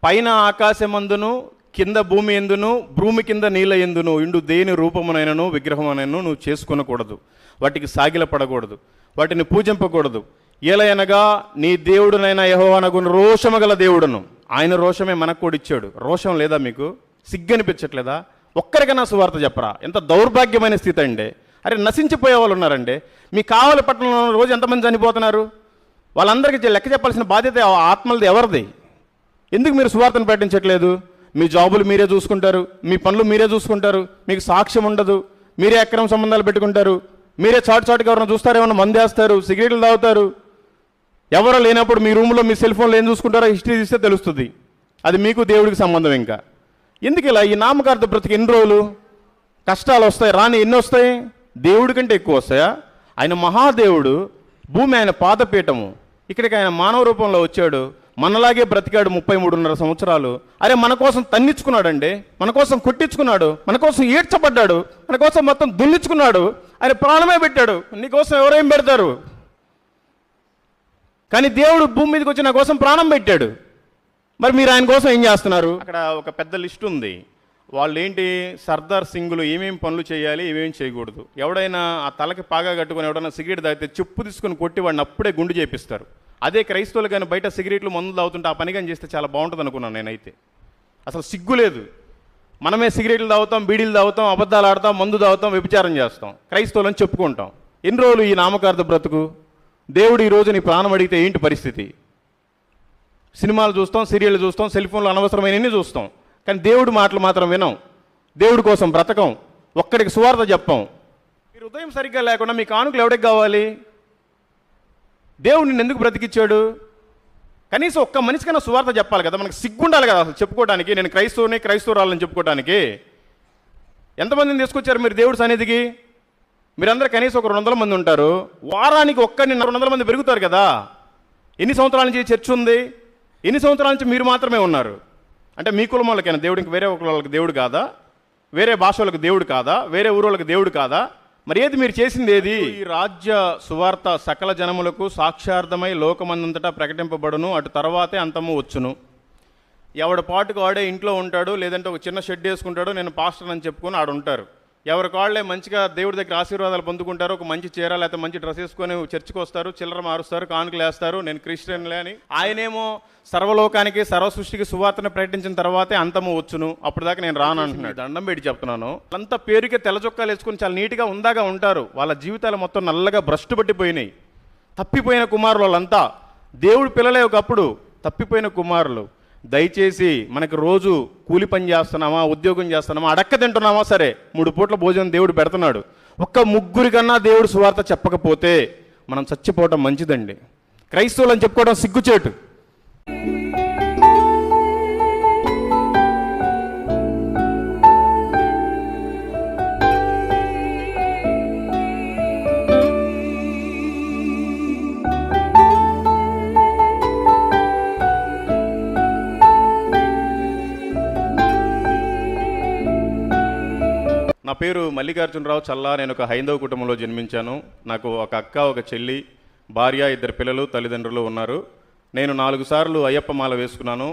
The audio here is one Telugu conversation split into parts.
పైన ఆకాశమందును కింద భూమి ఎందును భూమి కింద నీళ్ళ ఎందును ఇండు దేని రూపమునైనను విగ్రహమునైనను నువ్వు చేసుకొనకూడదు, వాటికి సాగిలపడకూడదు, వాటిని పూజింపకూడదు. ఏలయనగా నీ దేవుడునైనా యెహోవానగు రోషము గల దేవుడును. ఆయన రోషమే మనకు కూడా ఇచ్చాడు. రోషం లేదా మీకు? సిగ్గనిపించట్లేదా? ఒక్కరికైనా సువార్త చెప్పరా? ఎంత దౌర్భాగ్యమైన స్థితి అండి. అరే నశించిపోయే వాళ్ళు ఉన్నారండి. మీ కావలి పట్టణంలో రోజు ఎంతమంది చనిపోతున్నారు? వాళ్ళందరికీ లెక్క చెప్పాల్సిన బాధ్యత ఆత్మలది ఎవరిది? ఎందుకు మీరు సువార్తను ప్రకటించట్లేదు? మీ జాబులు మీరే చూసుకుంటారు, మీ పనులు మీరే చూసుకుంటారు, మీకు సాక్ష్యం ఉండదు, మీరే అక్రమ సంబంధాలు పెట్టుకుంటారు, మీరే చాటుగా ఎవరైనా చూస్తారేమన్నా మందేస్తారు, సిగరెట్లు తాగుతారు. ఎవరో లేనప్పుడు మీ రూమ్లో మీ సెల్ ఫోన్లో ఏం చూసుకుంటారో హిస్టరీ తీస్తే తెలుస్తుంది. అది మీకు దేవుడికి సంబంధం. ఇంకా ఎందుకు ఇలా ఈ నామకార్థ బ్రతికి ఎన్ని రోజులు? కష్టాలు వస్తాయి, రాని ఎన్ని వస్తాయి? దేవుడి కంటే ఎక్కువ వస్తాయా? ఆయన మహాదేవుడు, భూమి ఆయన పాదపీఠము. ఇక్కడికి ఆయన మానవ రూపంలో వచ్చాడు, మనలాగే బ్రతికాడు 33.5 సంవత్సరాలు. అరే మన కోసం తన్నించుకున్నాడండి, మన కోసం కొట్టించుకున్నాడు, మన కోసం ఏడ్చబడ్డాడు, మన కోసం మొత్తం దున్నించుకున్నాడు. ఆయన ప్రాణమే పెట్టాడు. నీకోసం ఎవరేం పెడతారు? కానీ దేవుడు భూమి మీదకి వచ్చి నా కోసం ప్రాణం పెట్టాడు. మరి మీరు ఆయన కోసం ఏం చేస్తున్నారు? అక్కడ ఒక పెద్ద లిస్ట్ ఉంది. వాళ్ళు ఏంటి, సర్దార్ సింగులు ఏమేమి పనులు చేయాలి, ఏమేమి చేయకూడదు. ఎవడైనా ఆ తలకి పాగా కట్టుకొని ఎవడైనా సిగరెట్ తాగితే చెప్పు తీసుకొని కొట్టి వాడిని అప్పుడే గుండు చేపిస్తారు. అదే క్రైస్తవులు కానీ బయట సిగరెట్లు మందులు తాగుతుంటే ఆ పని కానీ చేస్తే చాలా బాగుంటుంది అనుకున్నాను నేనైతే. అసలు సిగ్గు లేదు. మనమే సిగరెట్లు తాగుతాం, బీడీలు తాగుతాం, అబద్ధాలు ఆడతాం, మందు తాగుతాం, వ్యభిచారం చేస్తాం, క్రైస్తవులని చెప్పుకుంటాం. ఎన్ని రోజులు ఈ నామకార్థ బ్రతుకు? దేవుడు ఈరోజు నీ ప్రాణం అడిగితే ఏంటి పరిస్థితి? సినిమాలు చూస్తాం, సీరియళ్ళు చూస్తాం, సెల్ ఫోన్లు అనవసరమైనవి చూస్తాం, కానీ దేవుడి మాటలు మాత్రం వినం. దేవుడి కోసం బ్రతకం, ఒక్కడికి సువార్త చెప్పం. మీరు ఉదయం సరిగ్గా లేకుండా మీ కానుకలు ఎవడికి కావాలి? దేవుడు నిన్ను ఎందుకు బ్రతికిచ్చాడు? కనీసం ఒక్క మనిషికైనా సువార్త చెప్పాలి కదా. మనకు సిగ్గుండాలి కదా అసలు చెప్పుకోవడానికి. నేను క్రైస్తవురాలని చెప్పుకోవడానికి. ఎంతమందిని తీసుకొచ్చారు మీరు దేవుడి సన్నిధికి? మీరందరూ కనీసం ఒక 200 మంది ఉంటారు. వారానికి 200 మంది పెరుగుతారు కదా. ఎన్ని సంవత్సరాల నుంచి చర్చ్ ఉంది? ఎన్ని సంవత్సరాల నుంచి మీరు మాత్రమే ఉన్నారు? అంటే మీ కులం వాళ్ళకైనా దేవుడు ఇంక వేరే ఒక వాళ్ళకి దేవుడు కాదా? వేరే భాష వాళ్ళకి దేవుడు కాదా? వేరే ఊరు వాళ్ళకి దేవుడు కాదా? మరి ఏది మీరు చేసింది ఏది? ఈ రాజ్య సువార్త సకల జనములకు సాక్షార్థమై లోకమందంతటా ప్రకటింపబడును, అటు తర్వాతే అంతము వచ్చును. ఎవడి పాటుకు వాడే ఇంట్లో ఉంటాడు, లేదంటే ఒక చిన్న షెడ్ వేసుకుంటాడు, నేను పాస్టర్ అని చెప్పుకొని ఆడు ఉంటారు. ఎవరికి వాళ్ళే మంచిగా దేవుడి దగ్గర ఆశీర్వాదాలు పొందుకుంటారు. ఒక మంచి చీర లేకపోతే మంచి డ్రెస్ వేసుకొని చర్చికి వస్తారు, చిల్లర మారుస్తారు, కానుకలు వేస్తారు, నేను క్రిస్టియన్లే అని. ఆయనేమో సర్వలోకానికి సర్వ సృష్టికి సువార్తను ప్రకటించిన తర్వాతే అంతము వచ్చును, అప్పుడు దాకా నేను రాను అంటున్నాడు. దండం పెట్టి చెప్తున్నాను. అంతా పేరుకే తెల్ల చొక్కాలు వేసుకొని చాలా నీట్గా ఉందాగా ఉంటారు. వాళ్ళ జీవితాలు మొత్తం నల్లగా భ్రష్టు పట్టిపోయినాయి. తప్పిపోయిన కుమారులు వాళ్ళంతా. దేవుడి పిల్లలే ఒకప్పుడు కప్పిపోయిన కుమారులు. దయచేసి మనకి రోజు కూలి పని చేస్తున్నామా, ఉద్యోగం చేస్తున్నామా, అడక్క తింటున్నామా, సరే 3 పూట్ల భోజనం దేవుడు పెడుతున్నాడు. ఒక్క 3 కన్నా దేవుడు సువార్త చెప్పకపోతే మనం చచ్చిపోవటం మంచిదండి. క్రైస్తవులు అని చెప్పుకోవడం సిగ్గుచేటు. నా పేరు మల్లికార్జునరావు చల్లా. నేను ఒక హైందవ కుటుంబంలో జన్మించాను. నాకు ఒక అక్క, ఒక చెల్లి, భార్య, 2 పిల్లలు, తల్లిదండ్రులు ఉన్నారు. నేను 4 సార్లు అయ్యప్ప మాల వేసుకున్నాను.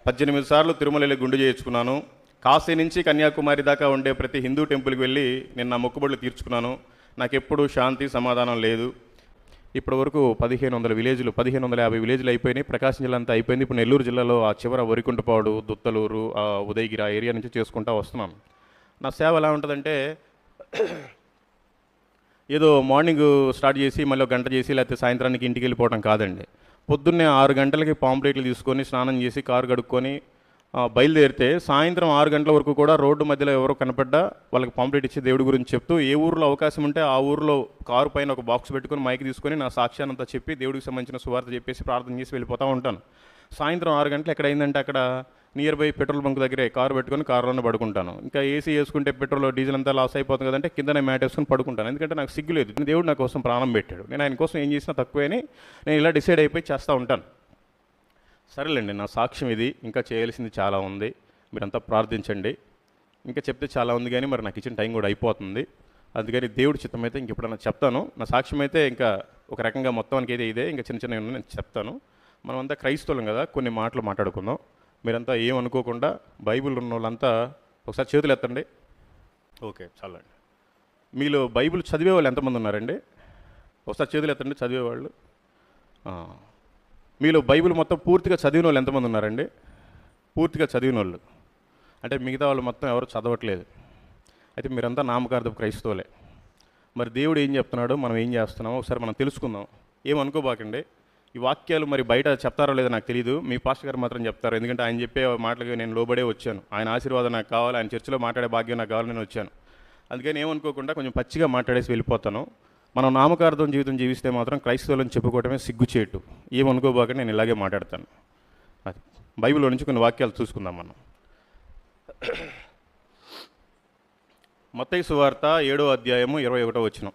18 సార్లు తిరుమల గుండు చేయించుకున్నాను. కాశీ నుంచి కన్యాకుమారి దాకా ఉండే ప్రతి హిందూ టెంపుల్కి వెళ్ళి నేను నా మొక్కుబడులు తీర్చుకున్నాను. నాకు ఎప్పుడూ శాంతి సమాధానం లేదు. ఇప్పటి వరకు 1500 విలేజ్లు, 1550 విలేజ్లు అయిపోయినాయి. ప్రకాశం జిల్లా అంతా అయిపోయింది. ఇప్పుడు నెల్లూరు జిల్లాలో ఆ చివర వరికుంటపాడు, దుత్తలూరు, ఉదయగిరి ఆ ఏరియా నుంచి చేసుకుంటూ వస్తున్నాను. నా సేవ ఎలా ఉంటుందంటే, ఏదో మార్నింగ్ స్టార్ట్ చేసి మళ్ళీ 1 గంట చేసి లేకపోతే సాయంత్రానికి ఇంటికి వెళ్ళిపోవడం కాదండి. పొద్దున్నే 6 గంటలకి పాంప్లెట్లు తీసుకొని స్నానం చేసి కారు కడుక్కొని బయలుదేరితే సాయంత్రం 6 గంటల వరకు కూడా రోడ్డు మధ్యలో ఎవరో కనపడ్డా వాళ్ళకి పాంప్లెట్ ఇచ్చి దేవుడి గురించి చెప్తూ, ఏ ఊరిలో అవకాశం ఉంటే ఆ ఊరిలో కారు పైన ఒక బాక్స్ పెట్టుకొని మైక్ తీసుకొని నా సాక్ష్యానంతా చెప్పి దేవుడికి సంబంధించిన సువార్త చెప్పేసి ప్రార్థన చేసి వెళ్ళిపోతూ ఉంటాను. సాయంత్రం 6 గంటలు ఎక్కడైందంటే అక్కడ నియర్ బై పెట్రోల్ బంక్ దగ్గరే కారు పెట్టుకొని కారులోనే పడుకుంటాను. ఇంకా ఏసీ వేసుకుంటే పెట్రోల్ డీజిల్ అంతా లాస్ అయిపోతుంది కదంటే కిందనే మ్యాట్ వేసుకొని పడుకుంటాను. ఎందుకంటే నాకు సిగ్గులేదు. దేవుడు నా కోసం ప్రాణం పెట్టాడు. నేను ఆయన కోసం ఏం చేసినా తక్కువే అని నేను ఇలా డిసైడ్ అయిపోయి చేస్తూ ఉంటాను. సరేలేండి, నా సాక్ష్యం ఇది. ఇంకా చేయాల్సింది చాలా ఉంది. మీరంతా ప్రార్థించండి. ఇంకా చెప్తే చాలా ఉంది కానీ మరి నాకు ఇచ్చిన టైం కూడా అయిపోతుంది. అందుకని దేవుడి చిత్తం అయితే ఇంక ఎప్పుడన్నా చెప్తాను. నా సాక్ష్యం అయితే ఇంకా ఒక రకంగా మొత్తానికి అయితే ఇదే. ఇంకా చిన్న చిన్నవి నేను చెప్తాను. మనమంతా క్రైస్తవులం కదా, కొన్ని మాటలు మాట్లాడుకుందాం. మీరంతా ఏమనుకోకుండా బైబిల్ ఉన్న వాళ్ళంతా ఒకసారి చేతులు ఎత్తండి. ఓకే, చాలండి. మీలో బైబిల్ చదివే వాళ్ళు ఎంతమంది ఉన్నారండి? ఒకసారి చేతులు ఎత్తండి చదివేవాళ్ళు. మీలో బైబిల్ మొత్తం పూర్తిగా చదివిన వాళ్ళు ఎంతమంది ఉన్నారండి? పూర్తిగా చదివిన వాళ్ళు అంటే మిగతా వాళ్ళు మొత్తం ఎవరు చదవట్లేదు. అయితే మీరంతా నామకార్థపు క్రైస్తవులే. మరి దేవుడు ఏం చెప్తున్నాడో మనం ఏం చేస్తున్నామో ఒకసారి మనం తెలుసుకుందాం. ఏమనుకోబాకండి. ఈ వాక్యాలు మరి బయట చెప్తారో లేదో నాకు తెలియదు, మీ పాస్టర్ గారు మాత్రం చెప్తారు. ఎందుకంటే ఆయన చెప్పే మాటలకి నేను లోబడే వచ్చాను. ఆయన ఆశీర్వాదం నాకు కావాలి, ఆయన చర్చిలో మాట్లాడే భాగ్యం నాకు కావాలి, నేను వచ్చాను. అందుకని ఏమనుకోకుండా కొంచెం పచ్చిగా మాట్లాడేసి వెళ్ళిపోతాను. మనం నామకార్థం జీవితం జీవిస్తే మాత్రం క్రైస్తవులను చెప్పుకోవటమే సిగ్గుచేటు. ఏమనుకోబాకండి, నేను ఇలాగే మాట్లాడతాను. అది బైబిల్లో నుంచి కొన్ని వాక్యాలు చూసుకుందాం మనం. మత్తయి సువార్త 7వ అధ్యాయము 21వ వచనం.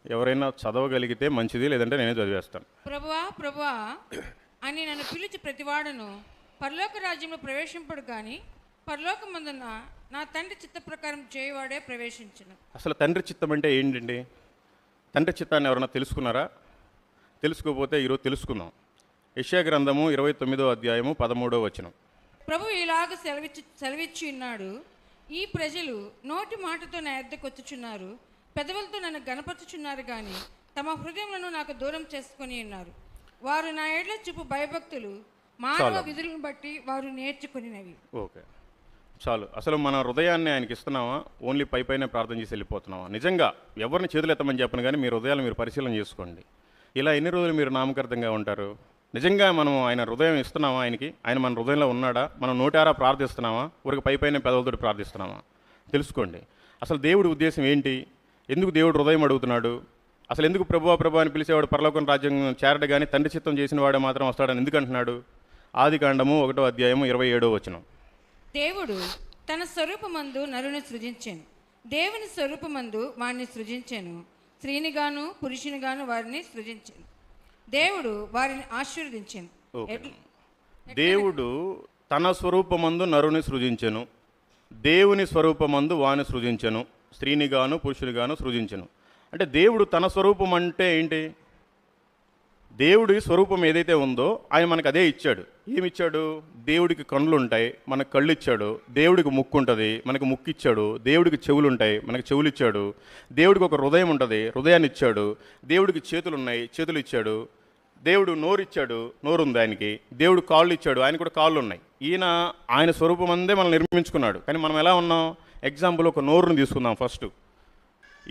ఎవరైనా చదవగలిగితే మంచిది, లేదంటే నేనే చదివేస్తాను. ప్రభువా ప్రభువా అని నన్ను పిలిచి ప్రతివాడును పరలోక రాజ్యంలో ప్రవేశింపడు కానీ పరలోకమందున్న నా తండ్రి చిత్త ప్రకారం చేయవాడే ప్రవేశించును. అసలు తండ్రి చిత్తం అంటే ఏంటండి? తండ్రి చిత్తాన్ని ఎవరైనా తెలుసుకున్నారా? తెలుసుకోకపోతే ఈరోజు తెలుసుకుందాం. యెషయా గ్రంథము 29వ అధ్యాయము 13వ వచనం. ప్రభు ఇలాగ సెలవిచ్చి ఉన్నాడు, ఈ ప్రజలు నోటి మాటతో నా యొద్దకు వచ్చుచున్నారు, పెదవులతో నన్ను గణపరచుచున్నారు కానీ తమ హృదయములను నాకు దూరం చేసుకొని ఉన్నారు. వారు నా ఎడల చూపు భయభక్తులు మానవ విధులను బట్టి వారు నేర్చుకునినవి. ఓకే, చాలు. అసలు మన హృదయాన్ని ఆయనకి ఇస్తున్నావా? ఓన్లీ పైన ప్రార్థన చేసి వెళ్ళిపోతున్నావా? నిజంగా ఎవరిని చేతులు ఎత్తమని చెప్పను, కానీ మీ హృదయాలు మీరు పరిశీలన చేసుకోండి. ఇలా ఎన్ని రోజులు మీరు నామకార్థంగా ఉంటారు? నిజంగా మనం ఆయన హృదయం ఇస్తున్నామా ఆయనకి? ఆయన మన హృదయంలో ఉన్నాడా? మనం నోటారా ప్రార్థిస్తున్నామా? ఊరికి పైన పెదవులతో ప్రార్థిస్తున్నామా? తెలుసుకోండి. అసలు దేవుడి ఉద్దేశం ఏంటి? ఎందుకు దేవుడు హృదయం అడుగుతున్నాడు? అసలు ఎందుకు ప్రభువా ప్రభు అని పిలిచేవాడు పరలోకం రాజ్యం చేరడు కానీ తండ్రి చిత్తం చేసిన వాడే మాత్రం వస్తాడని ఎందుకు అంటున్నాడు? ఆదికాండము 1వ అధ్యాయము 27వ వచనం. దేవుడు తన స్వరూపమందు నరుని సృజించెను, దేవుని స్వరూపమందు వారిని సృజించెను, స్త్రీనిగాను పురుషునిగాను వారిని సృజించెను. దేవుడు వారిని ఆశీర్వదించెను. దేవుడు తన స్వరూపమందు నరుని సృజించెను, దేవుని స్వరూపమందు వాని సృజించెను, స్త్రీనిగాను పురుషునిగాను సృజించెను. అంటే దేవుడు తన స్వరూపం అంటే ఏంటి? దేవుడి స్వరూపం ఏదైతే ఉందో ఆయన మనకు అదే ఇచ్చాడు. ఏమిచ్చాడు? దేవుడికి కళ్ళు ఉంటాయి, మనకు కళ్ళు ఇచ్చాడు. దేవుడికి ముక్కు ఉంటుంది, మనకు ముక్కు ఇచ్చాడు. దేవుడికి చెవులు ఉంటాయి, మనకు చెవులు ఇచ్చాడు. దేవుడికి ఒక హృదయం ఉంటుంది, హృదయాన్ని ఇచ్చాడు. దేవుడికి చేతులు ఉన్నాయి, చేతులు ఇచ్చాడు. దేవుడు నోరు ఇచ్చాడు, నోరు ఉంది ఆయనకి. దేవుడు కాళ్ళు ఇచ్చాడు, ఆయన కూడా కాళ్ళు ఉన్నాయి. ఆయన స్వరూపం అందే మనం నిర్మించుకున్నాడు. కానీ మనం ఎలా ఉన్నాం? ఎగ్జాంపుల్ ఒక నోరుని తీసుకుందాం. ఫస్ట్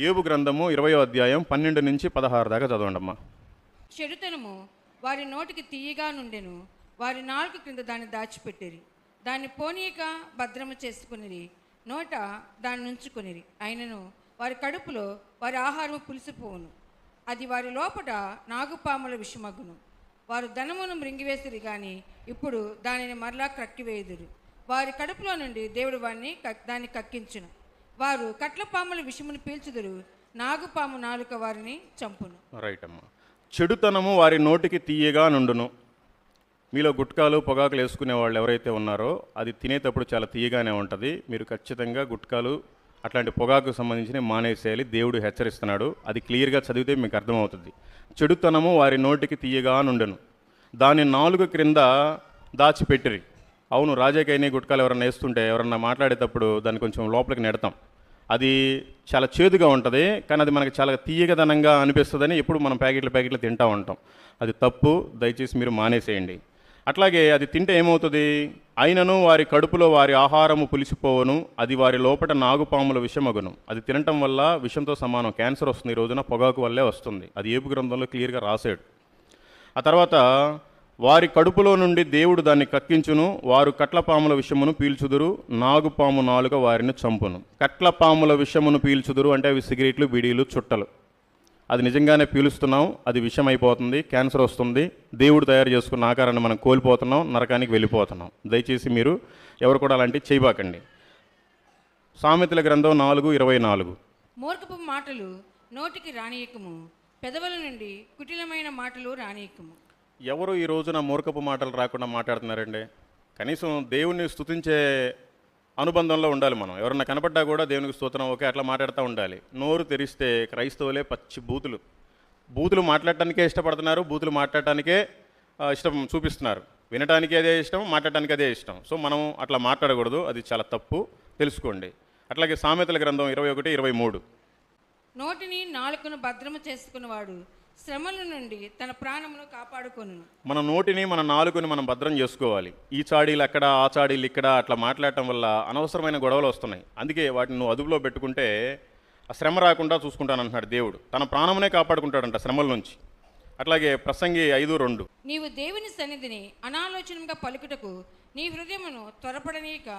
యోబు గ్రంథము 20వ అధ్యాయం 12 నుంచి 16 దాకా చదవండి అమ్మా. చెడుతనము వారి నోటికి తీయగా నుండెను, వారి నాలుక క్రింద దాన్ని దాచిపెట్టిరి, దాన్ని పోనీయక భద్రము చేసుకునిరి, నోట దాన్ని ఉంచుకునిరి. అయినను వారి కడుపులో వారి ఆహారము పులిసిపోవును, అది వారి లోపట నాగుపాముల విషమగును. వారు ధనమును మృంగివేసిరి కానీ ఇప్పుడు దానిని మరలా క్రక్కివేయుదురు. వారి కడుపులో నుండి దేవుడు దాన్ని కక్కించును. వారు కట్లపాముల విషమును పీల్చుదురు, నాగుపాము నాలుక వారిని చంపును. రైట్ అమ్మా. చెడుతనము వారి నోటికి తీయగా నుండును. మీలో గుట్కాలు పొగాకులు వేసుకునే వాళ్ళు ఎవరైతే ఉన్నారో అది తినేటప్పుడు చాలా తీయగానే ఉంటుంది. మీరు ఖచ్చితంగా గుట్కాలు అట్లాంటి పొగాకు సంబంధించిన మానేసేయాలి. దేవుడు హెచ్చరిస్తున్నాడు. అది క్లియర్గా చదివితే మీకు అర్థమవుతుంది. చెడుతనము వారి నోటికి తీయగా నుండును, దాని నాలుగు క్రింద దాచిపెట్టిరి. అవును, రాజాకైనా గుట్కాలు ఎవరన్నా వేస్తుంటే ఎవరన్నా మాట్లాడేటప్పుడు దాన్ని కొంచెం లోపలికి నెడతాం. అది చాలా చేదుగా ఉంటుంది, కానీ అది మనకి చాలా తీయగదనంగా అనిపిస్తుందని ఎప్పుడు మనం ప్యాకెట్లు తింటూ ఉంటాం. అది తప్పు. దయచేసి మీరు మానేసేయండి. అట్లాగే అది తింటే ఏమవుతుంది? అయినను వారి కడుపులో వారి ఆహారము పులిసిపోవను, అది వారి లోపల నాగుపాముల విషమగును. అది తినటం వల్ల విషంతో సమానం. క్యాన్సర్ వస్తుంది ఈ రోజున, పొగాకు వల్లే వస్తుంది. అది యోబు గ్రంథంలో క్లియర్గా రాశాడు. ఆ తర్వాత వారి కడుపులో నుండి దేవుడు దాన్ని కక్కించును, వారు కట్లపాముల విషమును పీల్చుదురు, నాగుపాము నాలుక వారిని చంపును. కట్లపాముల విషమును పీల్చుదురు అంటే అవి సిగరెట్లు, బీడీలు, చుట్టలు. అది నిజంగానే పీలుస్తున్నాం, అది విషం అయిపోతుంది, క్యాన్సర్ వస్తుంది. దేవుడు తయారు చేసుకున్న ఆకారాన్ని మనం కోల్పోతున్నాం, నరకానికి వెళ్ళిపోతున్నాం. దయచేసి మీరు ఎవరు కూడా అలాంటివి చేయబాకండి. సామెతల గ్రంథం 4:24. మూర్ఖపు మాటలు నోటికి రానియకము, పెదవుల నుండి కుటిలమైన మాటలు రానియకము. ఎవరు ఈ రోజున మూర్ఖపు మాటలు రాకుండా మాట్లాడుతున్నారండి? కనీసం దేవుణ్ణి స్తుతించే అనుబంధంలో ఉండాలి మనం. ఎవరన్నా కనపడ్డా కూడా దేవునికి స్తోత్రం ఓకే అట్లా మాట్లాడుతూ ఉండాలి. నోరు తెరిస్తే క్రైస్తవులే పచ్చి బూతులు మాట్లాడటానికే ఇష్టపడుతున్నారు, బూతులు మాట్లాడటానికే ఇష్టం చూపిస్తున్నారు. వినటానికి అదే ఇష్టం, మాట్లాడటానికి అదే ఇష్టం. సో మనం అట్లా మాట్లాడకూడదు, అది చాలా తప్పు, తెలుసుకోండి. అట్లాగే సామెతల గ్రంథం 21:23. నోటిని నాలుకను భద్రము చేసుకున్నవాడు శ్రమల నుండి తన ప్రాణమును కాపాడుకొను. మన నోటిని, మన నాలుకని మనం భద్రం చేసుకోవాలి. ఈ చాడీలు అక్కడ, ఆ చాడీలు ఇక్కడ అట్లా మాట్లాడటం వల్ల అనవసరమైన గొడవలు వస్తున్నాయి. అందుకే వాటిని నువ్వు అదుపులో పెట్టుకుంటే ఆ శ్రమ రాకుండా చూసుకుంటానంటున్నాడు దేవుడు. తన ప్రాణమునే కాపాడుకుంటాడంట శ్రమల నుంచి. అట్లాగే ప్రసంగి 5:2. నీవు దేవుని సన్నిధిని అనాలోచనగా పలుకుటకు నీ హృదయమును త్వరపడనీక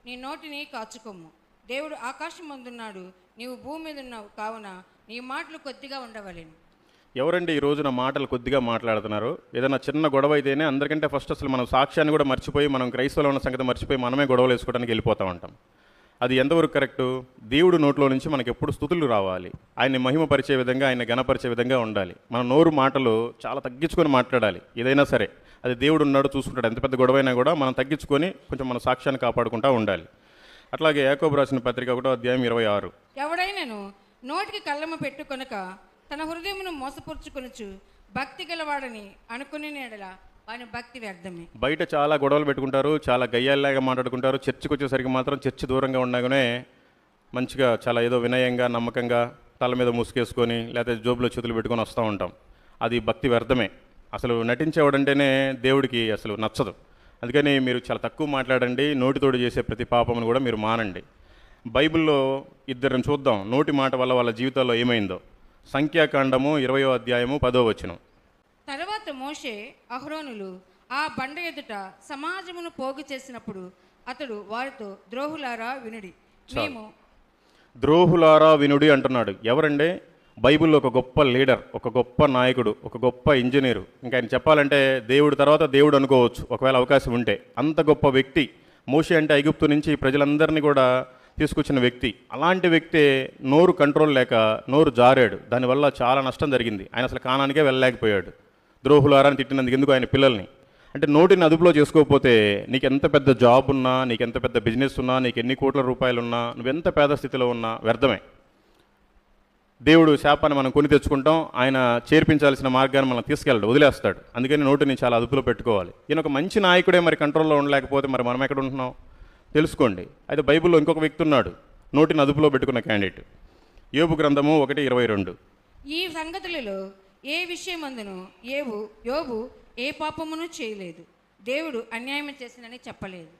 నీ నోటిని కాచుకొమ్ము. దేవుడు ఆకాశం ముందున్నాడు, నీవు భూమి మీద ఉన్నావు, కావున నీ మాటలు కొద్దిగా ఉండవలెను. ఎవరండి ఈ రోజున మాటలు కొద్దిగా మాట్లాడుతున్నారు? ఏదైనా చిన్న గొడవ అయితేనే అందరికంటే ఫస్ట్ అసలు మనం సాక్ష్యాన్ని కూడా మర్చిపోయి, మనం క్రైస్తవులో ఉన్న సంగతి మర్చిపోయి మనమే గొడవలు వేసుకోవడానికి వెళ్ళిపోతూ ఉంటాం. అది ఎంతవరకు కరెక్టు? దేవుడు నోట్లో నుంచి మనకు ఎప్పుడు స్తుతులు రావాలి, ఆయన్ని మహిమపరిచే విధంగా, ఆయన ఘనపరిచే విధంగా ఉండాలి. మన నోరు మాటలు చాలా తగ్గించుకొని మాట్లాడాలి. ఏదైనా సరే అది దేవుడు ఉన్నాడు, చూసుకుంటాడు. ఎంత పెద్ద గొడవైనా కూడా మనం తగ్గించుకొని కొంచెం మన సాక్ష్యాన్ని కాపాడుకుంటూ ఉండాలి. అట్లాగే యాకోబు రాసిన పత్రిక 1:26. ఎవడైనను నోటికి కళ్ళము పెట్టుకొనక తన హృదయమును మోసపరుచుకొనుచు భక్తి గలవాడని అనుకునే ఎడల వాని భక్తి వ్యర్థమే. బయట చాలా గొడవలు పెట్టుకుంటారు, చాలా గయ్యాల్లాగా మాట్లాడుకుంటారు. చర్చికి వచ్చేసరికి మాత్రం చర్చి దూరంగా ఉండగానే మంచిగా చాలా ఏదో వినయంగా, నమ్మకంగా తల మీద ముసుకేసుకొని లేకపోతే జోబులో చేతులు పెట్టుకొని వస్తూ ఉంటాం. అది భక్తి వ్యర్థమే. అసలు నటించేవాడంటేనే దేవుడికి అసలు నచ్చదు. అందుకని మీరు చాలా తక్కువ మాట్లాడండి. నోటితోడు చేసే ప్రతి పాపమును కూడా మీరు మానండి. బైబిల్లో ఇద్దరిని చూద్దాం, నోటి మాట వల్ల వాళ్ళ జీవితాల్లో ఏమైందో. సంఖ్యాకాండము 20:10. తర్వాత మోషే అహరోనులు ఆ బండ ఎదుట సమాజమును పోగు చేసినప్పుడు అతడు వారితో ద్రోహులారా వినుడి, మేము ద్రోహులారా వినుడి అంటున్నాడు. ఎవరండి? బైబిల్లో ఒక గొప్ప లీడర్, ఒక గొప్ప నాయకుడు, ఒక గొప్ప ఇంజనీరు. ఇంకా ఆయన చెప్పాలంటే దేవుడి తర్వాత దేవుడు అనుకోవచ్చు ఒకవేళ అవకాశం ఉంటే. అంత గొప్ప వ్యక్తి మోషే. అంటే ఐగుప్తు నుంచి ప్రజలందరినీ కూడా తీసుకొచ్చిన వ్యక్తి. అలాంటి వ్యక్తే నోరు కంట్రోల్ లేక నోరు జారాడు. దానివల్ల చాలా నష్టం జరిగింది. ఆయన అసలు కానానికే వెళ్ళలేకపోయాడు. ద్రోహులారని తిట్టినందుకు ఎందుకు ఆయన పిల్లల్ని. అంటే నోటిని అదుపులో చేసుకోకపోతే నీకు ఎంత పెద్ద జాబ్ ఉన్నా, నీకు ఎంత పెద్ద బిజినెస్ ఉన్నా, నీకు ఎన్ని కోట్ల రూపాయలు ఉన్నా, నువ్వెంత పేద స్థితిలో ఉన్నా వ్యర్థమే. దేవుడు శాపాన్ని మనం కొని తెచ్చుకుంటాం, ఆయన చేర్పించాల్సిన మార్గాన్ని మనం తీసుకెళ్ళడు, వదిలేస్తాడు. అందుకని నోటిని చాలా అదుపులో పెట్టుకోవాలి. ఈయన ఒక మంచి నాయకుడే మరి కంట్రోల్లో ఉండలేకపోతే మరి మనం ఎక్కడ ఉంటున్నాం తెలుసుకోండి. అయితే బైబిల్లో ఇంకొక వ్యక్తి ఉన్నాడు నోటిని అదుపులో పెట్టుకున్న క్యాండిడేట్. యోబు గ్రంథము 1:22. ఈ సంగతులలో ఏ విషయమందును యోబు ఏ పాపమును చేయలేదు, దేవుడు అన్యాయం చేసినని చెప్పలేదు.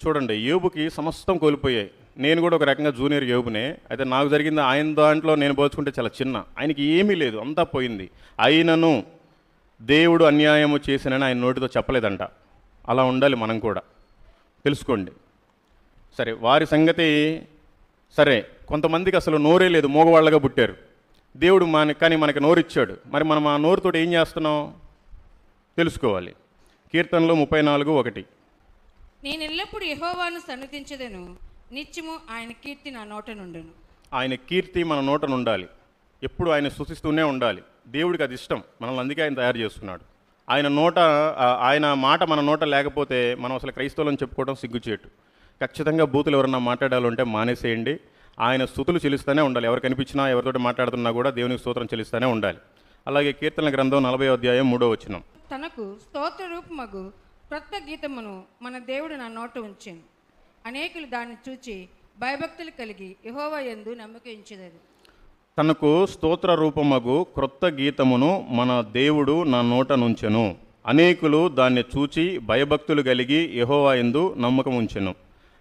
చూడండి, యోబుకి సమస్తం కోల్పోయాయి. నేను కూడా ఒక రకంగా జూనియర్ యోబునే. అయితే నాకు జరిగింది ఆయన దాంట్లో నేను పోల్చుకుంటే చాలా చిన్న. ఆయనకి ఏమీ లేదు, అంతా పోయింది. అయినను దేవుడు అన్యాయము చేసినని ఆయన నోటితో చెప్పలేదంట. అలా ఉండాలి మనం కూడా, తెలుసుకోండి. సరే, వారి సంగతి సరే. కొంతమందికి అసలు నోరే లేదు, మోగవాళ్ళగా పుట్టారు. దేవుడు కానీ మనకి నోరిచ్చాడు. మరి మనం ఆ నోరుతోటి ఏం చేస్తున్నాం తెలుసుకోవాలి. కీర్తనలు 34:1. నేను ఎల్లప్పుడు యెహోవాను సన్నుతించెదను, నిత్యము ఆయన కీర్తి నా నోట నుండును. ఆయన కీర్తి మన నోట నుండాలి. ఎప్పుడు ఆయన స్తుతిస్తూనే ఉండాలి. దేవుడికి అది ఇష్టం. మనల్ని అందుకే ఆయన తయారు చేస్తున్నాడు. ఆయన మాట మన నోట లేకపోతే మనం అసలు క్రైస్తవులను చెప్పుకోవడం సిగ్గుచేటు. ఖచ్చితంగా బూతులు ఎవరన్నా మాట్లాడాలంటే మానేసేయండి. ఆయన స్తుతులు చెల్లిస్తూనే ఉండాలి. ఎవరు కనిపించినా, ఎవరితోటి మాట్లాడుతున్నా కూడా దేవునికి స్తోత్రం చెల్లిస్తూనే ఉండాలి. అలాగే కీర్తనల గ్రంథం 40:3. తనకు స్తోత్ర రూపమగు క్రొత్త గీతమును మన దేవుడు నా నోట ఉంచెను, అనేకులు దాన్ని చూచి భయభక్తులు కలిగి యెహోవా యందు నమ్మక ఉంచెదరు. తనకు స్తోత్ర రూపమగు క్రొత్త గీతమును మన దేవుడు నా నోట నుంచెను, అనేకులు దాన్ని చూచి భయభక్తులు కలిగి యెహోవా యందు నమ్మకం ఉంచెను.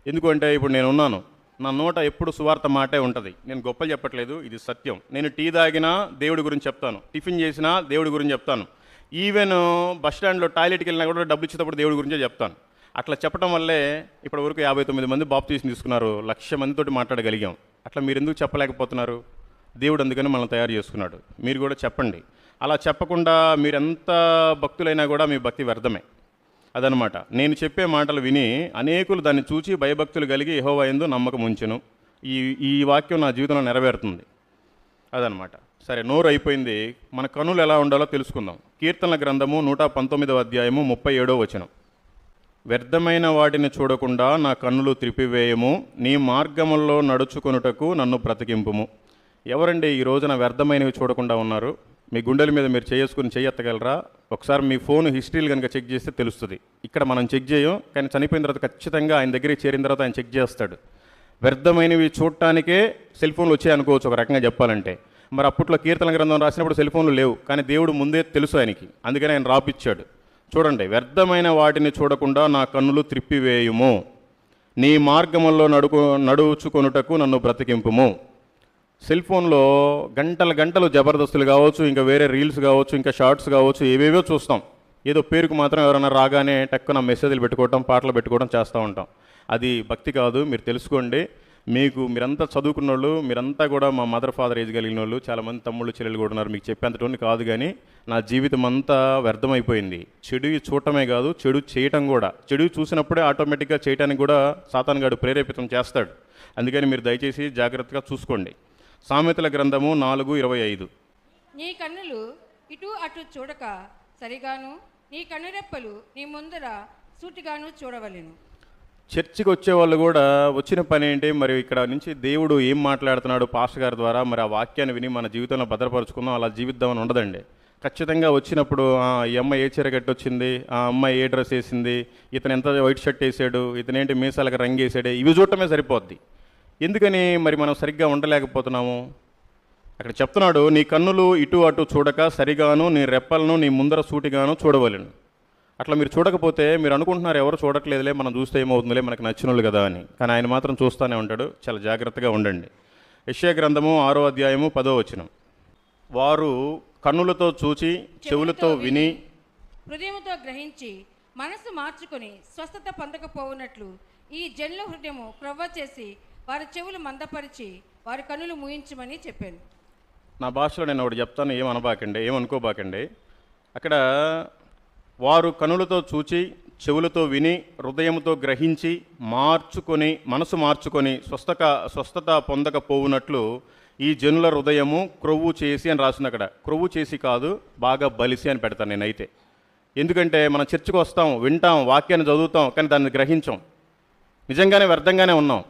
ఎందుకంటే ఇప్పుడు నేనున్నాను, నా నోట ఎప్పుడు సువార్త మాటే ఉంటుంది. నేను గొప్పలు చెప్పట్లేదు, ఇది సత్యం. నేను టీ తాగినా దేవుడి గురించి చెప్తాను, టిఫిన్ చేసినా దేవుడి గురించి చెప్తాను, ఈవెన్ బస్ స్టాండ్లో టాయిలెట్కి వెళ్ళినా కూడా డబ్బులు ఇచ్చేటప్పుడు దేవుడి గురించే చెప్తాను. అట్లా చెప్పడం వల్లే ఇప్పటి వరకు 59 మంది బాప్తీసం తీసుకున్నారు, 1,00,000 మందితోటి మాట్లాడగలిగాం. అట్లా మీరు ఎందుకు చెప్పలేకపోతున్నారు? దేవుడు అందుకని మనల్ని తయారు చేసుకున్నాడు. మీరు కూడా చెప్పండి. అలా చెప్పకుండా మీరెంత భక్తులైనా కూడా మీ భక్తి వ్యర్థమే. అదనమాట. నేను చెప్పే మాటలు విని అనేకులు దాన్ని చూచి భయభక్తులు కలిగి యెహోవా యందు నమ్మకం ఉంచెను. ఈ వాక్యం నా జీవితంలో నెరవేరుతుంది. అదనమాట. సరే, నోరు అయిపోయింది. మన కన్నులు ఎలా ఉండాలో తెలుసుకుందాం. కీర్తనల గ్రంథము 119:37. వ్యర్థమైన వాటిని చూడకుండా నా కన్నులు త్రిపివేయము, నీ మార్గముల్లో నడుచుకొనుటకు నన్ను బ్రతికింపుము. ఎవరండి ఈ రోజున వ్యర్థమైనవి చూడకుండా ఉన్నారు? మీ గుండెల మీద మీరు చేసుకుని చేయెత్తగలరా? ఒకసారి మీ ఫోన్ హిస్టరీలు కనుక చెక్ చేస్తే తెలుస్తుంది. ఇక్కడ మనం చెక్ చేయం, కానీ చనిపోయిన తర్వాత ఖచ్చితంగా ఆయన దగ్గరికి చేరిన తర్వాత ఆయన చెక్ చేస్తాడు. వ్యర్థమైనవి చూడటానికే సెల్ ఫోన్లు వచ్చాయి అనుకోవచ్చు ఒక రకంగా చెప్పాలంటే. మరి అప్పట్లో కీర్తన గ్రంథం రాసినప్పుడు సెల్ ఫోన్లు లేవు, కానీ దేవుడు ముందే తెలుసు ఆయనకి, అందుకని ఆయన రాపిచ్చాడు. చూడండి, వ్యర్థమైన వాటిని చూడకుండా నా కన్నులు త్రిప్పివేయుము, నీ మార్గముల్లో నడుచుకొనుటకు నన్ను బ్రతికింపుము. సెల్ ఫోన్లో గంటల గంటలు జబర్దస్తులు కావచ్చు, ఇంకా వేరే రీల్స్ కావచ్చు, ఇంకా షార్ట్స్ కావచ్చు, ఏవేవో చూస్తాం. ఏదో పేరుకు మాత్రం ఎవరైనా రాగానే టక్కున మెసేజ్లు పెట్టుకోవటం, పాటలు పెట్టుకోవడం చేస్తూ ఉంటాం. అది భక్తి కాదు, మీరు తెలుసుకోండి. మీరంతా చదువుకున్న వాళ్ళు, మీరంతా కూడా మా మదర్ ఫాదర్ ఏజ్ కలిగిన వాళ్ళు, చాలామంది తమ్ముళ్ళు చెల్లెలు కూడా ఉన్నారు. మీకు చెప్పేంతటోని కాదు, కానీ నా జీవితం అంతా వ్యర్థమైపోయింది. చెడు చూడటమే కాదు, చెడు చేయటం కూడా. చెడు చూసినప్పుడే ఆటోమేటిక్గా చేయటానికి కూడా సాతానుగాడు ప్రేరేపితం చేస్తాడు. అందుకని మీరు దయచేసి జాగ్రత్తగా చూసుకోండి. సామెతల గ్రంథము 4:25. నీ కన్నులు ఇటు అటు చూడక సరిగాను, నీ కన్నురెప్పలు నీ ముందర సూటిగాను చూడవలెను. చర్చికి వచ్చేవాళ్ళు కూడా వచ్చిన పని ఏంటి, మరి ఇక్కడ నుంచి దేవుడు ఏం మాట్లాడుతున్నాడు పాస్టర్ గారి ద్వారా, మరి ఆ వాక్యాన్ని విని మన జీవితంలో భద్రపరుచుకుందాం, అలా జీవిద్దామని ఉండదండి. ఖచ్చితంగా వచ్చినప్పుడు ఈ అమ్మాయి ఏ చీర కట్టొచ్చింది, ఆ అమ్మాయి ఏ డ్రెస్ వేసింది, ఇతను ఎంత వైట్ షర్ట్ వేసాడు, ఇతనేంటి మీసాలకు రంగు వేసాడే, ఇవి చూడటమే సరిపోద్ది. ఎందుకని మరి మనం సరిగ్గా ఉండలేకపోతున్నాము? అక్కడ చెప్తున్నాడు, నీ కన్నులు ఇటు అటు చూడక సరిగాను, నీ రెప్పలను నీ ముందర సూటిగాను చూడవలెను. అట్లా మీరు చూడకపోతే మీరు అనుకుంటున్నారు ఎవరు చూడట్లేదులే, మనం చూస్తే ఏమవుతుందిలే, మనకు నచ్చినోళ్ళు కదా అని. కానీ ఆయన మాత్రం చూస్తూనే ఉంటాడు. చాలా జాగ్రత్తగా ఉండండి. యెషయా గ్రంథము 6:10. వారు కన్నులతో చూచి, చెవులతో విని, హృదయముతో గ్రహించి మనసు మార్చుకొని స్వస్థత పొందకపోవునట్లు ఈ జనుల హృదయము క్రొవ్వ చేసి వారి చెవులు మందపరిచి వారి కన్నులు మూయించమని చెప్పాను. నా భాషలో నేను ఒకటి చెప్తాను, ఏమనుకోబాకండి. అక్కడ వారు కనులతో చూచి, చెవులతో విని, హృదయంతో గ్రహించి, మనసు మార్చుకొని స్వస్థత పొందకపోవునట్లు ఈ జనుల హృదయము క్రొవ్వు చేసి అని రాసింది. అక్కడ క్రొవ్వు చేసి కాదు, బాగా బలిసి అని పెడతాను నేనైతే. ఎందుకంటే మనం చర్చకు వస్తాం, వింటాం, వాక్యాన్ని చదువుతాం, కానీ దాన్ని గ్రహించాం, నిజంగానే వ్యర్థంగానే ఉన్నాం.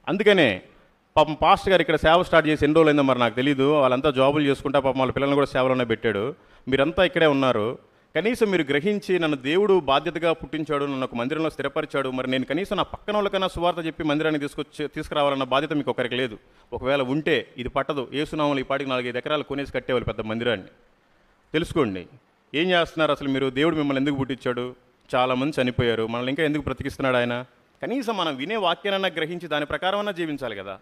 అందుకనే పాపం పాస్టర్ గారు ఇక్కడ సేవ స్టార్ట్ చేసి ఎన్ని రోజులైందో మరి నాకు తెలీదు. వాళ్ళంతా జాబులు చేసుకుంటా పాపం వాళ్ళ పిల్లల్ని కూడా సేవలోనే పెట్టాడు. మీరంతా ఇక్కడే ఉన్నారు. కనీసం మీరు గ్రహించి, నన్ను దేవుడు బాధ్యతగా పుట్టించాడు, నన్ను ఒక మందిరంలో స్థిరపరిచాడు, మరి నేను కనీసం నా పక్కన వాళ్ళకన్నా సువార్త చెప్పి మందిరాన్ని తీసుకురావాలన్న బాధ్యత మీకు ఒకరికి లేదు. ఒకవేళ ఉంటే ఇది పట్టదు. ఏసునామలు ఈ పాటికి 4-5 ఎకరాలు కొనేసి కట్టేవాళ్ళు పెద్ద మందిరాన్ని. తెలుసుకోండి ఏం చేస్తున్నారు అసలు మీరు. దేవుడు మిమ్మల్ని ఎందుకు పుట్టించాడు? చాలామంది చనిపోయారు, మనల్ని ఇంకా ఎందుకు బ్రతికిస్తున్నాడు ఆయన? కనీసం మనం వినే వాక్యానన్నా గ్రహించి దాని ప్రకారమన్నా జీవించాలి కదా.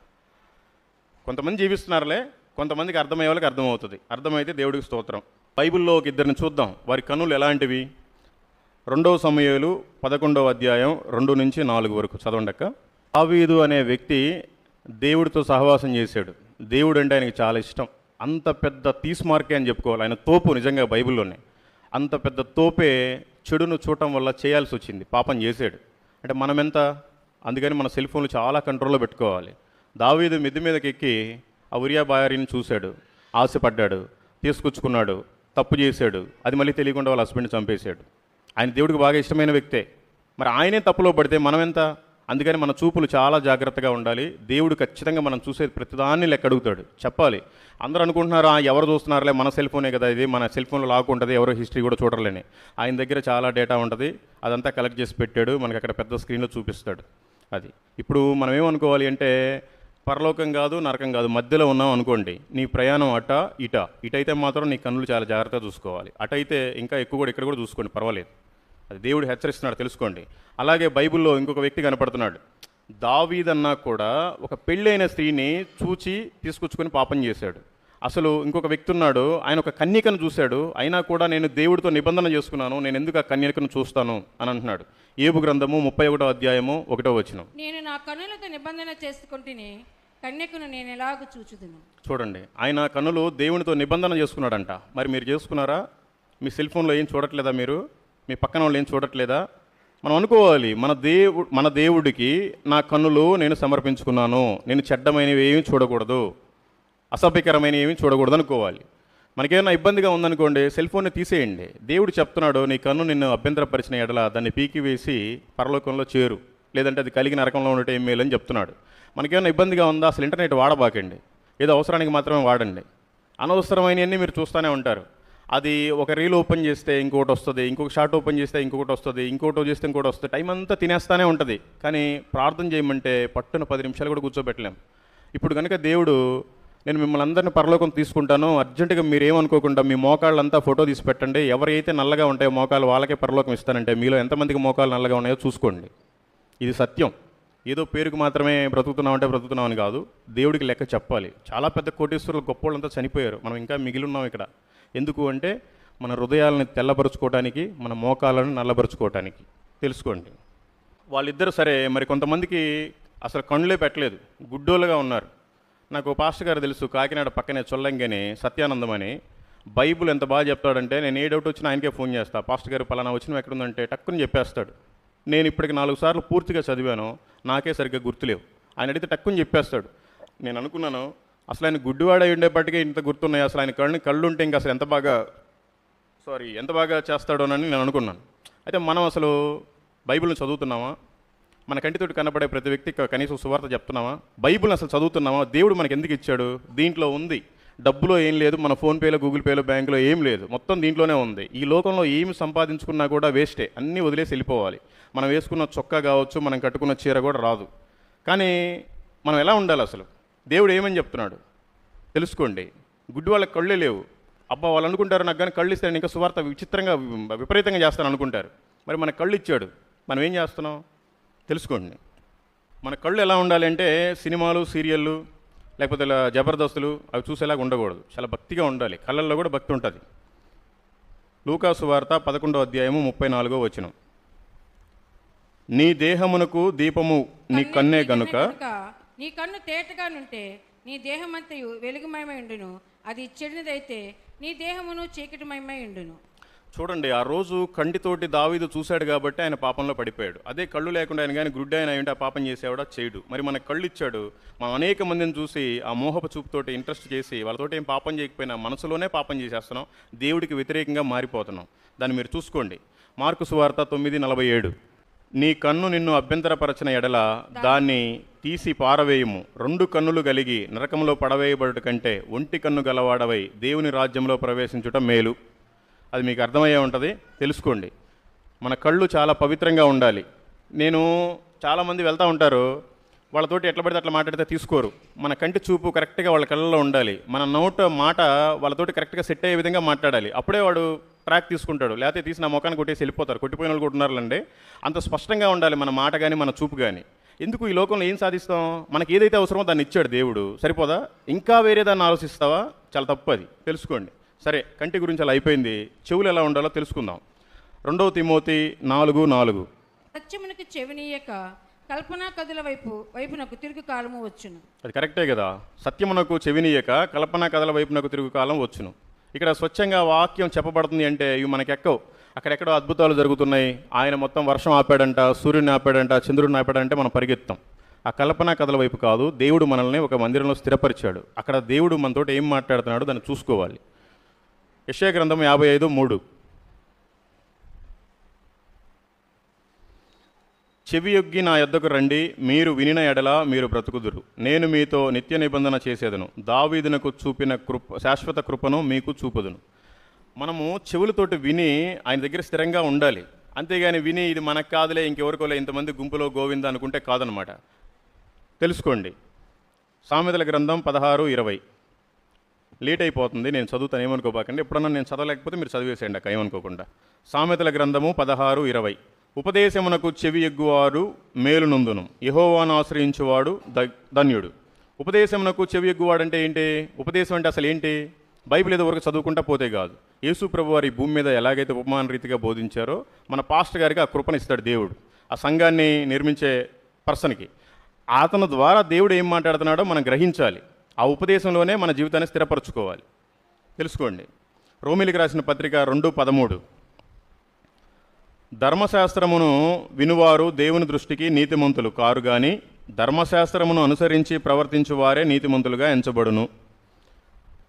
కొంతమంది జీవిస్తున్నారులే, కొంతమందికి అర్థమయ్యే వాళ్ళకి అర్థమవుతుంది. అర్థమైతే దేవుడికి స్తోత్రం. బైబిల్లో ఒక ఇద్దరిని చూద్దాం, వారి కన్నులు ఎలాంటివి. 2 సమూయేలు 11:2-4 వరకు చదవండక్క. దావీదు అనే వ్యక్తి దేవుడితో సహవాసం చేశాడు. దేవుడు అంటే ఆయనకి చాలా ఇష్టం. అంత పెద్ద తీస్మార్కే అని చెప్పుకోవాలి. ఆయన తోపు నిజంగా బైబిల్లోనే. అంత పెద్ద తోపే చెడును చూడటం వల్ల చేయాల్సి వచ్చింది, పాపం చేశాడు. అంటే మనమెంత? అందుకని మన సెల్ ఫోన్లు చాలా కంట్రోల్లో పెట్టుకోవాలి. దావీదు మిద్ది మీదకి ఎక్కి ఆ ఉరియా బాయారిని చూశాడు, ఆశపడ్డాడు, తీసుకొచ్చుకున్నాడు, తప్పు చేశాడు. అది మళ్ళీ తెలియకుండా వాళ్ళ హస్బెండ్ చంపేశాడు. ఆయన దేవుడికి బాగా ఇష్టమైన వ్యక్తే. మరి ఆయనే తప్పులో పడితే మనం ఎంత? అందుకని మన చూపులు చాలా జాగ్రత్తగా ఉండాలి. దేవుడు ఖచ్చితంగా మనం చూసేది ప్రతిదాన్ని లెక్క అడుగుతాడు. చెప్పాలి. అందరూ అనుకుంటున్నారు ఎవరు చూస్తున్నారులే, మన సెల్ ఫోనే కదా ఇది, మన సెల్ ఫోన్లో లాక్ ఉంటుంది, ఎవరో హిస్టరీ కూడా చూడలేని. ఆయన దగ్గర చాలా డేటా ఉంటుంది, అదంతా కలెక్ట్ చేసి పెట్టాడు, మనకి అక్కడ పెద్ద స్క్రీన్లో చూపిస్తాడు. అది ఇప్పుడు మనం ఏమనుకోవాలి అంటే, పరలోకం కాదు నరకం కాదు, మధ్యలో ఉన్నాం అనుకోండి. నీ ప్రయాణం ఇటైతే మాత్రం నీ కన్నులు చాలా జాగ్రత్తగా చూసుకోవాలి. అటైతే ఇంకా ఎక్కువ కూడా ఇక్కడ కూడా చూసుకోండి, పర్వాలేదు. అది దేవుడు హెచ్చరిస్తున్నాడు, తెలుసుకోండి. అలాగే బైబిల్లో ఇంకొక వ్యక్తి కనపడుతున్నాడు. దావీదన్నా కూడా ఒక పెళ్ళైన స్త్రీని చూచి తీసుకొచ్చుకొని పాపం చేశాడు. అసలు ఇంకొక వ్యక్తి ఉన్నాడు, ఆయన ఒక కన్యకను చూశాడు, అయినా కూడా నేను దేవుడితో నిబంధన చేసుకున్నాను, నేను ఎందుకు ఆ కన్యకను చూస్తాను అని అంటున్నాడు. ఏబు గ్రంథము 31:1. నేను నా కన్నులతో నిబంధన చేసుకుంటేనే కన్యకను నేను ఎలాగూ చూచుదును. చూడండి, ఆయన కన్నులు దేవునితో నిబంధన చేసుకున్నాడంట. మరి మీరు చేసుకున్నారా? మీ సెల్ ఫోన్లో ఏం చూడట్లేదా? మీరు మీ పక్కన వాళ్ళు ఏం చూడట్లేదా? మనం అనుకోవాలి, మన దేవుడికి నా కన్నులు నేను సమర్పించుకున్నాను, నేను చెడ్డమైనవి ఏమీ చూడకూడదు, అసభ్యకరమైన ఏమీ చూడకూడదు అనుకోవాలి. మనకేమైనా ఇబ్బందిగా ఉందనుకోండి, సెల్ ఫోన్ని తీసేయండి. దేవుడు చెప్తున్నాడు, నీ కన్ను నిన్ను అభ్యంతరపరిచిన ఎడల దాన్ని పీకివేసి పరలోకంలో చేరు, లేదంటే అది కలిగి నరకంలో ఉండటం ఏం మేలు అని చెప్తున్నాడు. మనకేమైనా ఇబ్బందిగా ఉందా? అసలు ఇంటర్నెట్ వాడబాకండి, ఏదో అవసరానికి మాత్రమే వాడండి. అనవసరమైనవన్నీ మీరు చూస్తూనే ఉంటారు. అది ఒక రీల్ ఓపెన్ చేస్తే ఇంకొకటి వస్తుంది, ఇంకొక షార్ట్ ఓపెన్ చేస్తే ఇంకొకటి వస్తుంది, ఇంకోటి చేస్తే ఇంకోటి వస్తుంది, టైం అంతా తినేస్తూనే ఉంటుంది. కానీ ప్రార్థన చేయమంటే పట్టున 10 నిమిషాలు కూడా కూర్చోబెట్టలేం. ఇప్పుడు కనుక దేవుడు నేను మిమ్మల్ని అందరిని పరలోకం తీసుకుంటాను, అర్జెంటుగా మీరు ఏమనుకోకుండా మీ మోకాళ్ళంతా ఫోటో తీసి పెట్టండి, ఎవరైతే నల్లగా ఉంటాయో మోకాలు వాళ్ళకే పరలోకం ఇస్తానంటే మీలో ఎంతమందికి మోకాలు నల్లగా ఉన్నాయో చూసుకోండి. ఇది సత్యం. ఏదో పేరుకు మాత్రమే బ్రతుకుతున్నామంటే బ్రతుకుతున్నామని కాదు, దేవుడికి లెక్క చెప్పాలి. చాలా పెద్ద కోటీశ్వరులు గొప్పోళ్ళంతా చనిపోయారు, మనం ఇంకా మిగిలి ఉన్నాం ఇక్కడ. ఎందుకు అంటే మన హృదయాలను తెల్లబరుచుకోవడానికి, మన మోకాలను నల్లబరుచుకోవటానికి. తెలుసుకోండి. వాళ్ళిద్దరు సరే, మరి కొంతమందికి అసలు కళ్ళే పెట్టలేదు, గుడ్డోలుగా ఉన్నారు. నాకు పాస్టర్ గారు తెలుసు, కాకినాడ పక్కనే చొల్లంగని సత్యానందం అని. బైబుల్ ఎంత బాగా చెప్తాడంటే నేను ఏ డౌట్ వచ్చినా ఆయనకే ఫోన్ చేస్తా, పాస్టర్ గారు పలానా వచ్చిన ఎక్కడుందంటే టక్కుని చెప్పేస్తాడు. నేను ఇప్పటికి 4 సార్లు పూర్తిగా చదివాను, నాకే సరిగ్గా గుర్తులేవు. ఆయన అడిగితే టక్కుని చెప్పేస్తాడు. నేను అనుకున్నాను అసలు ఆయన గుడ్డివాడ ఉండేప్పటికీ ఇంత గుర్తున్నాయి, అసలు ఆయన కళ్ళు ఉంటే ఇంకా అసలు ఎంత బాగా చేస్తాడోనని నేను అనుకున్నాను. అయితే మనం అసలు బైబిల్ని చదువుతున్నామా? మన కంటితోటి కనపడే ప్రతి వ్యక్తికి కనీసం సువార్త చెప్తున్నామా? బైబిల్ని అసలు చదువుతున్నామా? దేవుడు మనకి ఎందుకు ఇచ్చాడు? దీంట్లో ఉంది. డబ్బులో ఏం లేదు, మన ఫోన్పేలో, గూగుల్ పేలో, బ్యాంకులో ఏం లేదు, మొత్తం దీంట్లోనే ఉంది. ఈ లోకంలో ఏమి సంపాదించుకున్నా కూడా వేస్టే, అన్నీ వదిలేసి వెళ్ళిపోవాలి. మనం వేసుకున్న చొక్కా కావచ్చు, మనం కట్టుకున్న చీర కూడా రాదు. కానీ మనం ఎలా ఉండాలి అసలు? దేవుడు ఏమని చెప్తున్నాడు తెలుసుకోండి. గుడ్డి వాళ్ళకి కళ్ళే లేవు. అబ్బా వాళ్ళు అనుకుంటారు నాకు కానీ కళ్ళు ఇస్తే నేను ఇంకా సువార్త విపరీతంగా చేస్తాను అనుకుంటారు. మరి మన కళ్ళు ఇచ్చాడు, మనం ఏం చేస్తున్నాం తెలుసుకోండి. మన కళ్ళు ఎలా ఉండాలి అంటే సినిమాలు, సీరియళ్ళు, లేకపోతే ఇలా జబర్దస్తులు అవి చూసేలాగా ఉండకూడదు. చాలా భక్తిగా ఉండాలి, కళ్ళల్లో కూడా భక్తి ఉంటుంది. లూకా సువార్త 11వ అధ్యాయము 34వ వచనం. నీ దేహమునకు దీపము నీ కన్నే గనుక నీ కన్ను తేటగానుంటే నీ దేహమంతయు వెలుగుమయమై ఉండును, అది చెడినదైతే నీ దేహమును చీకటిమయమై ఉండును. చూడండి, ఆ రోజు కంటితోటి దావీదు చూశాడు కాబట్టి ఆయన పాపంలో పడిపోయాడు. అదే కళ్ళు లేకుండా ఆయన కానీ గుడ్డి ఆయన అయ్యుంటే ఆ పాపం చేసేవాడా? చేయడు. మరి మనకు కళ్ళు ఇచ్చాడు, మనం అనేక మందిని చూసి ఆ మోహపు చూపుతోటి ఇంట్రెస్ట్ చేసి వాళ్ళతోటి ఏం పాపం చేయకపోయినా మనసులోనే పాపం చేసేస్తున్నాం, దేవుడికి వ్యతిరేకంగా మారిపోతున్నాం. దాన్ని మీరు చూసుకోండి. మార్కు సువార్త 9:47. నీ కన్ను నిన్ను అభ్యంతరపరచిన ఎడల దాన్ని తీసి పారవేయము. 2 కన్నులు కలిగి నరకంలో పడవేయబడుట కంటే ఒంటి కన్ను గలవాడవై దేవుని రాజ్యంలో ప్రవేశించుట మేలు. అది మీకు అర్థమయ్యే ఉంటుంది, తెలుసుకోండి. మన కళ్ళు చాలా పవిత్రంగా ఉండాలి. నేను చాలామంది వెళ్తూ ఉంటారు, వాళ్ళతోటి ఎట్లా పడితే అట్లా మాట్లాడితే తీసుకోరు. మన కంటి చూపు కరెక్ట్గా వాళ్ళ కళ్ళలో ఉండాలి. మన నోట మాట వాళ్ళతోటి కరెక్ట్గా సెట్ అయ్యే విధంగా మాట్లాడాలి. అప్పుడే వాడు ట్రాక్ తీసుకుంటాడు. లేకపోతే తీసి నా ముఖాన్ని కొట్టేసి వెళ్ళిపోతారు. కొట్టిపోయిన వాళ్ళు కూడా ఉన్నారులండి. అంత స్పష్టంగా ఉండాలి మన మాట కానీ మన చూపు కానీ. ఎందుకు ఈ లోకంలో ఏం సాధిస్తాం? మనకి ఏదైతే అవసరమో దాన్ని ఇచ్చాడు దేవుడు, సరిపోదా? ఇంకా వేరే దాన్ని ఆలోచిస్తావా? చాలా తప్పు, అది తెలుసుకోండి. సరే, కంటి గురించి అలా అయిపోయింది. చెవులు ఎలా ఉండాలో తెలుసుకుందాం. 2 తిమోతి 4:4. సత్యమునకు చెవినీయక కల్పనా కథల వైపునకు తిరుగు కాలము వచ్చును. అది కరెక్టే కదా. సత్యమునకు చెవినీయక కల్పనా కథల వైపునకు తిరుగు కాలం వచ్చును. ఇక్కడ స్వచ్ఛంగా వాక్యం చెప్పబడుతుంది అంటే ఇవి మనకెక్కవు. అక్కడెక్కడో అద్భుతాలు జరుగుతున్నాయి, ఆయన మొత్తం వర్షం ఆపాడంట, సూర్యుని ఆపాడంట, చంద్రుడిని ఆపాడంటే మనం పరిగెత్తాం. ఆ కల్పనా కథల వైపు కాదు. దేవుడు మనల్ని ఒక మందిరంలో స్థిరపరిచాడు. అక్కడ దేవుడు మనతోటి ఏం మాట్లాడుతున్నాడో దాన్ని చూసుకోవాలి. యెషయా గ్రంథం 55:3. చెవియొగ్గి నా యొద్దకు రండి, మీరు వినిన ఎడల మీరు బ్రతుకుదురు, నేను మీతో నిత్య నిబంధన చేసేదను, దావీదునకు చూపిన శాశ్వత కృపను మీకు చూపుదును. మనము చెవులతోటి విని ఆయన దగ్గర స్థిరంగా ఉండాలి. అంతేగాని విని ఇది మనకు కాదులే, ఇంకెవరికోలే, ఇంతమంది గుంపులో గోవింద అనుకుంటే కాదనమాట. తెలుసుకోండి. సామెతల గ్రంథం 16:20. లేట్ అయిపోతుంది, నేను చదువుతాను, ఏమనుకోబాకండి. ఎప్పుడన్నా నేను చదవలేకపోతే మీరు చదివేసేయండి అక్క, ఏమనుకోకుండా. సామెతల గ్రంథము 16:20. ఉపదేశమునకు చెవి ఎగ్గువాడు మేలునందును, యెహోవాను ఆశ్రయించువాడు ధన్యుడు. ఉపదేశమునకు చెవి ఎగ్గువాడంటే ఏంటి? ఉపదేశం అంటే అసలు ఏంటి? బైబిల్ ఏదో వరకు చదువుకుంటా పోతే కాదు. యేసు ప్రభు వారి భూమి మీద ఎలాగైతే ఉపమాన రీతిగా బోధించారో మన పాస్టర్ గారికి ఆ కృపనిస్తాడు దేవుడు, ఆ సంఘాన్ని నిర్మించే పర్సన్కి. అతని ద్వారా దేవుడు ఏం మాట్లాడుతున్నాడో మనం గ్రహించాలి. ఆ ఉపదేశంలోనే మన జీవితాన్ని స్థిరపరచుకోవాలి. తెలుసుకోండి. రోమిలికి రాసిన పత్రిక 2:13. ధర్మశాస్త్రమును వినువారు దేవుని దృష్టికి నీతిమంతులు కారు గాని ధర్మశాస్త్రమును అనుసరించి ప్రవర్తించు వారే నీతిమంతులుగా ఎంచబడును.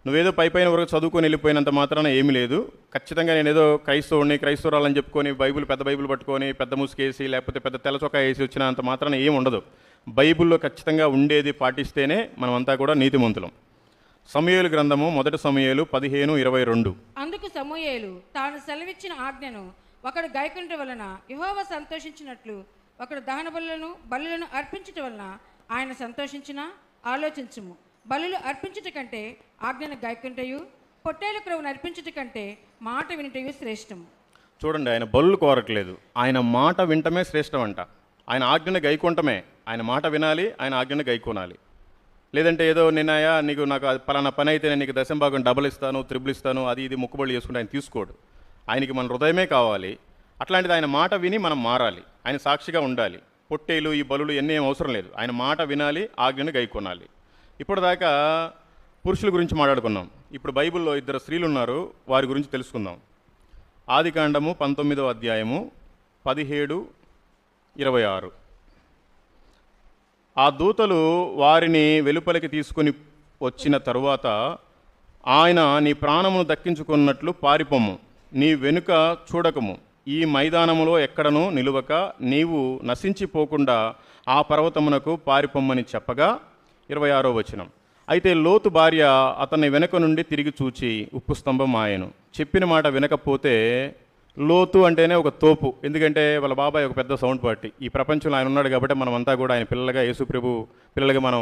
నువ్వేదో పైపైన వరకు చదువుకొని వెళ్ళిపోయినంత మాత్రాన ఏమీ లేదు. ఖచ్చితంగా నేనేదో క్రైస్తవురాలని చెప్పుకొని పెద్ద బైబిల్ పట్టుకొని పెద్ద ముసుకేసి లేకపోతే పెద్ద తెల్ల చొక్కా వేసి వచ్చినంత మాత్రాన ఏమి ఉండదు. బైబిల్లో ఖచ్చితంగా ఉండేది పాటిస్తేనే మనమంతా కూడా నీతిమంతులం. సమూయేలు గ్రంథము 1 సమూయేలు 15:22. అందుకు సమూయేలు తాను సెలవిచ్చిన ఆజ్ఞను ఒకడు గైకొనుట వలన యెహోవా సంతోషించినట్లు ఒకడు దహన బలులను అర్పించుట వలన ఆయన సంతోషించిన ఆలోచించుము. బలులు అర్పించుట కంటే ఆజ్ఞను గైకొనుటయు పొట్టేలు క్రొవ్వును అర్పించుట కంటే మాట వినుటయు శ్రేష్టము. చూడండి, ఆయన బలులు కోరట్లేదు, ఆయన మాట వింటమే శ్రేష్టం అంట. ఆయన ఆజ్ఞను గైకొనటమే, ఆయన మాట వినాలి, ఆయన ఆజ్ఞను గైకొనాలి. లేదంటే ఏదో నిన్నయా నాకు పలానా పని అయితే నేను నీకు దశంభాగం డబుల్ ఇస్తాను, త్రిబుల్ ఇస్తాను, అది ఇది మొక్కుబడులు చేసుకుంటే ఆయన తీసుకోడు. ఆయనకి మన హృదయమే కావాలి. అట్లాంటిది ఆయన మాట విని మనం మారాలి, ఆయన సాక్షిగా ఉండాలి. పొట్టేలు ఈ బలులు ఎన్ని ఏం అవసరం లేదు, ఆయన మాట వినాలి, ఆజ్ఞను గైకొనాలి. ఇప్పటిదాకా పురుషుల గురించి మాట్లాడుకున్నాం. ఇప్పుడు బైబిల్లో 2 స్త్రీలు ఉన్నారు, వారి గురించి తెలుసుకుందాం. ఆదికాండము 19వ అధ్యాయము 17-26. ఆ దూతలు వారిని వెలుపలికి తీసుకుని వచ్చిన తరువాత ఆయన, నీ ప్రాణమును దక్కించుకున్నట్లు పారిపోము, నీ వెనుక చూడకము, ఈ మైదానములో ఎక్కడనూ నిలువక నీవు నశించిపోకుండా ఆ పర్వతమునకు పారిపోమ్మని చెప్పగా 26వ వచనం. అయితే లోతు భార్య అతన్ని వెనుక నుండి తిరిగి చూచి ఉప్పు స్తంభం ఆయను. చెప్పిన మాట వినకపోతే, లోతు అంటేనే ఒక తోపు, ఎందుకంటే వాళ్ళ బాబాయ్ ఒక పెద్ద సౌండ్ పార్టీ. ఈ ప్రపంచంలో ఆయన ఉన్నాడు కాబట్టి మనమంతా కూడా ఆయన పిల్లలుగా, యేసుప్రభు పిల్లలుగా మనం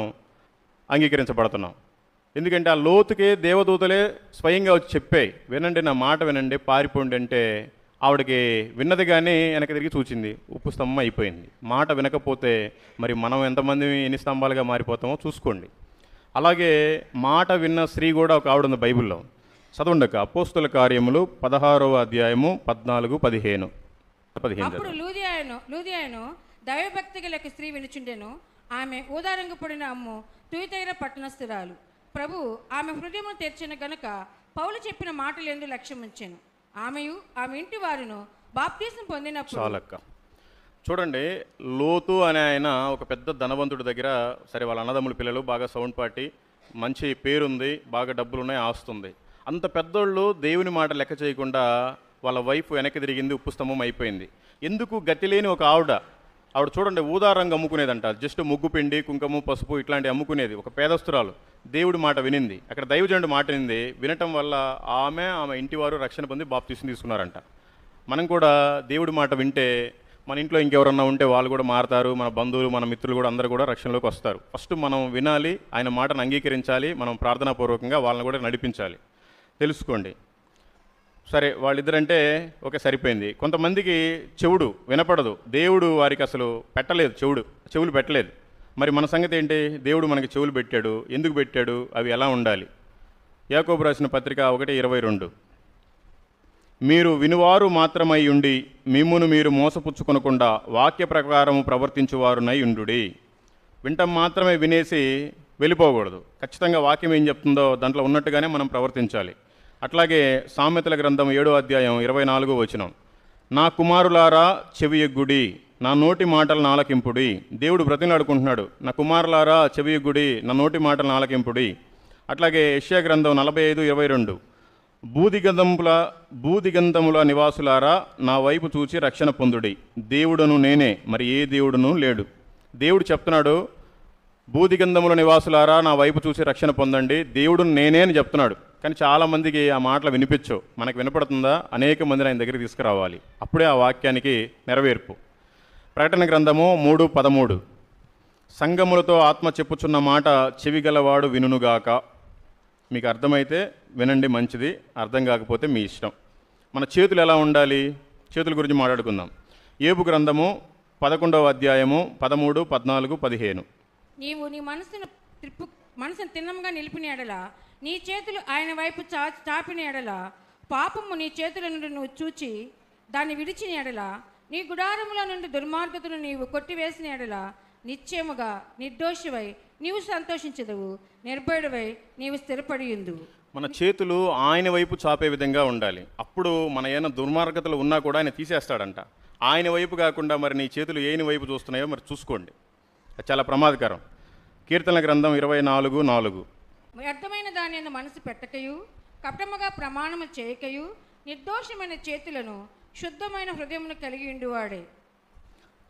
అంగీకరించబడుతున్నాం. ఎందుకంటే ఆ లోతుకే దేవదూతలే స్వయంగా వచ్చి చెప్పాయి, వినండి, నా మాట వినండి, పారిపోండి అంటే ఆవిడకి విన్నది కానీ వెనక తిరిగి చూచింది, ఉప్పు స్తంభం అయిపోయింది. మాట వినకపోతే మరి మనం ఎంతమంది ఎన్ని స్తంభాలుగా మారిపోతామో చూసుకోండి. అలాగే మాట విన్న స్త్రీ కూడా ఒక ఆవిడ ఉంది బైబిల్లో. చదవండి, అపోస్తుల కార్యములు 16వ అధ్యాయము 14-15. అప్పుడు లూదియాను దైవభక్తి గల ఒక స్త్రీ వినుచుండెను. ఆమె ఊదారంగు పొడిన అమ్ము తుయతైర పట్టణస్థురాలు. ప్రభు ఆమె హృదయము తెరిచిన గనుక పౌలు చెప్పిన మాటలు ఎందు లక్ష్యం ఉంచెను. ఆమెయు ఆమె ఇంటి వారును బాప్తీసం పొందినప్పుడు. చాలక్క, చూడండి, లోతు అనే ఆయన ఒక పెద్ద ధనవంతుడి దగ్గర, సరే వాళ్ళ అన్నదమ్ముల పిల్లలు బాగా సౌండ్ పార్టీ, మంచి పేరుంది, బాగా డబ్బులు ఉన్నాయి, ఆస్తుంది. అంత పెద్దోళ్ళు దేవుని మాట లెక్క చేయకుండా వాళ్ళ వైఫ్ వెనక్కి తిరిగింది, ఉప్పు స్తంభం అయిపోయింది. ఎందుకు? గతి లేని ఒక ఆవిడ చూడండి, ఊదారంగా అమ్ముకునేదంట, జస్ట్ ముగ్గు పిండి, కుంకుమ, పసుపు ఇట్లాంటివి అమ్ముకునేది. ఒక పేదస్తురాలు దేవుడి మాట వినింది, అక్కడ దైవజనుడు మాట వినింది. వినటం వల్ల ఆమె ఇంటివారు రక్షణ పొంది బాప్తీసం తీసుకున్నారంట. మనం కూడా దేవుడి మాట వింటే మన ఇంట్లో ఇంకెవరన్నా ఉంటే వాళ్ళు కూడా మారతారు, మన బంధువులు, మన మిత్రులు కూడా అందరూ కూడా రక్షణలోకి వస్తారు. ఫస్ట్ మనం వినాలి, ఆయన మాటను అంగీకరించాలి, మనం ప్రార్థనాపూర్వకంగా వాళ్ళని కూడా నడిపించాలి. తెలుసుకోండి. సరే, వాళ్ళిద్దరంటే ఓకే, సరిపోయింది. కొంతమందికి చెవుడు వినపడదు, దేవుడు వారికి అసలు పెట్టలేదు, చెవులు పెట్టలేదు. మరి మన సంగతి ఏంటి? దేవుడు మనకి చెవులు పెట్టాడు, ఎందుకు పెట్టాడు, అవి ఎలా ఉండాలి? యాకోబు రాసిన పత్రిక 1:22. మీరు వినువారు మాత్రమై ఉండి మిమ్మును మీరు మోసపుచ్చుకొనకుండా వాక్య ప్రకారము ప్రవర్తించువారునై ఉండుడి. వింటం మాత్రమే వినేసి వెళ్ళిపోకూడదు. ఖచ్చితంగా వాక్యం ఏం చెప్తుందో దాంట్లో ఉన్నట్టుగానే మనం ప్రవర్తించాలి. అట్లాగే సామెతల గ్రంథం 7వ అధ్యాయం 24వ వచనం. నా కుమారులారా చెవియొగ్గుడి, నా నోటి మాటలను ఆలకింపుడి. దేవుడు బ్రతిమలాడుకుంటున్నాడు, నా కుమారులారా చెవియొగ్గుడి, నా నోటి మాటలను ఆలకింపుడి. అట్లాగే యెషయా గ్రంథం 45:22. బూదిగంధముల నివాసులారా నా వైపు చూచి రక్షణ పొందుడి. దేవుడును నేనే, మరి ఏ దేవుడును లేడు. దేవుడు చెప్తున్నాడు, బూదిగంధముల నివాసులారా నా వైపు చూసి రక్షణ పొందండి, దేవుడు నేనే అని చెప్తున్నాడు. కానీ చాలామందికి ఆ మాటలు వినిపించవు. మనకు వినపడుతుందా? అనేక మందిని ఆయన దగ్గరికి తీసుకురావాలి, అప్పుడే ఆ వాక్యానికి నెరవేర్పు. ప్రకటన గ్రంథము 3:13. సంఘములతో ఆత్మ చెప్పుచున్న మాట చెవిగలవాడు వినుగాక. మీకు అర్థమైతే వినండి, మంచిది. అర్థం కాకపోతే మీ ఇష్టం. మన చేతులు ఎలా ఉండాలి? చేతుల గురించి మాట్లాడుకుందాం. యోబు గ్రంథము 11వ అధ్యాయము 13, 14, 15. నీవు నీ మనసును తిన్నంగా నిలిపిన ఎడల, నీ చేతులు ఆయన వైపు చాపిన ఎడల, పాపము నీ చేతుల నుండి నువ్వు చూచి దాన్ని విడిచిన ఎడల, నీ గుడారముల నుండి దుర్మార్గతను నీవు కొట్టివేసిన ఎడల, నిశ్చయముగా నిర్దోషివై నీవు సంతోషించదువు, నిర్భయుడివై నీవు స్థిరపడియుందువు. మన చేతులు ఆయన వైపు చాపే విధంగా ఉండాలి. అప్పుడు మన ఏమైనా దుర్మార్గతలు ఉన్నా కూడా ఆయన తీసేస్తాడంట. ఆయన వైపు కాకుండా మరి నీ చేతులు ఏని వైపు చూస్తున్నాయో మరి చూసుకోండి, చాలా ప్రమాదకరం. కీర్తన గ్రంథం 24:4. వ్యర్థమైన దాని మనసు పెట్టకయు, కపటముగా ప్రమాణము చేయకయు, నిర్దోషమైన చేతులను శుద్ధమైన హృదయమును కలిగి ఉండువాడే.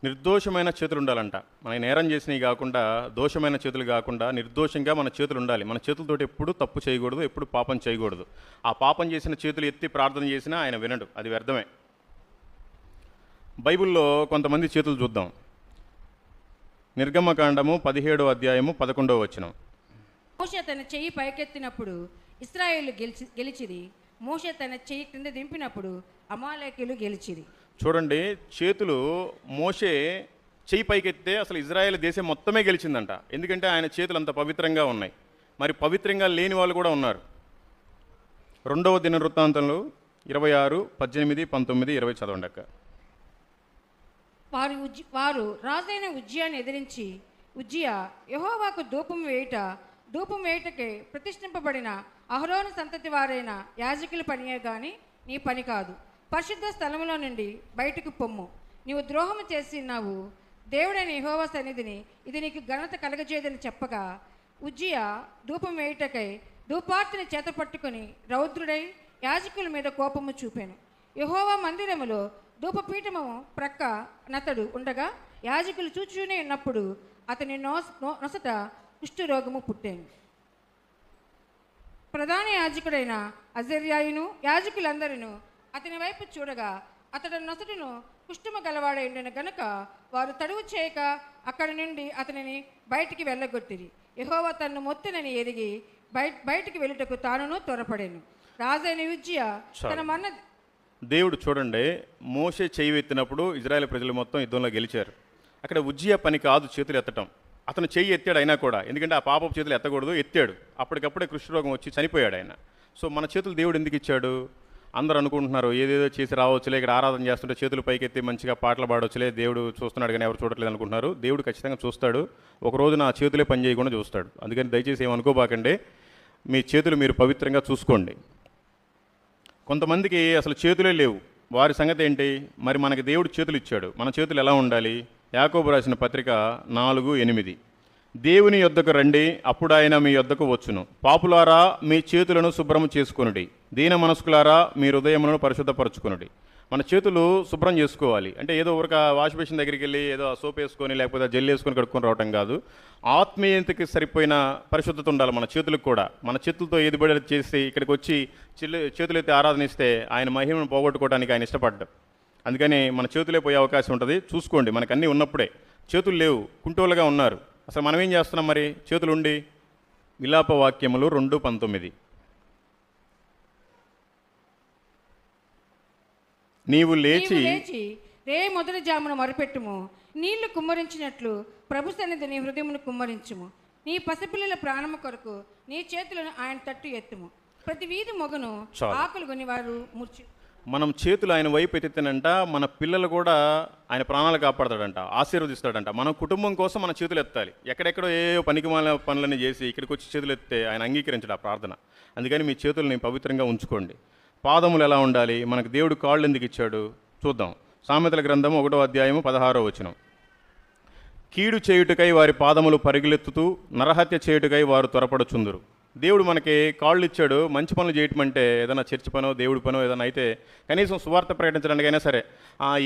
నిర్దోషమైన చేతులు ఉండాలంట. మన నేరం చేసినవి కాకుండా, దోషమైన చేతులు కాకుండా నిర్దోషంగా మన చేతులు ఉండాలి. మన చేతులతోటి ఎప్పుడు తప్పు చేయకూడదు, ఎప్పుడు పాపం చేయకూడదు. ఆ పాపం చేసిన చేతులు ఎత్తి ప్రార్థన చేసినా ఆయన వినడు, అది వ్యర్థమే. బైబిల్లో కొంతమంది చేతులు చూద్దాం. నిర్గమకాండము 17వ అధ్యాయము 11వ వచనం. మోషే తన చెయ్యి పైకెత్తినప్పుడు ఇశ్రాయేలు గెలిచిరి. మోషే తన చెయ్యి క్రింద దింపినప్పుడు అమాలేకీయులు గెలిచిరి. చూడండి, చేతులు మోషే చెయ్యి పైకెత్తే అసలు ఇజ్రాయెల్ దేశం మొత్తమే గెలిచిందంట. ఎందుకంటే ఆయన చేతులు అంత పవిత్రంగా ఉన్నాయి. మరి పవిత్రంగా లేని వాళ్ళు కూడా ఉన్నారు. 2వ దినవృత్తాంతంలో 26, 18, 19, 20 చదవండి అక్క. వారు రాజైన ఉజ్జియాను ఎదిరించి, ఉజ్జియా, యెహోవాకు ధూపం వేయుటకే ప్రతిష్ఠింపబడిన అహరోను సంతతి వారైన యాజకుల పనియే గాని నీ పని కాదు. పరిశుద్ధ స్థలములో నుండి బయటకు పొమ్ము. నీవు ద్రోహము చేసినావు. దేవుడైన యెహోవా సన్నిధిని ఇది నీకు ఘనత కలగజేయదని చెప్పగా, ఉజ్జియా ధూపం వేయుటకై ధూపార్తిని చేత పట్టుకుని రౌద్రుడై యాజకుల మీద కోపము చూపాను. యెహోవా మందిరములో ధూపపీఠము ప్రక్క నతడు ఉండగా యాజకులు చూచూనే ఉన్నప్పుడు అతని నొసట కుష్ఠరోగము పుట్టాను. ప్రధాన యాజకుడైన అజర్యాయును యాజకులందరూ అతని వైపు చూడగా అతడు నొసటును కుష్ఠము గలవాడై ఉండిన గనుక వారు తడువు చేయక అక్కడి నుండి అతనిని బయటికి వెళ్ళగొట్టిరి. యెహోవా తన్ను మొత్తునని ఎరిగి బయటికి వెళ్ళుటకు తానును త్వరపడాను. రాజైన ఉజ్జియా తన మన్న దేవుడు చూడండి, మోషే చేయి ఎత్తినప్పుడు ఇజ్రాయెల్ ప్రజలు మొత్తం యుద్ధంలో గెలిచారు. అక్కడ ఉజ్జియా పని కాదు చేతులు ఎత్తటం. అతను చెయ్యి ఎత్తాడు అయినా కూడా, ఎందుకంటే ఆ పాపపు చేతులు ఎత్తకూడదు, ఎత్తాడు. అప్పటికప్పుడే కుష్ఠరోగం వచ్చి చనిపోయాడు ఆయన. సో మన చేతులు దేవుడు ఎందుకు ఇచ్చాడు? అందరూ అనుకుంటున్నారు ఏదేదో చేసి రావచ్చులే, ఇక్కడ ఆరాధన చేస్తుంటే చేతులు పైకెత్తి మంచిగా పాటలు పాడవచ్చులే, దేవుడు చూస్తున్నాడు కానీ ఎవరు చూడట్లేదు అనుకుంటున్నారు. దేవుడు ఖచ్చితంగా చూస్తాడు. ఒకరోజు నా చేతులే పని చేయకుండా చూస్తాడు. అందుకని దయచేసి ఏమనుకోబాకండి, మీ చేతులు మీరు పవిత్రంగా చూసుకోండి. కొంతమందికి అసలు చేతులే లేవు, వారి సంగతి ఏంటి? మరి మనకి దేవుడు చేతులు ఇచ్చాడు, మన చేతులు ఎలా ఉండాలి? యాకోబు రాసిన పత్రిక 4:8. దేవుని యొద్దకు రండి, అప్పుడు ఆయన మీ యొద్దకు వచ్చును. పాపులారా మీ చేతులను శుభ్రము చేసుకొనుడి, దీన మనస్కులారా మీ హృదయములను పరిశుద్ధపరచుకొనుడి. మన చేతులు శుభ్రం చేసుకోవాలి అంటే ఏదో ఒక వాష్ బేసిన్ దగ్గరికి వెళ్ళి ఏదో సోప్ వేసుకొని లేకపోతే జెల్ వేసుకొని కడుక్కొని రావటం కాదు. ఆత్మీయతకి సరిపోయిన పరిశుద్ధత ఉండాలి మన చేతులకు కూడా. మన చేతులతో ఏది పడేది చేసి ఇక్కడికి వచ్చి చేతులు ఎత్తి ఆరాధనిస్తే ఆయన మహిమను పోగొట్టుకోవడానికి ఆయన ఇష్టపడ్డాడు. అందుకని మన చేతులే పోయే అవకాశం ఉంటుంది. చూసుకోండి, మనకు అన్నీ ఉన్నప్పుడే. చేతులు లేవు, కుంటోలుగా ఉన్నారు. అసలు మనం ఏం చేస్తున్నాం మరి చేతులు ఉండి? విలాప వాక్యములు 2:19. నీవు లేచి రే మొదటి జామున మొరపెట్టుము, నీళ్లు కుమ్మరించినట్లు ప్రభు సన్నిధి నీ హృదయమును కుమ్మరించుము. నీ పసిపిల్లల ప్రాణము కొరకు నీ చేతులను ఆయన తట్టు ఎత్తుము. ప్రతి వీధి మొగను ఆకులు కొని వారు మూర్చి. మనం చేతులు ఆయన వైపు ఎత్తితేనంట మన పిల్లలు కూడా ఆయన ప్రాణాలు కాపాడతాడంట, ఆశీర్వదిస్తాడంట. మన కుటుంబం కోసం మన చేతులు ఎత్తాలి. ఎక్కడెక్కడో ఏ పనికిమాల పనులన్నీ చేసి ఇక్కడికి వచ్చి చేతులు ఎత్తే ఆయన అంగీకరించడు ఆ ప్రార్థన. అందుకని మీ చేతుల్ని పవిత్రంగా ఉంచుకోండి. పాదములు ఎలా ఉండాలి? మనకు దేవుడు కాళ్ళు ఎందుకు ఇచ్చాడు చూద్దాం. సామెతల గ్రంథం 1వ అధ్యాయము 16వ వచనం. కీడు చేయుటకై వారి పాదములు పరుగులెత్తుతూ నరహత్య చేయుటకై వారు త్వరపడుచుందురు. దేవుడు మనకి కాళ్ళు ఇచ్చాడు, మంచి పనులు చేయటం అంటే ఏదైనా చర్చి పనో దేవుడి పనో ఏదైనా అయితే కనీసం సువార్త ప్రకటించడానికైనా సరే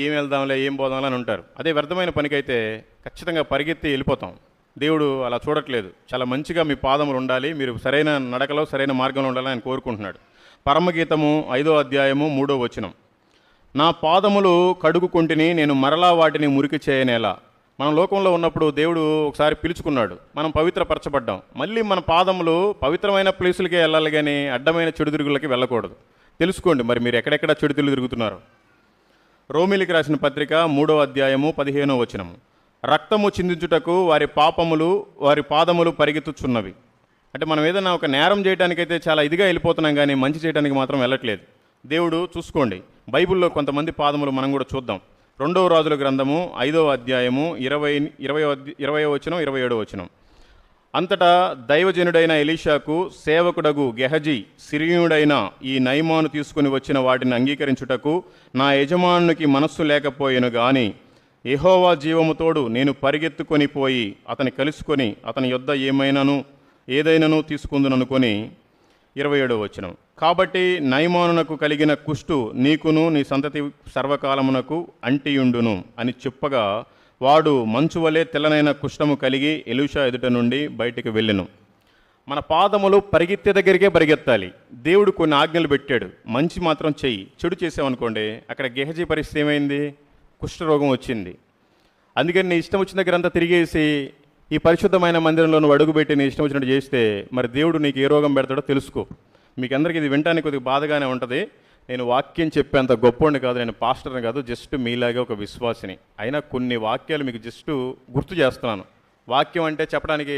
ఏం వెళ్దాంలే ఏం పోదాంలే అని ఉంటారు. అదే వ్యర్థమైన పనికైతే ఖచ్చితంగా పరిగెత్తి వెళ్ళిపోతాం. దేవుడు అలా చూడట్లేదు. చాలా మంచిగా మీ పాదములు ఉండాలి, మీరు సరైన నడకలో సరైన మార్గంలో ఉండాలని ఆయన కోరుకుంటున్నాడు. పరమగీతము 5వ అధ్యాయము 3వ వచనం. నా పాదములు కడుగుకొంటిని, నేను మరలా వాటిని మురికి చేయనేలా. మన లోకంలో ఉన్నప్పుడు దేవుడు ఒకసారి పిలుచుకున్నాడు, మనం పవిత్రపరచబడ్డాం. మళ్ళీ మన పాదములు పవిత్రమైన ప్లేసులకే వెళ్ళాలి కానీ అడ్డమైన చెడు తిరుగులకి వెళ్ళకూడదు. తెలుసుకోండి మరి మీరు ఎక్కడెక్కడ చెడు తిరుగు తిరుగుతున్నారు. రోమిలికి రాసిన పత్రిక 3వ అధ్యాయము 15వ వచనం. రక్తము చిందించుటకు వారి పాదములు పరిగెత్తుచున్నవి. అంటే మనం ఏదైనా ఒక నేరం చేయడానికైతే చాలా ఇదిగా వెళ్ళిపోతున్నాం కానీ మంచి చేయడానికి మాత్రం వెళ్ళట్లేదు. దేవుడు చూసుకోండి. బైబిల్లో కొంతమంది పాదములు మనం కూడా చూద్దాం. 2వ రాజుల గ్రంథము 5వ అధ్యాయము 20వ వచనం 27వ వచనం. అంతటా దైవజనుడైన ఎలీషాకు సేవకుడగు గెహజీ సిరియుడైన ఈ నయమాను తీసుకుని వచ్చిన వాటిని అంగీకరించుటకు నా యజమానునికి మనస్సు లేకపోయాను గాని యెహోవా జీవముతోడు నేను పరిగెత్తుకొని పోయి అతని కలుసుకొని అతని యొద్ద ఏదైనాను తీసుకుందుననుకొని 27వ వచనం. కాబట్టి నయమానునకు కలిగిన కుష్టు నీకును నీ సంతతి సర్వకాలమునకు అంటియుండును అని చెప్పగా వాడు మంచు వలె తెల్లనైన కుష్ఠము కలిగి ఎలీషా ఎదుట నుండి బయటికి వెళ్ళెను. మన పాదములు పరిగెత్తే దగ్గరికే పరిగెత్తాలి. దేవుడు కొన్ని ఆజ్ఞలు పెట్టాడు. మంచి మాత్రం చెయ్యి, చెడు చేసామనుకోండి, అక్కడ గెహజీ పరిస్థితి ఏమైంది? కుష్ఠరోగం వచ్చింది. అందుకని నీ ఇష్టం వచ్చిన దగ్గర అంతా తిరిగేసి ఈ పరిశుద్ధమైన మందిరంలో నువ్వు అడుగుపెట్టి నీ ఇష్టం వచ్చినట్టు చేస్తే మరి దేవుడు నీకు ఏ రోగం పెడతాడో తెలుసుకో. మీకు అందరికీ ఇది వినడానికి కొద్దిగా బాధగానే ఉంటుంది. నేను వాక్యం చెప్పేంత గొప్పోడిని కాదు, నేను పాస్టర్ని కాదు, జస్ట్ మీలాగే ఒక విశ్వాసిని. అయినా కొన్ని వాక్యాలు మీకు జస్ట్ గుర్తు చేస్తున్నాను. వాక్యం అంటే చెప్పడానికి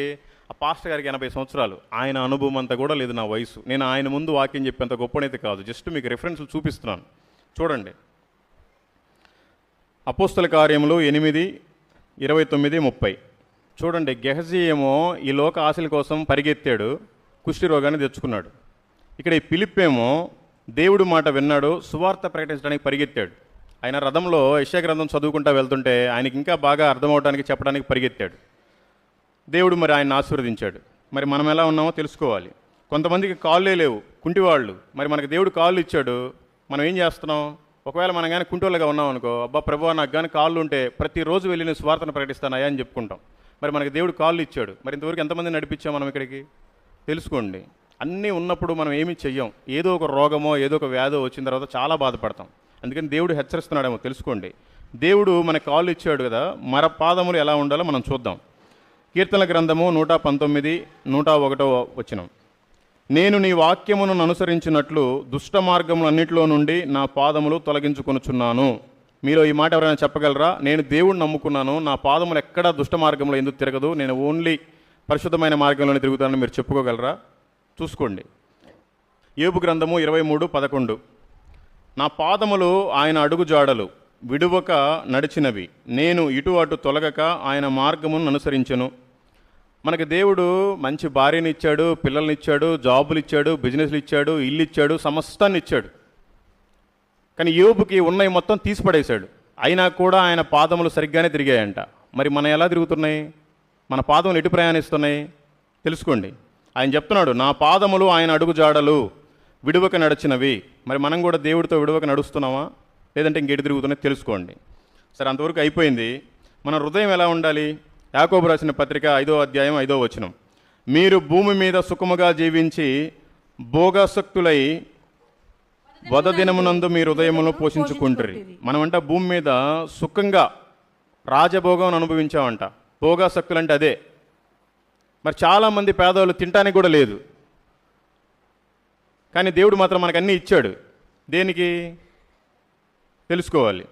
ఆ పాస్టర్ గారికి 80 సంవత్సరాలు, ఆయన అనుభవం అంతా కూడా లేదు నా వయసు. నేను ఆయన ముందు వాక్యం చెప్పేంత గొప్పనైతే కాదు, జస్ట్ మీకు రెఫరెన్స్లు చూపిస్తున్నాను. చూడండి, అపోస్తల కార్యములు 8:29-30. చూడండి, గెహజీ ఏమో ఈ లోక ఆశల కోసం పరిగెత్తాడు, కుష్టి రోగాన్ని తెచ్చుకున్నాడు. ఇక్కడ ఈ ఫిలిప్ ఏమో దేవుడు మాట విన్నాడు, సువార్త ప్రకటించడానికి పరిగెత్తాడు. ఆయన రథంలో యెషయా గ్రంథం చదువుకుంటూ వెళ్తుంటే ఆయనకి ఇంకా బాగా అర్థమవడానికి చెప్పడానికి పరిగెత్తాడు. దేవుడు మరి ఆయన ఆశీర్వదించాడు. మరి మనం ఎలా ఉన్నామో తెలుసుకోవాలి. కొంతమందికి కాళ్ళే లేవు, కుంటివాళ్ళు. మరి మనకి దేవుడు కాళ్ళు ఇచ్చాడు, మనం ఏం చేస్తున్నాం? ఒకవేళ మనం కానీ కుంటోళ్ళగా ఉన్నాం అనుకో, అబ్బా ప్రభువా నాకు కానీ కాళ్ళు ఉంటే ప్రతిరోజు వెళ్ళి నేను స్వార్థను ప్రకటిస్తానయ్యా అని చెప్పుకుంటాం. మరి మనకి దేవుడు కాళ్ళు ఇచ్చాడు, మరి ఇంతవరకు ఎంతమంది నడిపించాం మనం ఇక్కడికి? తెలుసుకోండి. అన్నీ ఉన్నప్పుడు మనం ఏమీ చెయ్యం. ఏదో ఒక రోగమో ఏదో ఒక వ్యాధో వచ్చిన తర్వాత చాలా బాధపడతాం. అందుకని దేవుడు హెచ్చరిస్తున్నాడేమో తెలుసుకోండి. దేవుడు మనకి కాళ్ళు ఇచ్చాడు కదా, మన పాదములు ఎలా ఉండాలో మనం చూద్దాం. కీర్తనల గ్రంథము 119, 101 వచనం. నేను నీ వాక్యమును అనుసరించినట్లు దుష్ట మార్గములన్నిటిలో నుండి నా పాదములు తొలగించుకొనుచున్నాను. మీలో ఈ మాట ఎవరైనా చెప్పగలరా? నేను దేవుడిని నమ్ముకున్నాను, నా పాదములు ఎక్కడా దుష్ట మార్గంలో ఎందుకు తిరగదు, నేను ఓన్లీ పరిశుద్ధమైన మార్గంలోనే తిరుగుతానని మీరు చెప్పుకోగలరా? చూసుకోండి. యోబు గ్రంథము 23:11. నా పాదములు ఆయన అడుగుజాడలు విడువక నడిచినవి, నేను ఇటు అటు తొలగక ఆయన మార్గమును అనుసరించెను. మనకి దేవుడు మంచి భార్యని ఇచ్చాడు, పిల్లల్ని ఇచ్చాడు, జాబులు ఇచ్చాడు, బిజినెస్లు ఇచ్చాడు, ఇల్లు ఇచ్చాడు, సమస్తాన్ని ఇచ్చాడు. కానీ యోబుకి ఉన్నవి మొత్తం తీసిపడేశాడు. అయినా కూడా ఆయన పాదములు సరిగ్గానే తిరిగాయంట. మరి మన ఎలా తిరుగుతున్నాయి? మన పాదములు ఎటు ప్రయాణిస్తున్నాయి? తెలుసుకోండి. ఆయన చెప్తున్నాడు, నా పాదములు ఆయన అడుగుజాడలు విడువక నడిచినవి. మరి మనం కూడా దేవుడితో విడువక నడుస్తున్నామా, లేదంటే ఇంకెటు తిరుగుతున్నాయి? తెలుసుకోండి. సరే, అంతవరకు అయిపోయింది. మన హృదయం ఎలా ఉండాలి? యాకోబు రాసిన పత్రిక 5వ అధ్యాయం 5వ వచనం. మీరు భూమి మీద సుఖముగా జీవించి భోగాసక్తులై వదదినమునందు మీ హృదయమును పోషించుకుంటారు. మనమంట భూమి మీద సుఖంగా రాజభోగం అనుభవించామంట. భోగాసక్తులు అంటే అదే. మరి చాలామంది పేదవాళ్ళు తినడానికి కూడా లేదు, కానీ దేవుడు మాత్రం మనకు అన్నీ ఇచ్చాడు. దేనికి? తెలుసుకోవాలి.